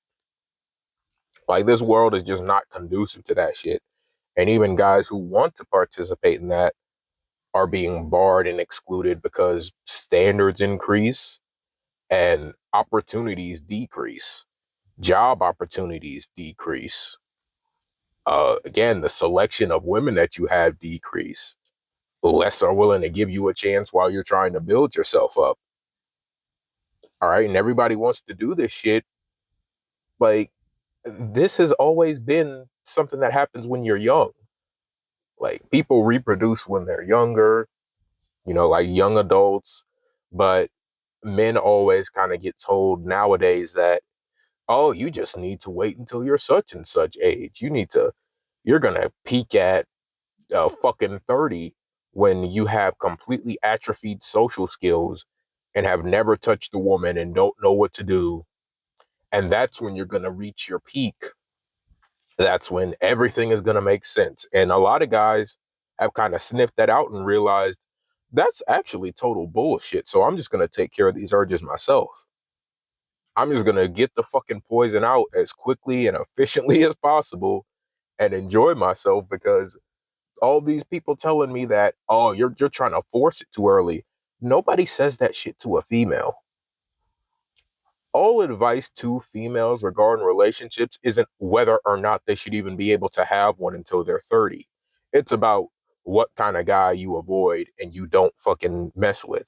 Like this world is just not conducive to that shit. And even guys who want to participate in that are being barred and excluded because standards increase and opportunities decrease. Job opportunities decrease. Again, the selection of women that you have decrease. Less are willing to give you a chance while you're trying to build yourself up. All right. And everybody wants to do this shit. Like, this has always been something that happens when you're young. Like, people reproduce when they're younger, like young adults. But men always kind of get told nowadays that, oh, you just need to wait until you're such and such age. You're going to peak at fucking 30 when you have completely atrophied social skills and have never touched a woman and don't know what to do. And that's when you're going to reach your peak. That's when everything is going to make sense. And a lot of guys have kind of sniffed that out and realized that's actually total bullshit. So I'm just going to take care of these urges myself. I'm just going to get the fucking poison out as quickly and efficiently as possible and enjoy myself because all these people telling me that, oh, you're trying to force it too early. Nobody says that shit to a female. All advice to females regarding relationships isn't whether or not they should even be able to have one until they're 30. It's about what kind of guy you avoid and you don't fucking mess with,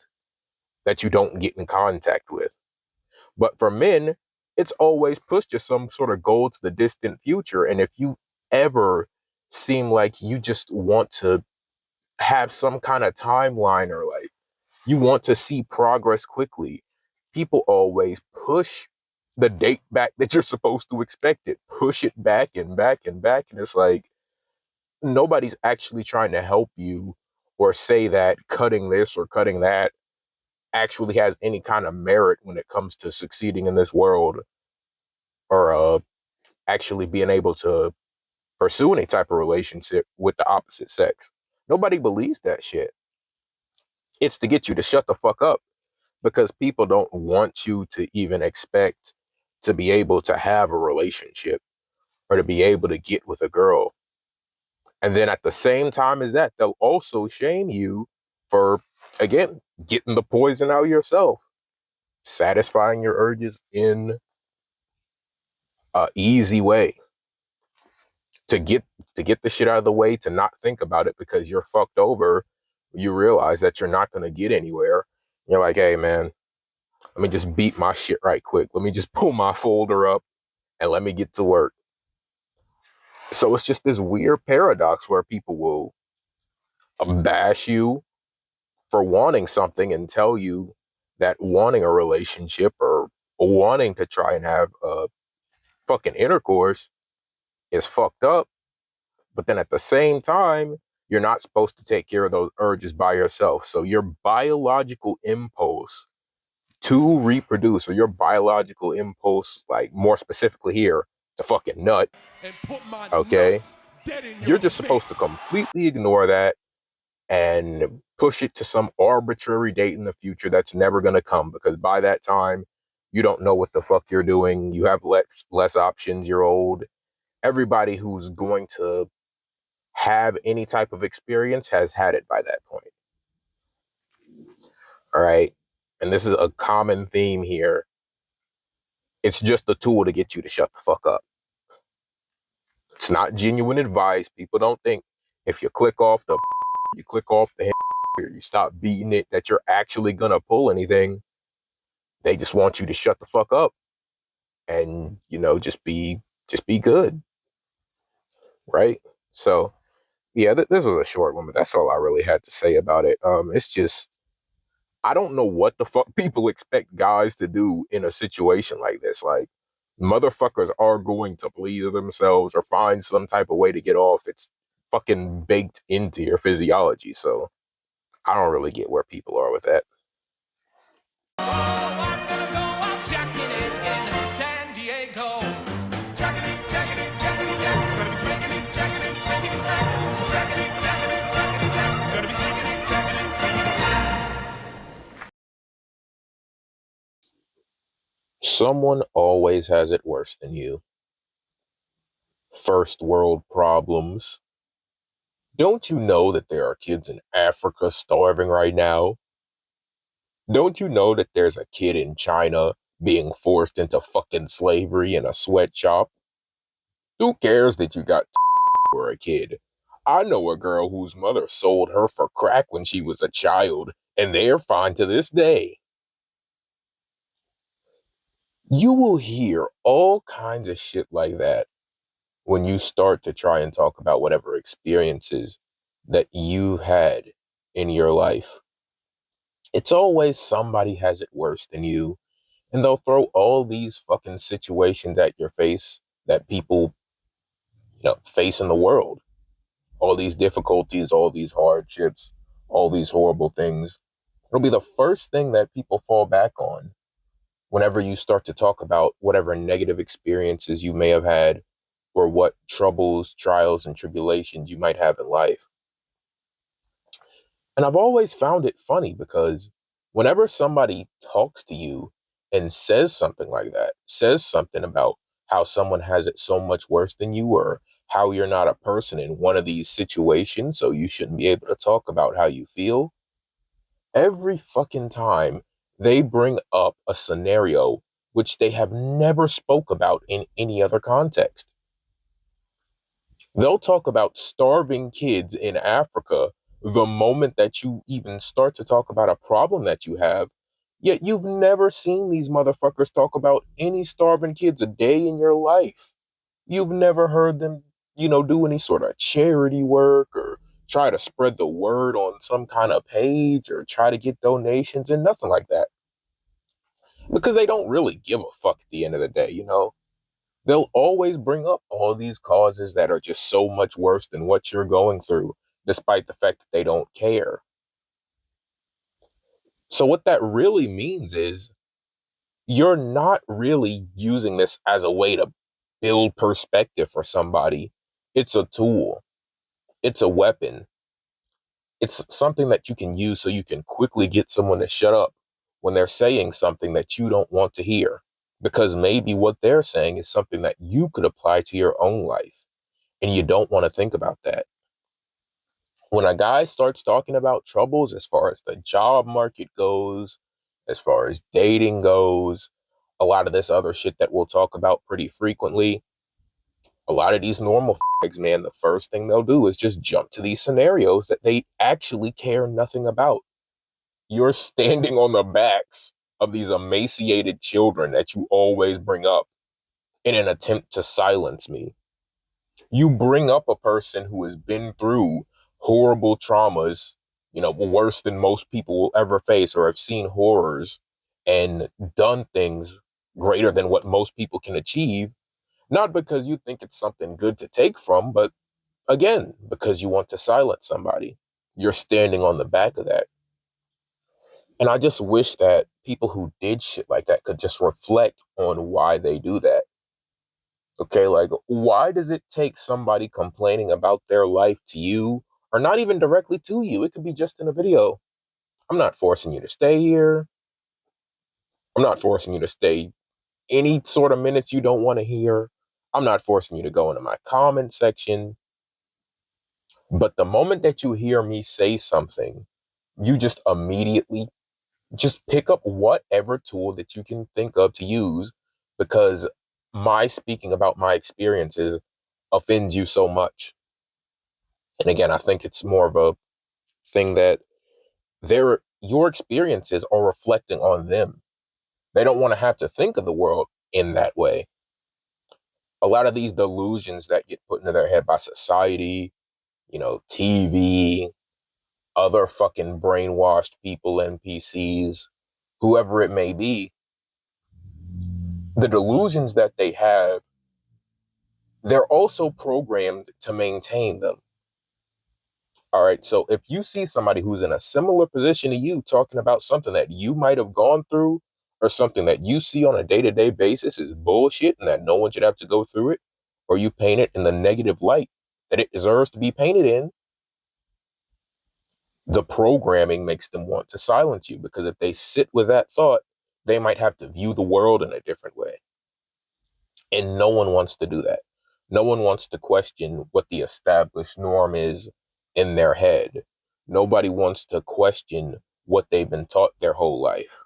that you don't get in contact with. But for men, it's always pushed to some sort of goal to the distant future. And if you ever seem like you just want to have some kind of timeline or like you want to see progress quickly, people always push the date back that you're supposed to expect it, push it back and back and back. And it's like nobody's actually trying to help you or say that cutting this or cutting that actually has any kind of merit when it comes to succeeding in this world or actually being able to pursue any type of relationship with the opposite sex. Nobody believes that shit. It's to get you to shut the fuck up because people don't want you to even expect to be able to have a relationship or to be able to get with a girl. And then at the same time as that, they'll also shame you for, again, getting the poison out yourself, satisfying your urges in a easy way to get the shit out of the way, to not think about it because you're fucked over. You realize that you're not going to get anywhere. You're like, hey, man, let me just beat my shit right quick. Let me just pull my folder up and let me get to work. So it's just this weird paradox where people will bash you for wanting something and tell you that wanting a relationship or wanting to try and have a fucking intercourse is fucked up. But then at the same time, you're not supposed to take care of those urges by yourself. So your biological impulse to reproduce, or your biological impulse, like more specifically here, to fucking nut, and put my okay? nuts dead in You're your just supposed to face. completely ignore that and push it to some arbitrary date in the future that's never going to come, because by that time, you don't know what the fuck you're doing. You have less options. You're old. Everybody who's going to have any type of experience has had it by that point. All right. And this is a common theme here. It's just a tool to get you to shut the fuck up. It's not genuine advice. People don't think if you click off the or you stop beating it, that you're actually gonna pull anything. They just want you to shut the fuck up and, just be good. Right. So yeah, this was a short one, but that's all I really had to say about it. It's just, I don't know what the fuck people expect guys to do in a situation like this. Like, motherfuckers are going to please themselves or find some type of way to get off. It's fucking baked into your physiology. So I don't really get where people are with that. Oh, I'm gonna go out jacking it in San Diego. Jacking it, jacking it, jacking it, jacking it. It's gonna be swinging it, jacking it, swinging it, swinging. Jacking it, jacking it, jacking it, jacking it. It's gonna be swinging it, jacking it, swinging it, swinging. Someone always has it worse than you. First world problems. Don't you know that there are kids in Africa starving right now? Don't you know that there's a kid in China being forced into fucking slavery in a sweatshop? Who cares that you got for a kid? I know a girl whose mother sold her for crack when she was a child, and they're fine to this day. You will hear all kinds of shit like that when you start to try and talk about whatever experiences that you had in your life. It's always somebody has it worse than you, and they'll throw all these fucking situations at your face that people, face in the world. All these difficulties, all these hardships, all these horrible things. It'll be the first thing that people fall back on whenever you start to talk about whatever negative experiences you may have had, or what troubles, trials, and tribulations you might have in life. And I've always found it funny because whenever somebody talks to you and says something like that, says something about how someone has it so much worse than you, or how you're not a person in one of these situations, so you shouldn't be able to talk about how you feel, every fucking time they bring up a scenario which they have never spoke about in any other context. They'll talk about starving kids in Africa the moment that you even start to talk about a problem that you have. Yet you've never seen these motherfuckers talk about any starving kids a day in your life. You've never heard them, do any sort of charity work or try to spread the word on some kind of page or try to get donations and nothing like that. Because they don't really give a fuck at the end of the day. They'll always bring up all these causes that are just so much worse than what you're going through, despite the fact that they don't care. So what that really means is you're not really using this as a way to build perspective for somebody. It's a tool. It's a weapon. It's something that you can use so you can quickly get someone to shut up when they're saying something that you don't want to hear. Because maybe what they're saying is something that you could apply to your own life, and you don't want to think about that. When a guy starts talking about troubles as far as the job market goes, as far as dating goes, a lot of this other shit that we'll talk about pretty frequently, a lot of these normal man, the first thing they'll do is just jump to these scenarios that they actually care nothing about. You're standing on the backs of these emaciated children that you always bring up in an attempt to silence me. You bring up a person who has been through horrible traumas, worse than most people will ever face, or have seen horrors and done things greater than what most people can achieve, not because you think it's something good to take from, but again, because you want to silence somebody. You're standing on the back of that. And I just wish that people who did shit like that could just reflect on why they do that. Okay, like, why does it take somebody complaining about their life to you, or not even directly to you? It could be just in a video. I'm not forcing you to stay here. I'm not forcing you to stay any sort of minutes you don't want to hear. I'm not forcing you to go into my comment section. But the moment that you hear me say something, you just immediately just pick up whatever tool that you can think of to use, because my speaking about my experiences offends you so much. And again, I think it's more of a thing that your experiences are reflecting on them. They don't want to have to think of the world in that way. A lot of these delusions that get put into their head by society, TV, other fucking brainwashed people, NPCs, whoever it may be, the delusions that they have, they're also programmed to maintain them. All right. So if you see somebody who's in a similar position to you talking about something that you might have gone through, or something that you see on a day-to-day basis is bullshit and that no one should have to go through it, or you paint it in the negative light that it deserves to be painted in, the programming makes them want to silence you, because if they sit with that thought, they might have to view the world in a different way. And no one wants to do that. No one wants to question what the established norm is in their head. Nobody wants to question what they've been taught their whole life.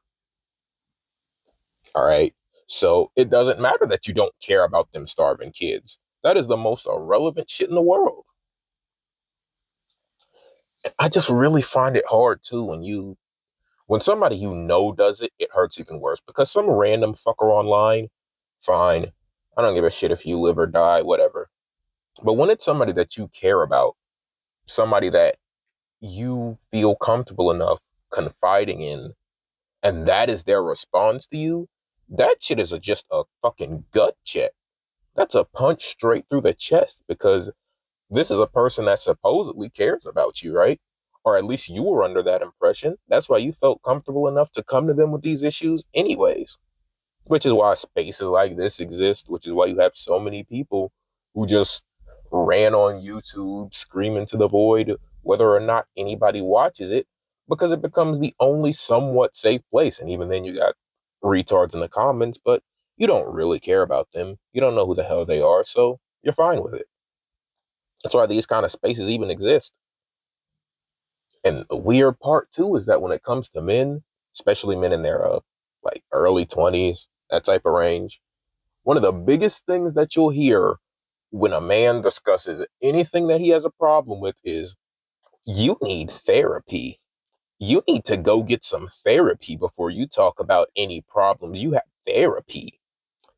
All right. So it doesn't matter that you don't care about them starving kids. That is the most irrelevant shit in the world. And I just really find it hard too when somebody does it, it hurts even worse, because some random fucker online, fine. I don't give a shit if you live or die, whatever. But when it's somebody that you care about, somebody that you feel comfortable enough confiding in, and that is their response to you, that shit is just a fucking gut check. That's a punch straight through the chest, because this is a person that supposedly cares about you, right? Or at least you were under that impression. That's why you felt comfortable enough to come to them with these issues anyways. Which is why spaces like this exist, which is why you have so many people who just ran on YouTube screaming to the void, whether or not anybody watches it, because it becomes the only somewhat safe place. And even then, you got retards in the comments, but you don't really care about them. You don't know who the hell they are, so you're fine with it. That's why these kind of spaces even exist. And the weird part too is that when it comes to men, especially men in their like early 20s, that type of range, one of the biggest things that you'll hear when a man discusses anything that he has a problem with is, you need therapy. You need to go get some therapy before you talk about any problems. You have therapy.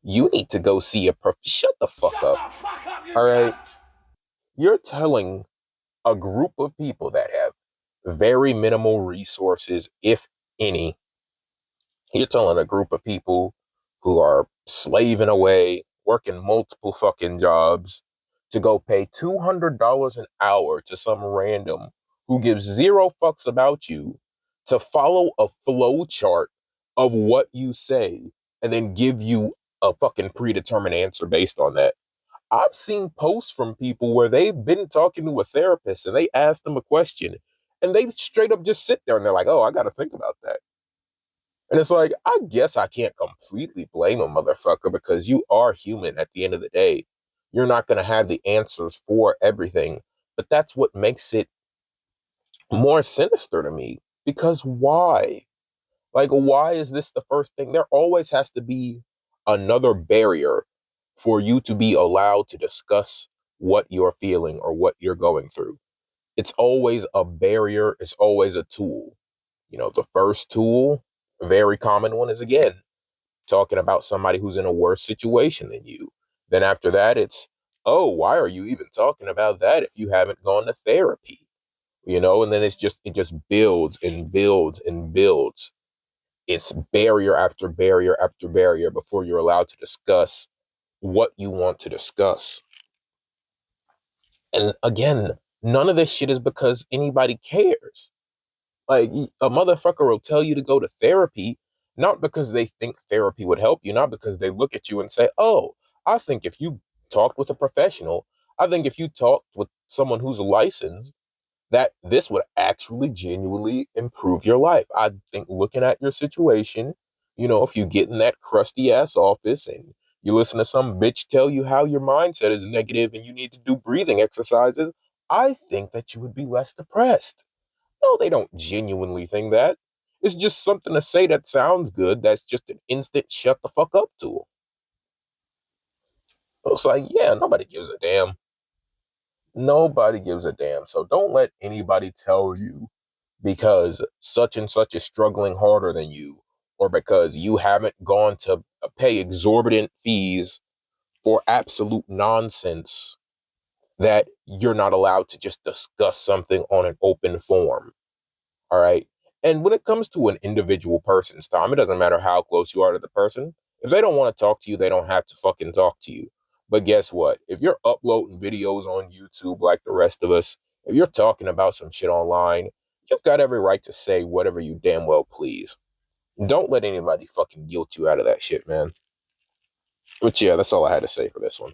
You need to go see a shut the fuck Shut up. the fuck up, you All right. cunt! You're telling a group of people that have very minimal resources, if any, you're telling a group of people who are slaving away, working multiple fucking jobs, to go pay $200 an hour to some random who gives zero fucks about you to follow a flow chart of what you say and then give you a fucking predetermined answer based on that. I've seen posts from people where they've been talking to a therapist and they asked them a question and they straight up just sit there and they're like, oh, I got to think about that. And it's like, I guess I can't completely blame a motherfucker, because you are human at the end of the day. You're not going to have the answers for everything, but that's what makes it more sinister to me. Because why? Like, why is this the first thing? There always has to be another barrier for you to be allowed to discuss what you're feeling or what you're going through. It's always a barrier, it's always a tool. The first tool, a very common one, is again talking about somebody who's in a worse situation than you. Then after that, it's, oh, why are you even talking about that if you haven't gone to therapy? And then it just builds and builds and builds. It's barrier after barrier after barrier before you're allowed to discuss what you want to discuss. And again, none of this shit is because anybody cares. Like, a motherfucker will tell you to go to therapy, not because they think therapy would help you, not because they look at you and say, oh, I think if you talked with a professional, I think if you talked with someone who's licensed, that this would actually genuinely improve your life. I think looking at your situation, if you get in that crusty ass office and you listen to some bitch tell you how your mindset is negative and you need to do breathing exercises, I think that you would be less depressed. No, they don't genuinely think that. It's just something to say that sounds good. That's just an instant shut the fuck up to them. It's like, yeah, nobody gives a damn. Nobody gives a damn. So don't let anybody tell you because such and such is struggling harder than you, or because you haven't gone to pay exorbitant fees for absolute nonsense, that you're not allowed to just discuss something on an open forum. All right. And when it comes to an individual person's time, it doesn't matter how close you are to the person. If they don't want to talk to you, they don't have to fucking talk to you. But guess what? If you're uploading videos on YouTube like the rest of us, if you're talking about some shit online, you've got every right to say whatever you damn well please. Don't let anybody fucking guilt you out of that shit, man. But yeah, that's all I had to say for this one.